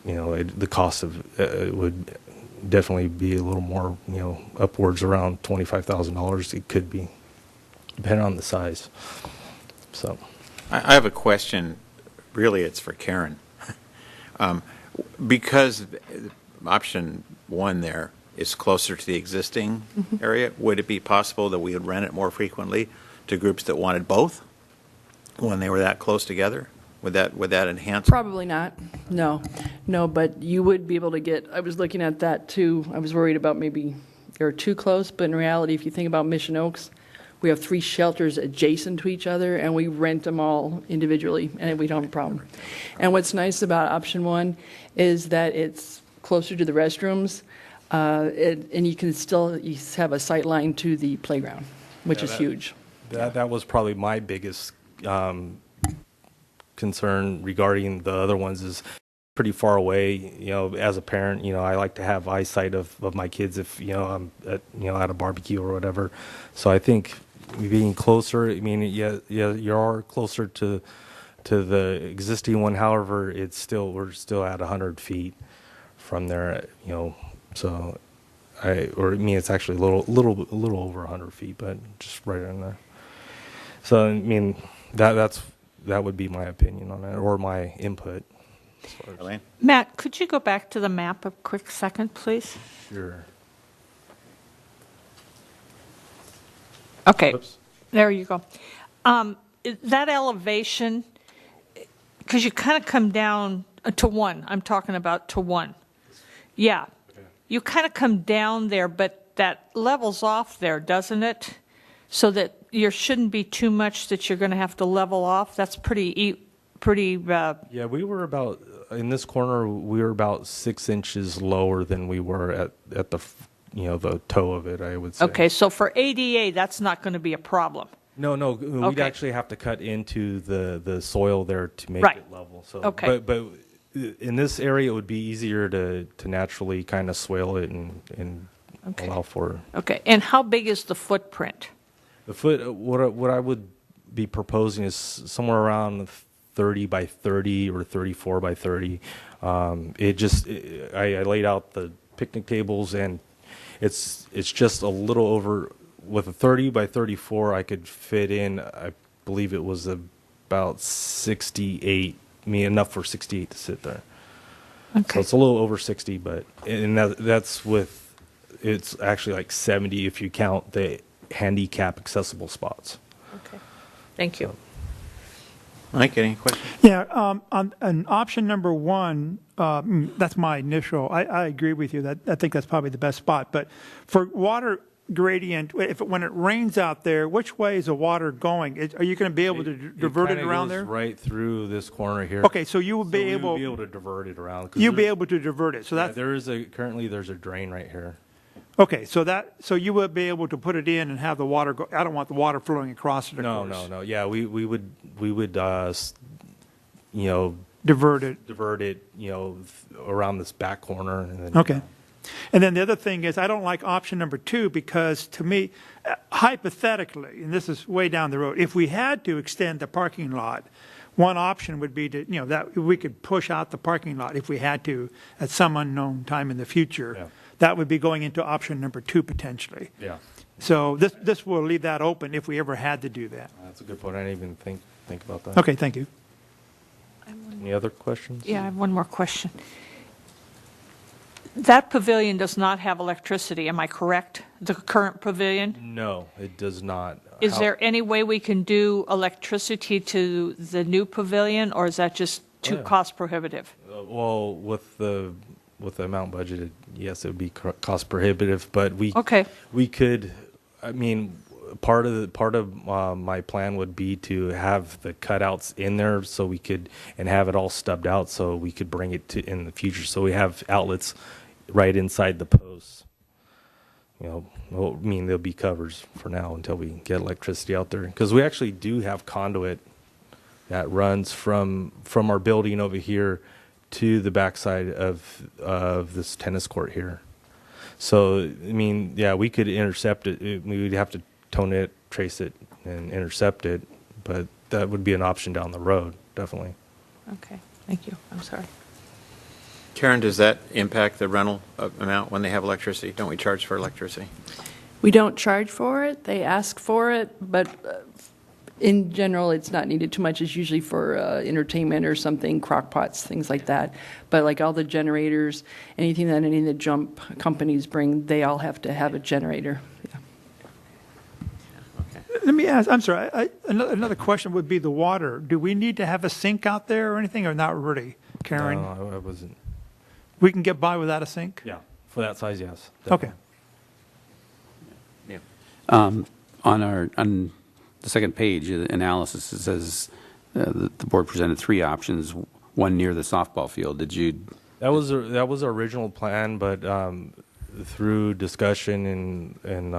the cost of it would definitely be a little more, upwards around $25,000. It could be, depending on the size. So, I have a question. Really, it's for Karen. Because option 1 there is closer to the existing area, would it be possible that we would rent it more frequently to groups that wanted both when they were that close together? Would that enhance? Probably not. No, but you would be able to get, I was looking at that too. I was worried about maybe they're too close, but in reality, if you think about Mission Oaks, we have 3 shelters adjacent to each other, and we rent them all individually, and we don't have a problem. And what's nice about option 1 is that it's closer to the restrooms, and you can still have a sight line to the playground, which is huge. That was probably my biggest concern regarding the other ones is pretty far away. As a parent, I like to have eyesight of my kids if I'm at a barbecue or whatever. So I think being closer, I mean, you are closer to the existing one. However, we're still at 100 feet from there. So it's actually a little over 100 feet, but just right in there. So I mean, that would be my opinion on it, or my input. Elaine? Matt, could you go back to the map a quick second, please? Sure. Okay. Oops. There you go. That elevation, because you kind of come down to 1. I'm talking about to 1. Yeah. Okay. You kind of come down there, but that levels off there, doesn't it? So that there shouldn't be too much that you're going to have to level off. That's pretty. Yeah, we were about in this corner. We were about 6 inches lower than we were at the toe of it, I would say. Okay, so for ADA, that's not going to be a problem. No, we'd Okay. actually have to cut into the soil there to make Right. it level. So, Okay. but in this area, it would be easier to naturally kind of swale it and Okay. allow for Okay, and how big is the footprint? the foot. What I would be proposing is somewhere around 30 by 30 or 34 by 30. I laid out the picnic tables, and it's just a little over. With a 30 by 34, I could fit in, I believe it was about 68, enough for 68 to sit there. Okay. So it's a little over 60, and that's with, it's actually like 70 if you count the handicap accessible spots. Okay, thank you. Mike, any questions? Yeah, on option number one, that's my initial, I agree with you, that I think that's probably the best spot. But for water gradient, when it rains out there, which way is the water going? Are you going to be able to divert it around there? Right through this corner here. Okay, so you will be we able. would be able to divert it around. You'll be able to divert it. So Yeah, that's currently there's a drain right here. okay. So you will be able to put it in and have the water go. I don't want the water flowing across it. Of course. No. Yeah, we would Divert it. divert it, around this back corner. And then, Okay. And then the other thing is, I don't like option number two because to me, hypothetically, and this is way down the road, if we had to extend the parking lot, one option would be to, that we could push out the parking lot if we had to at some unknown time in the future. Yeah. That would be going into option number two potentially. Yeah, So this will leave that open if we ever had to do that. that's a good point. I didn't even think about that. Okay, thank you. Any other questions? Yeah, I have one more question. That pavilion does not have electricity, am I correct? The current pavilion? No, it does not. Is there any way we can do electricity to the new pavilion, or is that just too Yeah. cost prohibitive? Well, with the amount budgeted, yes, it would be cost prohibitive, but we could. I mean, part of my plan would be to have the cutouts in there so we could, and have it all stubbed out so we could bring it to in the future. So we have outlets right inside the posts. There'll be covers for now until we get electricity out there, because we actually do have conduit that runs from our building over here to the backside of this tennis court here. So, we could intercept it. We would have to tone it, trace it, and intercept it, but that would be an option down the road, definitely. Okay, thank you. I'm sorry. Karen, does that impact the rental amount when they have electricity? Don't we charge for electricity? We don't charge for it. They ask for it, but in general, it's not needed too much. It's usually for entertainment or something, crock pots, things like that. But like all the generators, anything that any of the jump companies bring, they all have to have a generator. Yeah. Let me ask, I'm sorry, another question would be the water. Do we need to have a sink out there or anything, or not really, Karen? No, I wasn't. We can get by without a sink? Yeah, for that size, yes. Okay. Yeah. On the second page, the analysis, it says the board presented three options, one near the softball field. Did you? That was our original plan, but through discussion and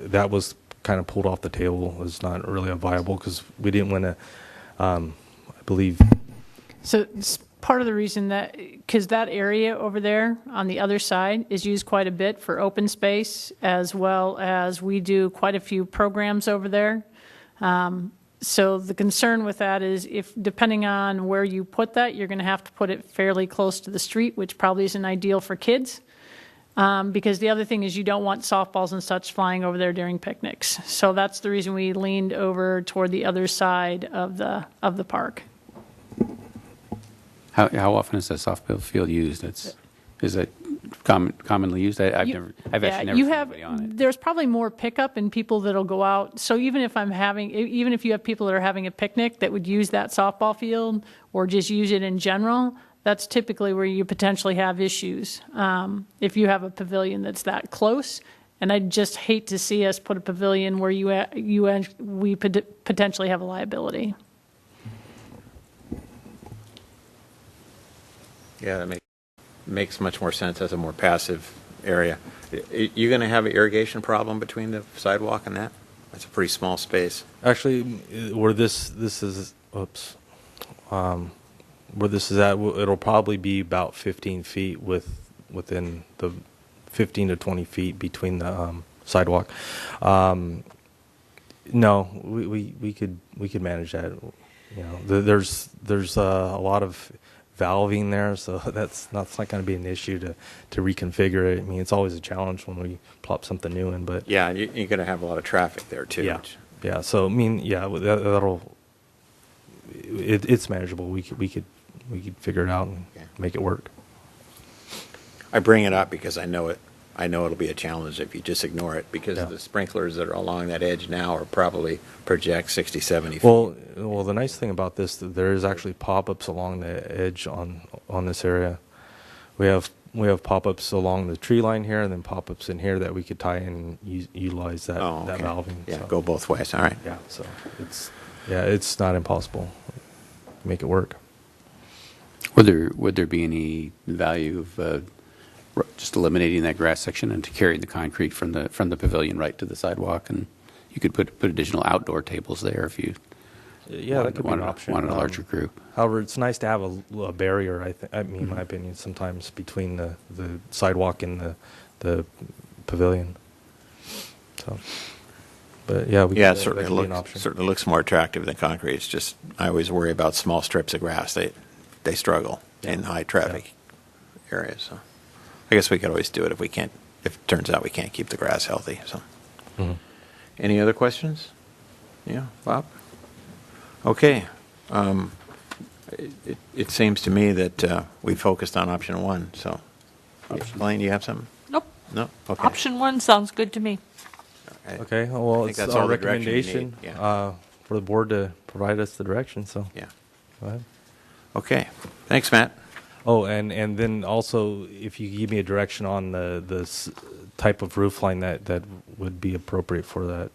that was kind of pulled off the table. It was not really viable because we didn't want to, I believe. So it's part of the reason because that area over there on the other side is used quite a bit for open space, as well as we do quite a few programs over there. So the concern with that is if, depending on where you put that, you're going to have to put it fairly close to the street, which probably isn't ideal for kids. Because the other thing is you don't want softballs and such flying over there during picnics. So that's the reason we leaned over toward the other side of the park. How often is that softball field used? Is it commonly used? I've actually never seen anybody on it. There's probably more pickup and people that'll go out. So even if you have people that are having a picnic that would use that softball field or just use it in general, that's typically where you potentially have issues. If you have a pavilion that's that close, and I just hate to see us put a pavilion where we potentially have a liability. Yeah, that makes much more sense as a more passive area. You going to have an irrigation problem between the sidewalk and that? That's a pretty small space. Actually, where this is, where this is at, it'll probably be about 15 feet within the 15 to 20 feet between the sidewalk. No, we could manage that. You know, there's a lot of valving there, so that's not going to be an issue to reconfigure it. I mean, it's always a challenge when we plop something new in, but Yeah, you're going to have a lot of traffic there too. yeah. So I mean, yeah, it's manageable. We could figure it out and make it work. I bring it up because I know it'll be a challenge if you just ignore it, because the sprinklers that are along that edge now are probably project 60, 70 feet. Well, the nice thing about this, there is actually pop-ups along the edge on this area. We have pop-ups along the tree line here, and then pop-ups in here that we could tie in and utilize that that valving. Yeah, so. go both ways. All right. Yeah, so it's not impossible. Make it work. Would there be any value of just eliminating that grass section and to carrying the concrete from the pavilion right to the sidewalk, and you could put additional outdoor tables there if you that could be an option. wanted a larger group. However, it's nice to have a barrier. I mean, in my opinion, sometimes between the sidewalk and the pavilion. So, but yeah, It certainly looks more attractive than concrete. It's just I always worry about small strips of grass. They struggle in high traffic areas. So I guess we could always do it if it turns out we can't keep the grass healthy. So, Any other questions? Yeah, Bob? Okay. It seems to me that we focused on option one. So, Elaine, you have something? Nope. No? Okay. Option one sounds good to me. Okay. Well, I think it's that's our all the direction you recommendation need. Yeah. for the board to provide us the direction. So Yeah. go ahead. Okay. Thanks, Matt. Oh, and then also, if you give me a direction on the type of roof line that would be appropriate for that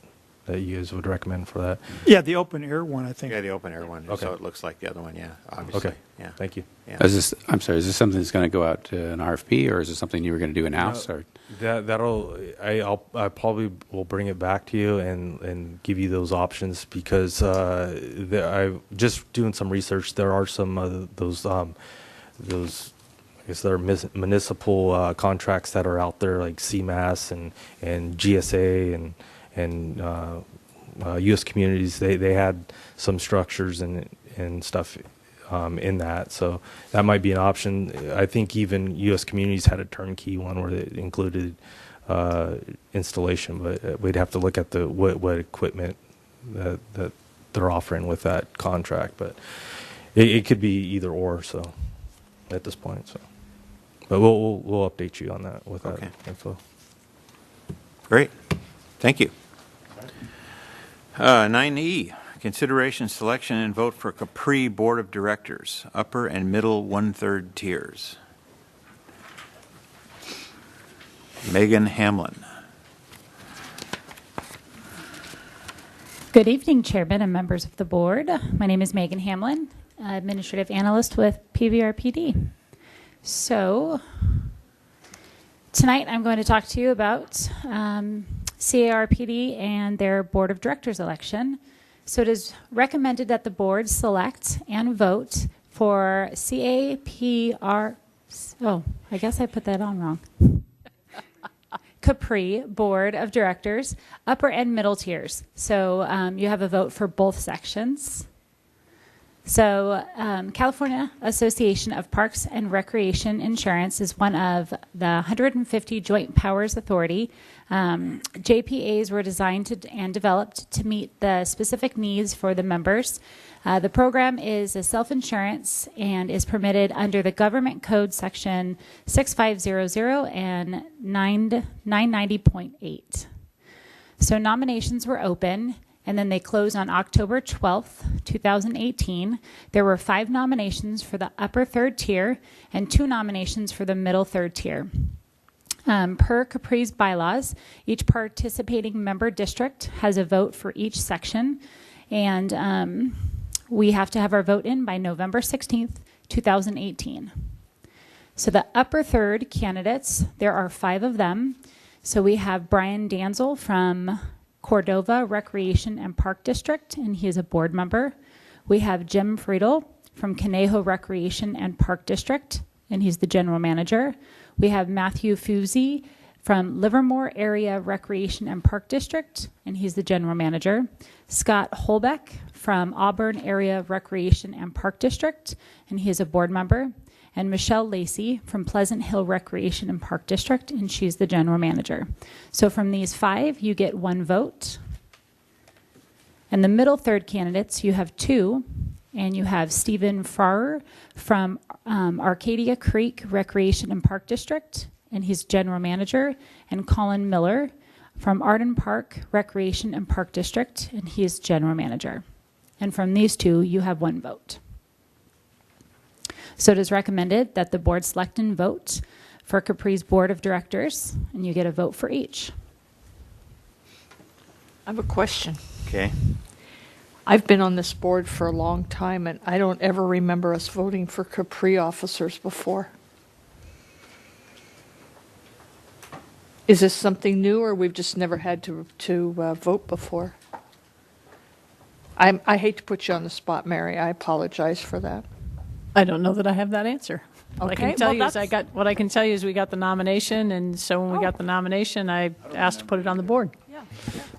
you guys would recommend for that. Yeah, the open air one, I think. Yeah, the open air one. Okay. So it looks like the other one. Yeah, obviously. Okay. Yeah. Thank you. Yeah. I'm sorry, is this something that's going to go out to an RFP, or is this something you were going to do in-house? Or I probably will bring it back to you and give you those options, because I just doing some research. There are some of those I guess there are municipal contracts that are out there, like CMAS and GSA and U.S. Communities. They had some structures and stuff in that, so that might be an option. I think even U.S. Communities had a turnkey one where it included installation, but we'd have to look at what equipment that they're offering with that contract. But it could be either or. So at this point, but we'll update you on that with that info. Great. Thank you. 9E, consideration, selection, and vote for Capri Board of Directors, upper and middle 1/3 tiers. Megan Hamlin. Good evening, Chairman and members of the board. My name is Megan Hamlin, Administrative Analyst with PVRPD. So, tonight I'm going to talk to you about CARPD and their Board of Directors election. So it is recommended that the board select and vote for CAPR, I guess I put that on wrong. Capri Board of Directors, upper and middle tiers. So you have a vote for both sections. So California Association of Parks and Recreation Insurance is one of the 150 Joint Powers Authority. JPAs were designed and developed to meet the specific needs for the members. The program is a self-insurance and is permitted under the Government Code Section 6500 and 990.8. So nominations were open, and then they closed on October 12th, 2018. There were 5 nominations for the upper 3rd tier and 2 nominations for the middle 3rd tier. Per Capri's bylaws, each participating member district has a vote for each section, and we have to have our vote in by November 16th, 2018. So the upper third candidates, there are 5 of them. So we have Brian Danzel from Cordova Recreation and Park District, and he is a board member. We have Jim Friedel from Conejo Recreation and Park District, and he's the general manager. We have Matthew Fusey from Livermore Area Recreation and Park District, and he's the general manager. Scott Holbeck from Auburn Area Recreation and Park District, and he is a board member. And Michelle Lacey from Pleasant Hill Recreation and Park District, and she's the general manager. So from these 5, you get 1 vote. And the middle third candidates, you have 2, and you have Stephen Farrer from Arcadia Creek Recreation and Park District, and he's general manager, and Colin Miller from Arden Park Recreation and Park District, and he is general manager. And from these 2, you have 1 vote. So it is recommended that the board select and vote for Capri's board of directors, and you get a vote for each. I have a question. Okay. I've been on this board for a long time, and I don't ever remember us voting for Capri officers before. Is this something new, or we've just never had to vote before? I hate to put you on the spot, Mary. I apologize for that. I don't know that I have that answer. What I Okay, can tell well, you is that's- what I can tell you is we got the nomination, and so when we got the nomination, I asked to put it on the board.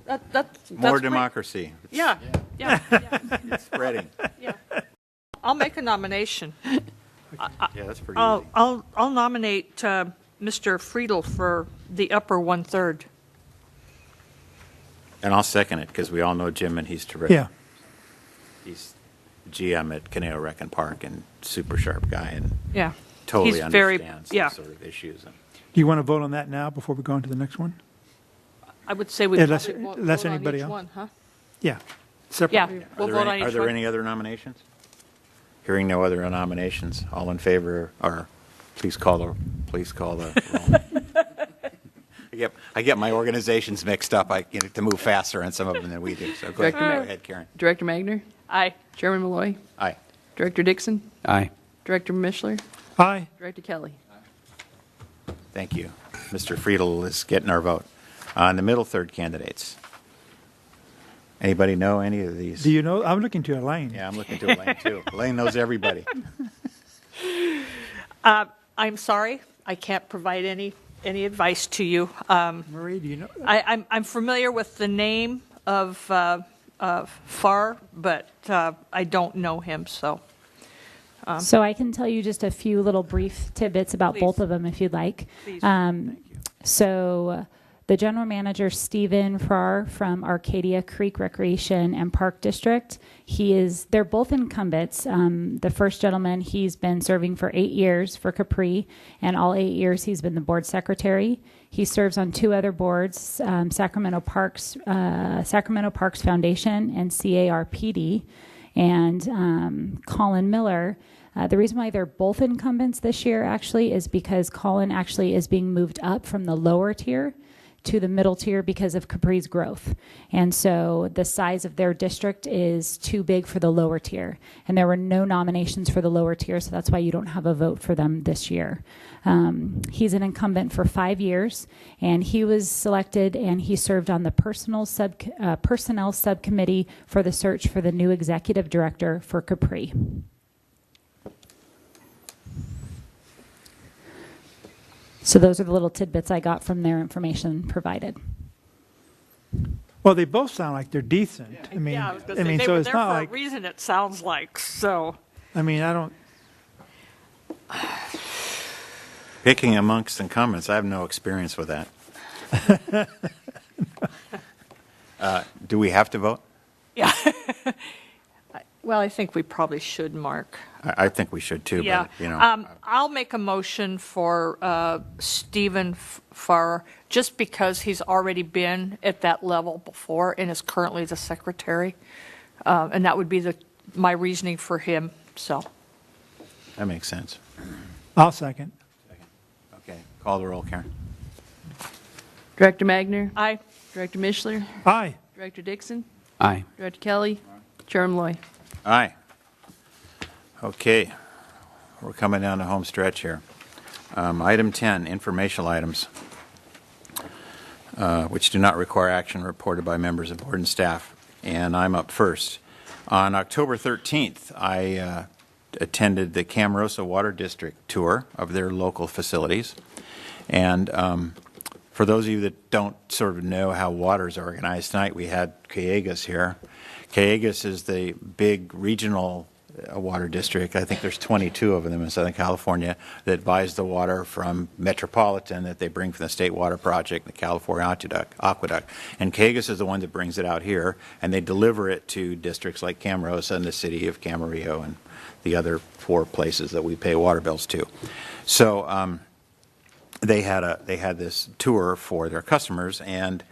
That's More great. democracy. Yeah. It's spreading. Yeah. I'll make a nomination. Yeah, that's pretty easy. I'll nominate Mr. Friedel for the upper 1/3. And I'll second it because we all know Jim and he's terrific. Yeah. He's GM at Conejo Rec and Park and super sharp guy and Yeah. totally He's very- understands yeah. these sort of issues. Do you want to vote on that now before we go on to the next one? I would say we Unless- probably vote unless on anybody each else. one, huh? Yeah. Separate. Yeah, Are we'll there vote any- on each Are there one. any other nominations? Hearing no other nominations, all in favor, or please call the roll. I get my organizations mixed up. I get to move faster on some of them than we do. So go ahead, Karen. Director Magner? Aye. Chairman Malloy? Aye. Director Dixon? Aye. Director Mishler? Aye. Director Kelly? Thank you. Mr. Friedel is getting our vote. On the middle third candidates. Anybody know any of these? Do you know? I'm looking to Elaine. Yeah, I'm looking to Elaine too. Elaine knows everybody. I'm sorry, I can't provide any advice to you. Marie, do you know? I'm familiar with the name of Farr, but I don't know him, so. So I can tell you just a few little brief tidbits about both of them if you'd like. Please. So the general manager, Stephen Farr from Arcadia Creek Recreation and Park District, they're both incumbents. The first gentleman, he's been serving for 8 years for Capri, and all 8 years he's been the board secretary. He serves on 2 other boards, Sacramento Parks Foundation and CARPD. And Colin Miller, the reason why they're both incumbents this year actually is because Colin actually is being moved up from the lower tier to the middle tier because of Capri's growth. And so the size of their district is too big for the lower tier. And there were no nominations for the lower tier, so that's why you don't have a vote for them this year. He's an incumbent for 5 years, and he was selected, and he served on the personnel subcommittee for the search for the new executive director for Capri. So those are the little tidbits I got from their information provided. Well, they both sound like they're decent. I mean, Yeah, I was gonna say, they so were it's there not for like. a reason, it sounds like, so. I mean, I don't. Picking amongst incumbents, I have no experience with that. Do we have to vote? Yeah. Well, I think we probably should, Mark. I think we should too, Yeah. but, you know. I'll make a motion for Stephen Farr, just because he's already been at that level before and is currently the secretary. And that would be my reasoning for him, so. That makes sense. I'll second. Okay, call the roll, Karen. Director Magner? Aye. Director Mishler? Aye. Director Dixon? Aye. Director Kelly? Chairman Malloy? Aye. Okay, we're coming down the home stretch here. Item 10, informational items, which do not require action reported by members of board and staff. And I'm up first. On October 13th, I attended the Camarillo Water District tour of their local facilities. And for those of you that don't sort of know how water is organized, tonight we had Callegas here. Callegas is the big regional water district. I think there's 22 of them in Southern California that buys the water from Metropolitan that they bring from the State Water Project, the California Aqueduct. And Callegas is the one that brings it out here, and they deliver it to districts like Camarillo and the city of Camarillo and the other 4 places that we pay water bills to. So they had this tour for their customers, and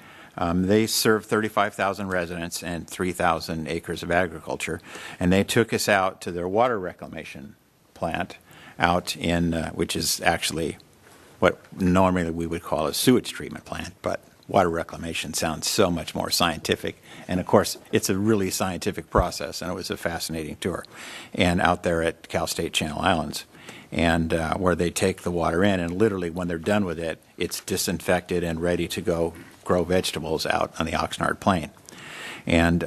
they serve 35,000 residents and 3,000 acres of agriculture. And they took us out to their water reclamation plant out in, which is actually what normally we would call a sewage treatment plant, but water reclamation sounds so much more scientific. And of course, it's a really scientific process, and it was a fascinating tour. And out there at Cal State Channel Islands, and where they take the water in, and literally when they're done with it, it's disinfected and ready to go grow vegetables out on the Oxnard Plain. And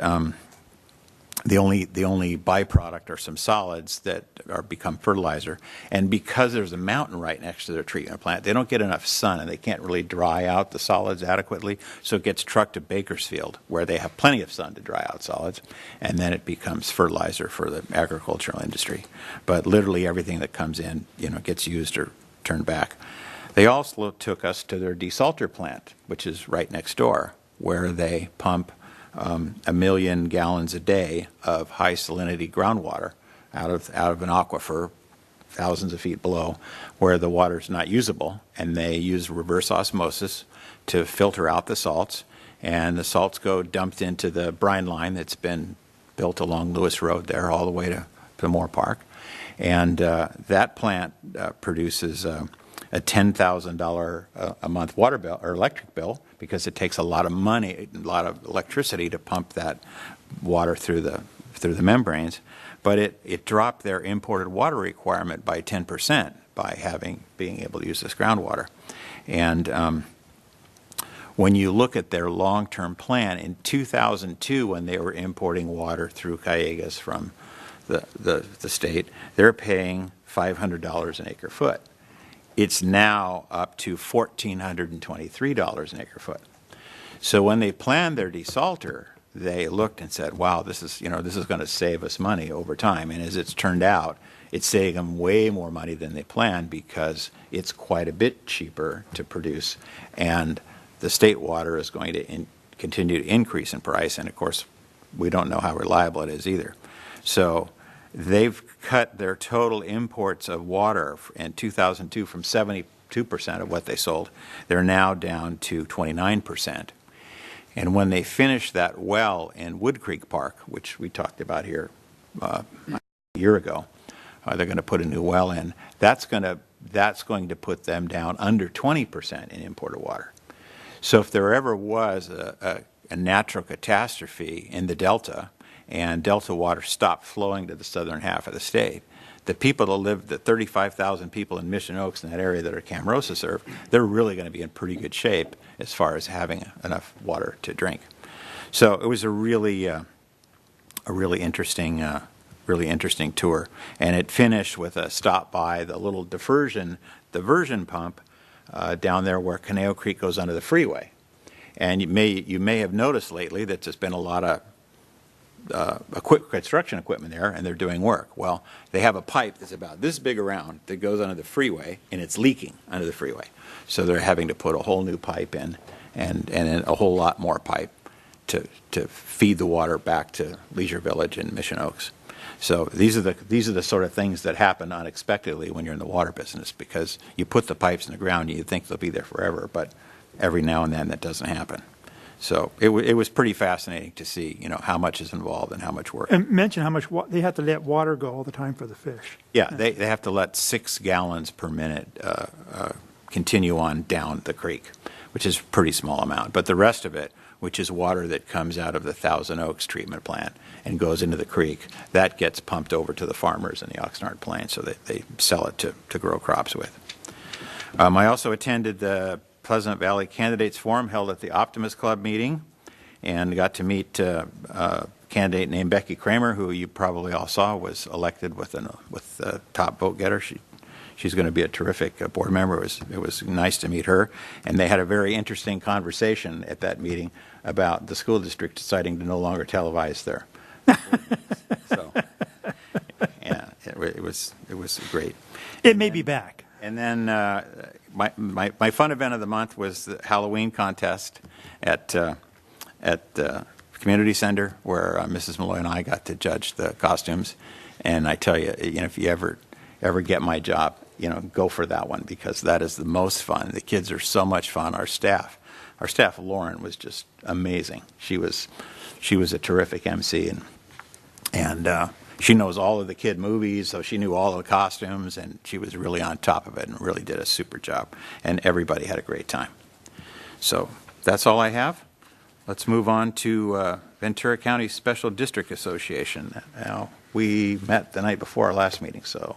the only byproduct are some solids that become fertilizer. And because there's a mountain right next to their treatment plant, they don't get enough sun, and they can't really dry out the solids adequately. So it gets trucked to Bakersfield, where they have plenty of sun to dry out solids, and then it becomes fertilizer for the agricultural industry. But literally everything that comes in, gets used or turned back. They also took us to their desalter plant, which is right next door, where they pump 1 million gallons a day of high salinity groundwater out of an aquifer thousands of feet below, where the water is not usable, and they use reverse osmosis to filter out the salts, and the salts go dumped into the brine line that's been built along Lewis Road there all the way to Moore Park. And that plant produces a $10,000 a month water bill or electric bill, because it takes a lot of money, a lot of electricity to pump that water through the membranes. But it dropped their imported water requirement by 10% by being able to use this groundwater. And when you look at their long-term plan, in 2002, when they were importing water through Callegas from the state, they're paying $500 an acre foot. It's now up to $1,423 an acre foot. So when they planned their desalter, they looked and said, wow, this is going to save us money over time. And as it's turned out, it's saving them way more money than they planned, because it's quite a bit cheaper to produce. And the state water is going to continue to increase in price. And of course, we don't know how reliable it is either. So they've cut their total imports of water in 2002 from 72% of what they sold. They're now down to 29%. And when they finish that well in Wood Creek Park, which we talked about here a year ago, they're going to put a new well in. That's going to put them down under 20% in imported water. So if there ever was a natural catastrophe in the Delta, and Delta water stopped flowing to the southern half of the state, the people that live, the 35,000 people in Mission Oaks in that area that are Camarillo served, they're really going to be in pretty good shape as far as having enough water to drink. So it was a really interesting tour, and it finished with a stop by the little diversion pump down there where Conejo Creek goes under the freeway. And you may have noticed lately that there's been a lot of construction equipment there, and they're doing work. Well, they have a pipe that's about this big around that goes under the freeway, and it's leaking under the freeway. So they're having to put a whole new pipe in, and a whole lot more pipe to feed the water back to Leisure Village and Mission Oaks. So these are the sort of things that happen unexpectedly when you're in the water business, because you put the pipes in the ground and you think they'll be there forever, but every now and then that doesn't happen. So it was pretty fascinating to see, how much is involved and how much work. And mention how much they have to let water go all the time for the fish. Yeah, they have to let 6 gallons per minute continue on down the creek, which is a pretty small amount. But the rest of it, which is water that comes out of the Thousand Oaks treatment plant and goes into the creek, that gets pumped over to the farmers in the Oxnard Plain so that they sell it to grow crops with. I also attended the Pleasant Valley Candidates Forum held at the Optimist Club meeting and got to meet a candidate named Becky Kramer, who you probably all saw was elected with the top vote getter. She's going to be a terrific board member. It was nice to meet her, and they had a very interesting conversation at that meeting about the school district deciding to no longer televise their so yeah, it was great. It may be back. And then my fun event of the month was the Halloween contest at the community center, where Mrs. Malloy and I got to judge the costumes. And I tell you, if you ever get my job, go for that one, because that is the most fun. The kids are so much fun. Our staff, Lauren, was just amazing. She was a terrific MC, and she knows all of the kid movies, so she knew all of the costumes, and she was really on top of it and really did a super job. And everybody had a great time. So that's all I have. Let's move on to Ventura County Special District Association. Now, we met the night before our last meeting, so.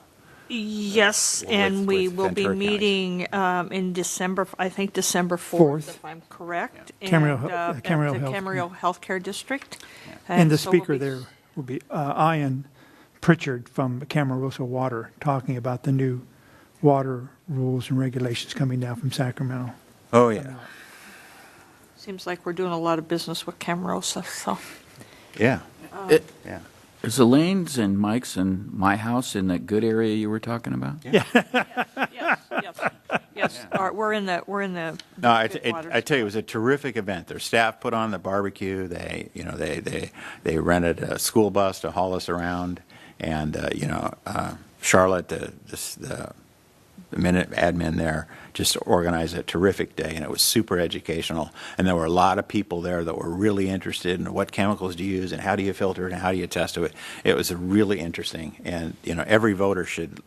Yes, and we will be meeting in December, I think December 4th, if I'm correct. Camarillo at the Health. Camarillo Healthcare District. And the so we'll speaker be- there will be Ian Pritchard from Camarillo Water, talking about the new water rules and regulations coming down from Sacramento. Oh, yeah. Seems like we're doing a lot of business with Camarillo, so. Yeah. Yeah. Is Elaine's and Mike's and my house in that good area you were talking about? Yes. We're in the. No, I good waters. tell you, it was a terrific event. Their staff put on the barbecue. They rented a school bus to haul us around, and Charlotte, the minute admin there, just organized a terrific day, and it was super educational. And there were a lot of people there that were really interested in what chemicals do you use and how do you filter it and how do you test it. It was really interesting, and every voter should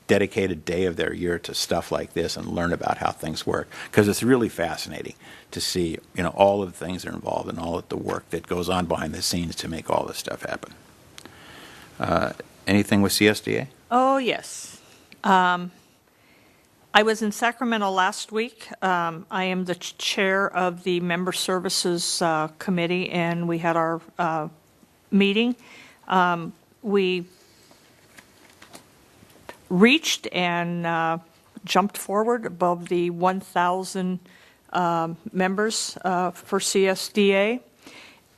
dedicate a day of their year to stuff like this and learn about how things work, because it's really fascinating to see all of the things that are involved and all of the work that goes on behind the scenes to make all this stuff happen. Anything with CSDA? Oh, yes. I was in Sacramento last week. I am the chair of the Member Services Committee, and we had our meeting. We reached and jumped forward above the 1,000 members for CSDA,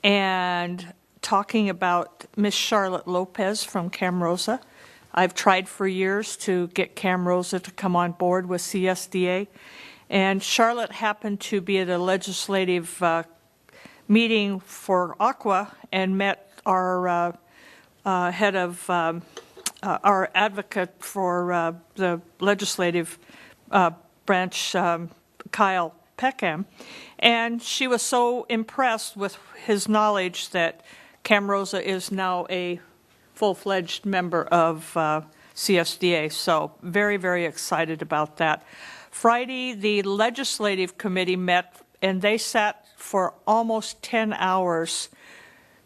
and talking about Miss Charlotte Lopez from Camarillo. I've tried for years to get Camarillo to come on board with CSDA, and Charlotte happened to be at a legislative meeting for Aqua and met our head of our advocate for the legislative branch, Kyle Peckham, and she was so impressed with his knowledge that Camarillo is now a full-fledged member of CSDA, so very, very excited about that. Friday, the legislative committee met, and they sat for almost 10 hours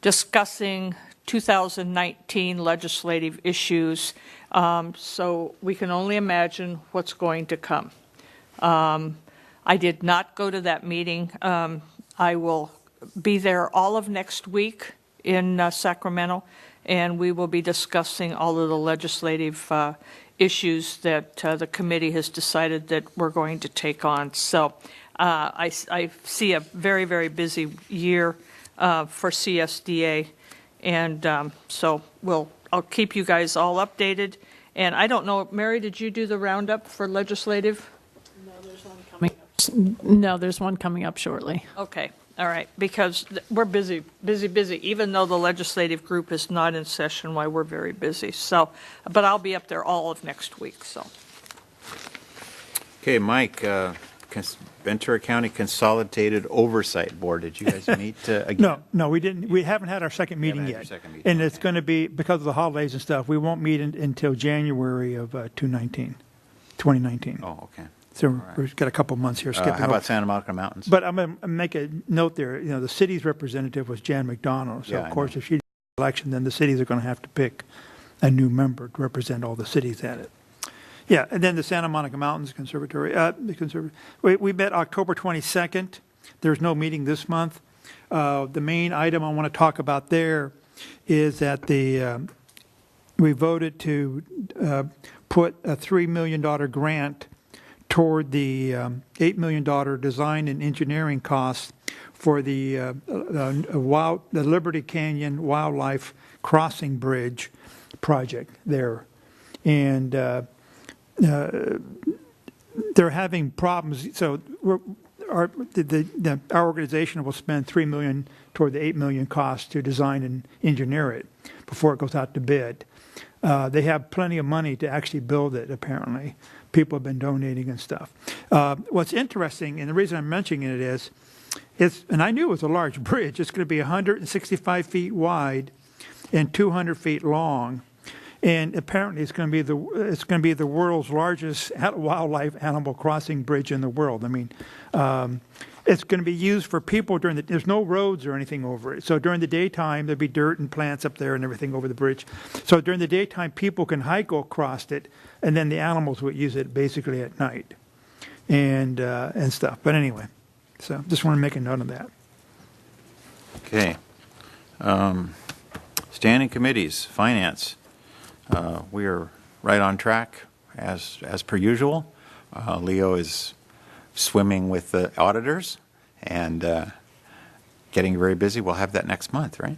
discussing 2019 legislative issues, so we can only imagine what's going to come. I did not go to that meeting. I will be there all of next week in Sacramento, and we will be discussing all of the legislative issues that the committee has decided that we're going to take on. So I see a very, very busy year for CSDA, and so I'll keep you guys all updated. And I don't know, Mary, did you do the roundup for legislative? No, there's one coming up shortly. Okay. All right, because we're busy. Even though the legislative group is not in session, why we're very busy. So, but I'll be up there all of next week. So. Okay, Mike, Ventura County Consolidated Oversight Board. Did you guys meet again? No, we didn't. We haven't had our second meeting yet, and it's going to be because of the holidays and stuff. We won't meet until January of 2019. Oh, okay. So we've got a couple months here skipping. How about Santa Monica Mountains? But I'm going to make a note there. The city's representative was Jan McDonald. So, of course, if she did the election, then the cities are going to have to pick a new member to represent all the cities at it. Yeah, and then the Santa Monica Mountains Conservatory. We met October 22nd. There's no meeting this month. The main item I want to talk about there is that we voted to put a $3 million grant toward the $8 million design and engineering costs for the Liberty Canyon Wildlife Crossing Bridge project there. And they're having problems. So our organization will spend $3 million toward the $8 million cost to design and engineer it before it goes out to bid. They have plenty of money to actually build it, apparently. People have been donating and stuff. What's interesting, and the reason I'm mentioning it is, and I knew it was a large bridge. It's going to be 165 feet wide and 200 feet long. And apparently, it's going to be the world's largest wildlife animal crossing bridge in the world. I mean, it's going to be used for people there's no roads or anything over it. So during the daytime, there'll be dirt and plants up there and everything over the bridge. So during the daytime, people can hike across it, and then the animals would use it basically at night, and stuff. But anyway, so just want to make a note of that. Okay. Standing committees, finance. We are right on track as per usual. Leo is swimming with the auditors and getting very busy. We'll have that next month, right?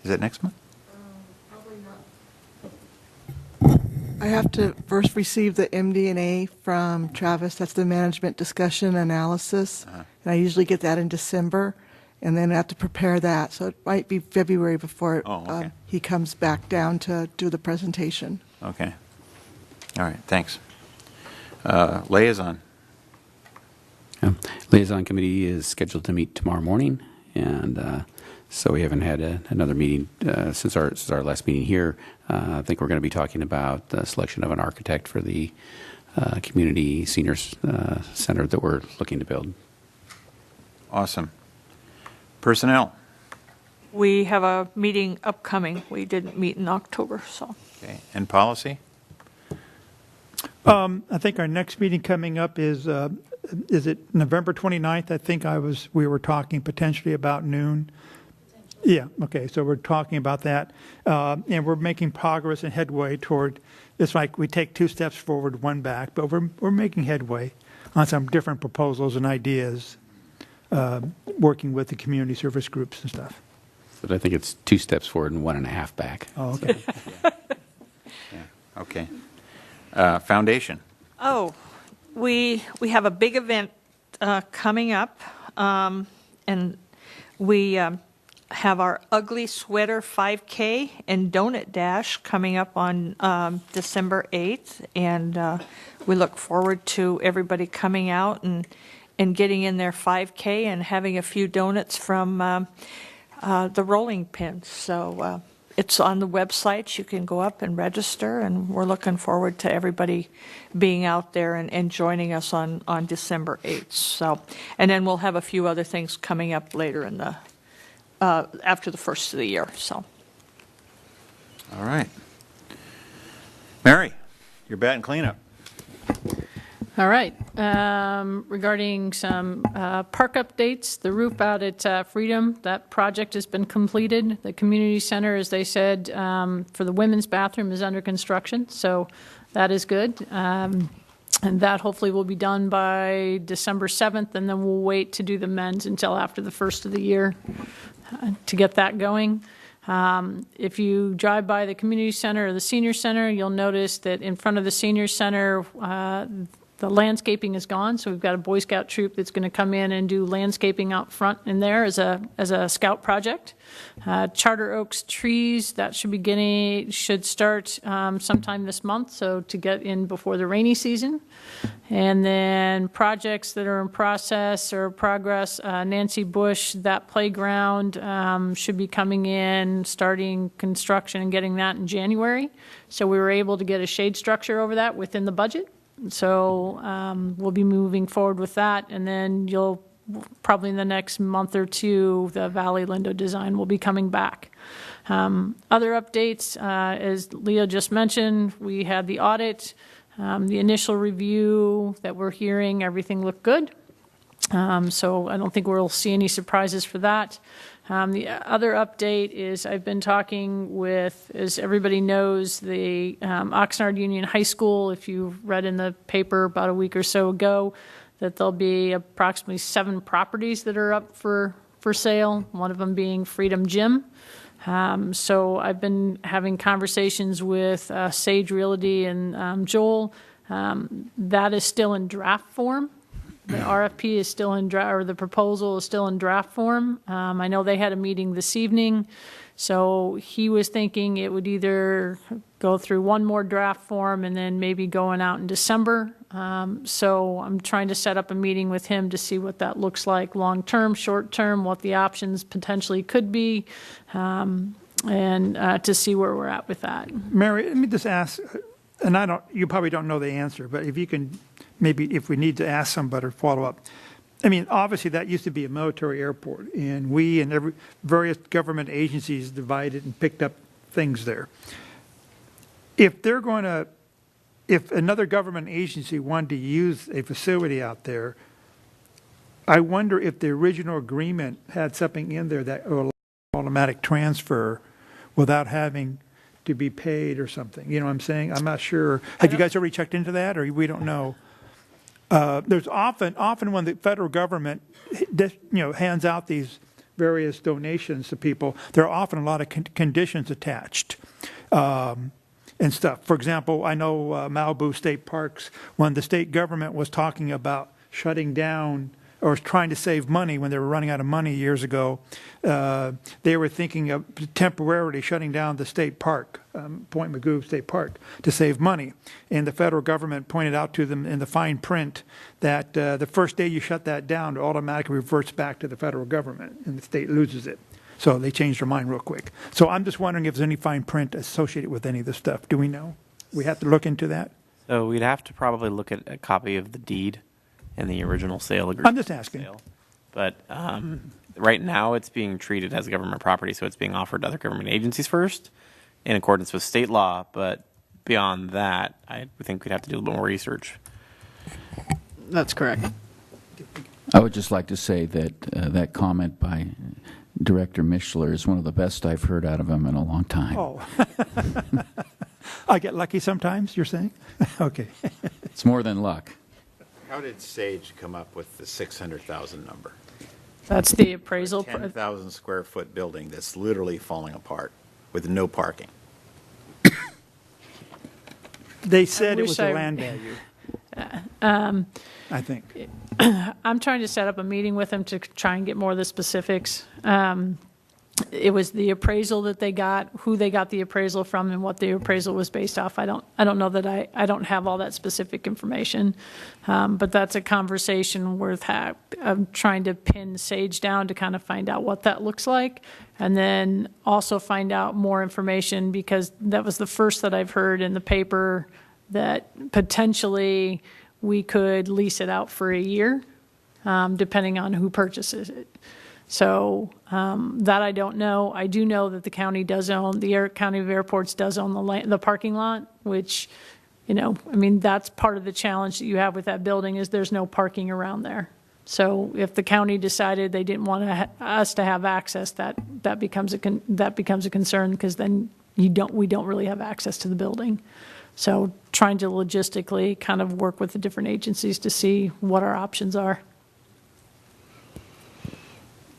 Is it next month? Probably not. I have to first receive the MD&A from Travis. That's the management discussion analysis. And I usually get that in December. And then I have to prepare that. So it might be February before he comes back down to do the presentation. Okay. All right. Thanks. Liaison. Liaison committee is scheduled to meet tomorrow morning, and so we haven't had another meeting since our last meeting here. I think we're going to be talking about the selection of an architect for the community senior center that we're looking to build. Awesome. Personnel. We have a meeting upcoming. We didn't meet in October, so. Okay. And policy? I think our next meeting coming up is it November 29th? I think we were talking potentially about noon. Yeah, okay, so we're talking about that. And we're making progress and headway toward, it's like we take 2 steps forward, 1 back, but we're making headway on some different proposals and ideas, working with the community service groups and stuff. But I think it's 2 steps forward and 1.5 back. Oh, okay. Yeah. Okay. Foundation. Oh, we have a big event coming up, and we have our Ugly Sweater 5K and Donut Dash coming up on December 8th, and we look forward to everybody coming out and getting in their 5K and having a few donuts from the rolling pins. So it's on the website. You can go up and register, and we're looking forward to everybody being out there and joining us on December 8th. So, and then we'll have a few other things coming up later in the after the first of the year. So. All right. Mary, your bat and cleanup. All right. Regarding some park updates, the roof out at Freedom, that project has been completed. The community center, as they said, for the women's bathroom is under construction, so that is good. And that hopefully will be done by December 7th, and then we'll wait to do the men's until after the first of the year to get that going. If you drive by the community center or the senior center, you'll notice that in front of the senior center, the landscaping is gone, so we've got a Boy Scout troop that's going to come in and do landscaping out front in there as a scout project. Charter Oaks trees, that should start sometime this month, so to get in before the rainy season. And then projects that are in process or progress, Nancy Bush, that playground should be coming in, starting construction and getting that in January. So we were able to get a shade structure over that within the budget. So we'll be moving forward with that, and then you'll probably in the next month or two, the Valley Lindo design will be coming back. Other updates, as Leo just mentioned, we had the audit. The initial review that we're hearing, everything looked good. So I don't think we'll see any surprises for that. The other update is I've been talking with, as everybody knows, the Oxnard Union High School. If you read in the paper about a week or so ago, that there'll be approximately 7 properties that are up for sale, one of them being Freedom Gym. So I've been having conversations with Sage Realty and Joel. That is still in draft form. The RFP is still in draft, or the proposal is still in draft form. I know they had a meeting this evening, so he was thinking it would either go through one more draft form and then maybe going out in December. So I'm trying to set up a meeting with him to see what that looks like long-term, short-term, what the options potentially could be, and to see where we're at with that. Mary, let me just ask, and you probably don't know the answer, but if you can, maybe if we need to ask somebody or follow up. I mean, obviously that used to be a military airport, and we and various government agencies divided and picked up things there. If another government agency wanted to use a facility out there, I wonder if the original agreement had something in there that would allow automatic transfer without having to be paid or something. You know what I'm saying? I'm not sure. Have you guys already checked into that, or we don't know? There's often when the federal government, hands out these various donations to people, there are often a lot of conditions attached. And stuff. For example, I know Malibu State Parks, when the state government was talking about shutting down or trying to save money when they were running out of money years ago, they were thinking of temporarily shutting down the state park, Point Magoo State Park, to save money. And the federal government pointed out to them in the fine print that the first day you shut that down, it automatically reverts back to the federal government and the state loses it. So they changed their mind real quick. So I'm just wondering if there's any fine print associated with any of this stuff. Do we know? We have to look into that? So we'd have to probably look at a copy of the deed and the original sale agreement. I'm just asking. But right now it's being treated as government property, so it's being offered to other government agencies first in accordance with state law. But beyond that, I think we'd have to do a little bit more research. That's correct. I would just like to say that that comment by Director Mishler is one of the best I've heard out of him in a long time. Oh. I get lucky sometimes, you're saying? Okay. It's more than luck. How did Sage come up with the 600,000 number? That's the appraisal. 10,000 square foot building that's literally falling apart with no parking. They said it was the land value. I think. I'm trying to set up a meeting with them to try and get more of the specifics. It was the appraisal that they got, who they got the appraisal from, and what the appraisal was based off. I don't know that I don't have all that specific information, but that's a conversation worth I'm trying to pin Sage down to kind of find out what that looks like, and then also find out more information, because that was the first that I've heard in the paper that potentially we could lease it out for a year, depending on who purchases it. So that I don't know. I do know that the county does own, the County of Airports does own the parking lot, which, that's part of the challenge that you have with that building is there's no parking around there. So if the county decided they didn't want us to have access, that becomes a concern, because then we don't really have access to the building. So trying to logistically kind of work with the different agencies to see what our options are.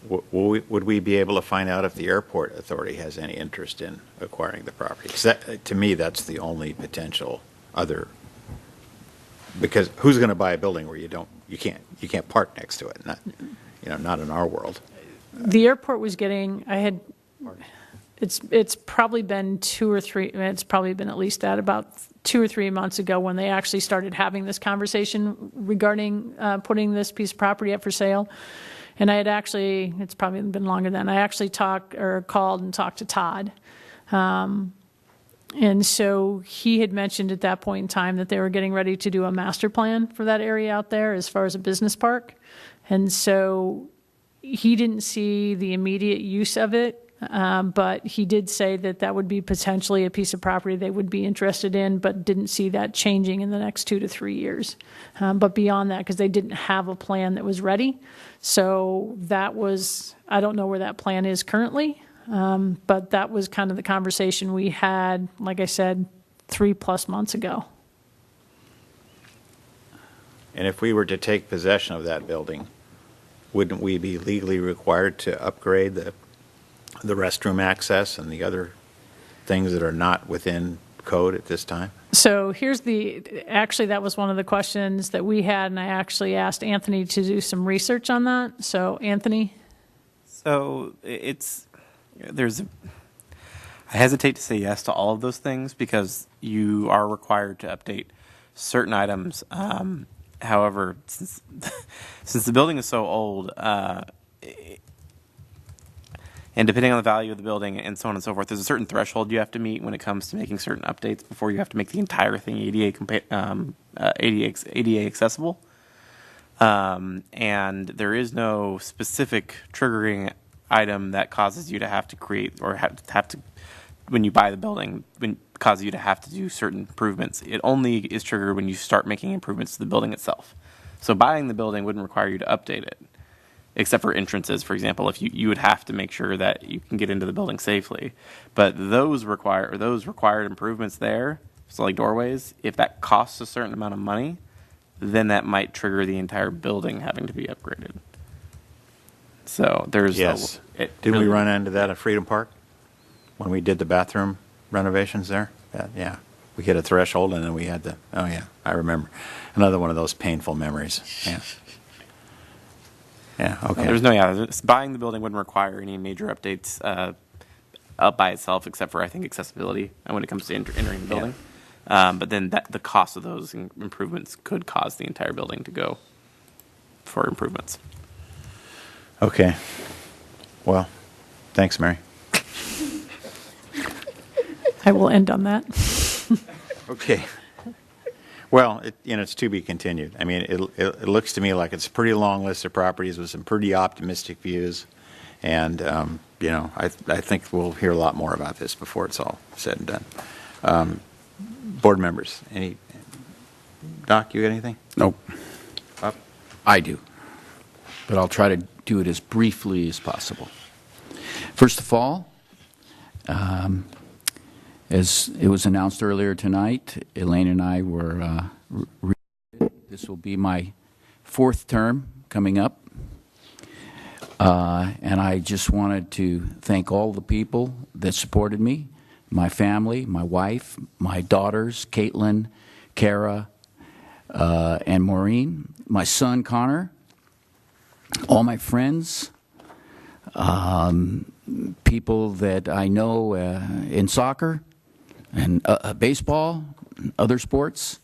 Would we be able to find out if the airport authority has any interest in acquiring the property? 'Cause to me, that's the only potential other. Because who's going to buy a building where you can't park next to it? Not in our world. The airport was getting. It's probably been 2 or 3. It's probably been at least about 2 or 3 months ago when they actually started having this conversation regarding putting this piece of property up for sale. And I had actually, it's probably been longer than, I actually called and talked to Todd. And so he had mentioned at that point in time that they were getting ready to do a master plan for that area out there as far as a business park. And so he didn't see the immediate use of it But he did say that that would be potentially a piece of property they would be interested in, but didn't see that changing in the next 2 to 3 years. But beyond that, because they didn't have a plan that was ready. So that was, I don't know where that plan is currently, but that was kind of the conversation we had, like I said, 3+ months ago. And if we were to take possession of that building, wouldn't we be legally required to upgrade the restroom access and the other things that are not within code at this time? So here's actually that was one of the questions that we had, and I actually asked Anthony to do some research on that. So Anthony? So I hesitate to say yes to all of those things because you are required to update certain items. However, since the building is so old, and depending on the value of the building and so on and so forth, there's a certain threshold you have to meet when it comes to making certain updates before you have to make the entire thing ADA accessible. And there is no specific triggering item that causes you to have to create or have to, when you buy the building, causes you to have to do certain improvements. It only is triggered when you start making improvements to the building itself. So buying the building wouldn't require you to update it, except for entrances, for example. If you would have to make sure that you can get into the building safely. But those required improvements there, so like doorways, if that costs a certain amount of money, then that might trigger the entire building having to be upgraded. So there's yes. Didn't we run into that at Freedom Park when we did the bathroom renovations there? Yeah. We hit a threshold and then we had to, oh yeah, I remember. Another one of those painful memories. Yeah. Yeah, okay. Buying the building wouldn't require any major updates up by itself, except for, I think, accessibility when it comes to entering the building. Yeah. But then the cost of those improvements could cause the entire building to go for improvements. Okay. Well, thanks, Mary. I will end on that. Okay. Well, it's to be continued. I mean, it looks to me like it's a pretty long list of properties with some pretty optimistic views. And, I think we'll hear a lot more about this before it's all said and done. Board members, Doc, you got anything? Nope. Bob? I do. But I'll try to do it as briefly as possible. First of all, as it was announced earlier tonight, Elaine and I were this will be my 4th term coming up. And I just wanted to thank all the people that supported me, my family, my wife, my daughters, Caitlin, Kara, and Maureen, my son, Connor, all my friends, people that I know in soccer and baseball, other sports,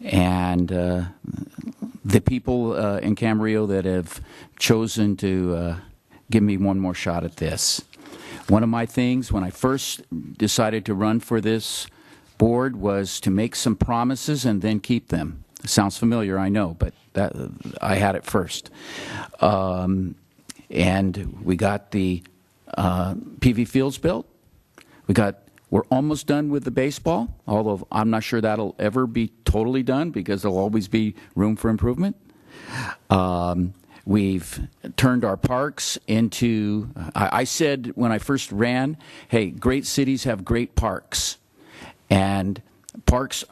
and the people in Camarillo that have chosen to give me one more shot at this. One of my things when I first decided to run for this board was to make some promises and then keep them. It sounds familiar, I know, but I had it first. And we got the PV fields built. We're almost done with the baseball, although I'm not sure that'll ever be totally done because there'll always be room for improvement. We've turned our parks into, I said when I first ran, hey, great cities have great parks. And parks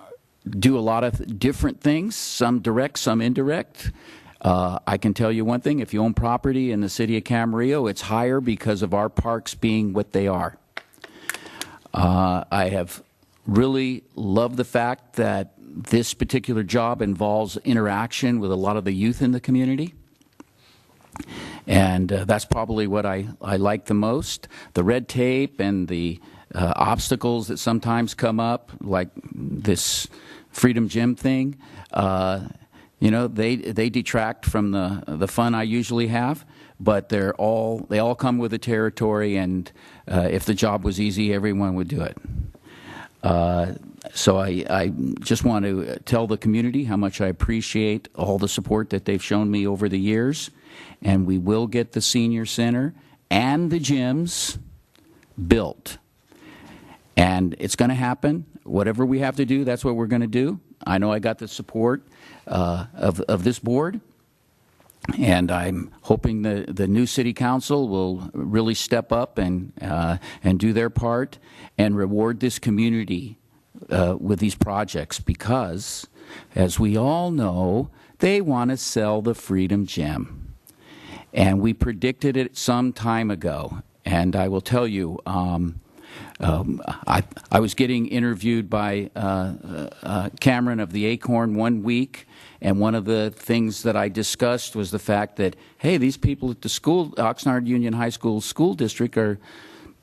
do a lot of different things, some direct, some indirect. I can tell you one thing, if you own property in the city of Camarillo, it's higher because of our parks being what they are. I have really loved the fact that this particular job involves interaction with a lot of the youth in the community. And that's probably what I like the most. The red tape and the obstacles that sometimes come up, like this Freedom Gym thing, they detract from the fun I usually have. But they all come with the territory, and if the job was easy, everyone would do it. So I just want to tell the community how much I appreciate all the support that they've shown me over the years. And we will get the senior center and the gyms built. And it's going to happen. Whatever we have to do, that's what we're going to do. I know I got the support of this board. And I'm hoping the new city council will really step up and do their part and reward this community with these projects because, as we all know, they want to sell the Freedom Gym. And we predicted it some time ago. And I will tell you, I was getting interviewed by Cameron of the Acorn one week, and one of the things that I discussed was the fact that, hey, these people at the school, Oxnard Union High School School District,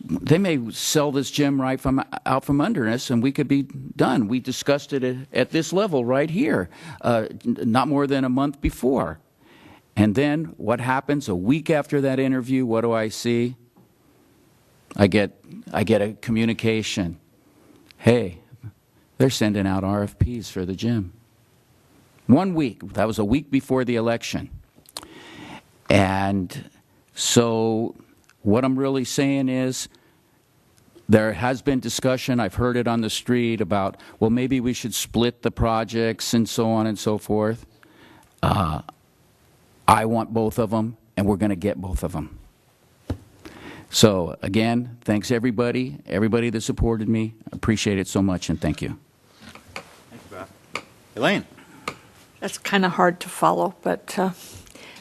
they may sell this gym right out from under us, and we could be done. We discussed it at this level right here, not more than a month before. And then what happens a week after that interview? What do I see? I get a communication. Hey, they're sending out RFPs for the gym. 1 week. That was a week before the election. And so what I'm really saying is there has been discussion, I've heard it on the street, about, well, maybe we should split the projects and so on and so forth. I want both of them, and we're going to get both of them. So, again, thanks everybody that supported me. Appreciate it so much, and thank you. Thanks, Bob. Elaine. That's kind of hard to follow, but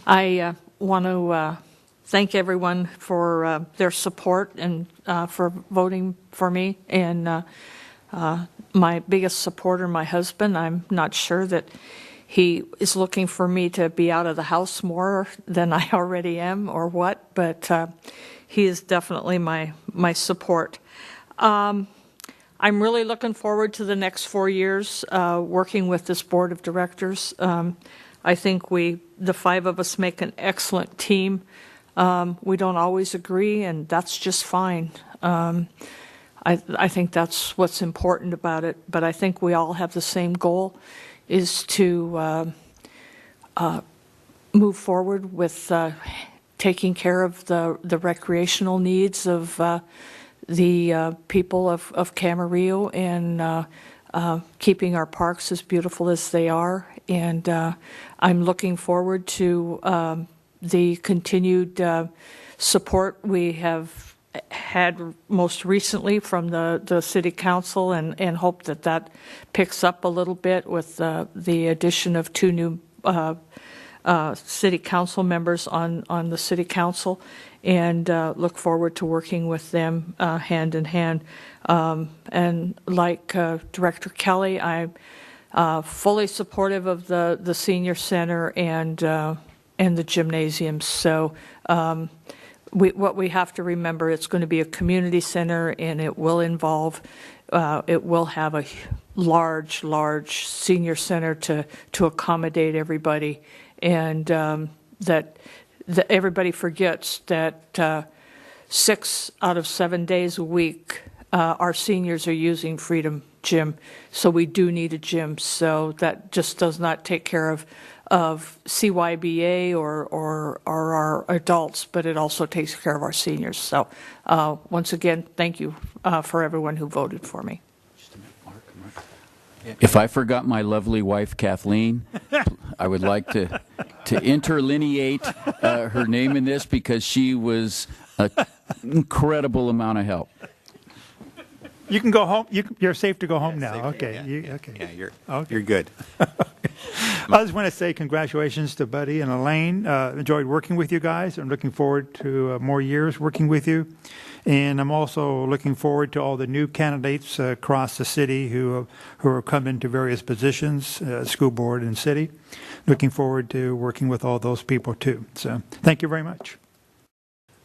I want to thank everyone for their support and for voting for me. And my biggest supporter, my husband, I'm not sure that he is looking for me to be out of the house more than I already am or what, but he is definitely my support. I'm really looking forward to the next 4 years working with this board of directors. I think the five of us make an excellent team. We don't always agree, and that's just fine. I think that's what's important about it, but I think we all have the same goal, is to move forward with taking care of the recreational needs of the people of Camarillo and keeping our parks as beautiful as they are. And I'm looking forward to the continued support we have had most recently from the City Council, and hope that picks up a little bit with the addition of 2 new City Council members on the City Council, and look forward to working with them hand in hand. And like Director Kelly, I'm fully supportive of the senior center and the gymnasiums. So what we have to remember, it's going to be a community center, and it will have a large senior center to accommodate everybody, and that everybody forgets that 6 out of 7 days a week our seniors are using Freedom Gym, so we do need a gym. So that just does not take care of CYBA or our adults, but it also takes care of our seniors. So once again, thank you for everyone who voted for me. If I forgot my lovely wife, Kathleen, I would like to interlineate her name in this, because she was an incredible amount of help. You can go home. You're safe to go home now. Safe, Okay. yeah. Okay. You're good. I just want to say congratulations to Buddy and Elaine. Enjoyed working with you guys. I'm looking forward to more years working with you. And I'm also looking forward to all the new candidates across the city who are coming to various positions, school board and city. Looking forward to working with all those people too. So thank you very much.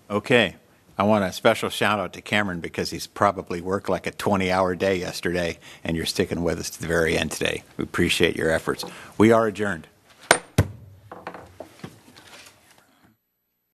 Okay. I want a special shout out to Cameron, because he's probably worked like a 20-hour day yesterday, and you're sticking with us to the very end today. We appreciate your efforts. We are adjourned.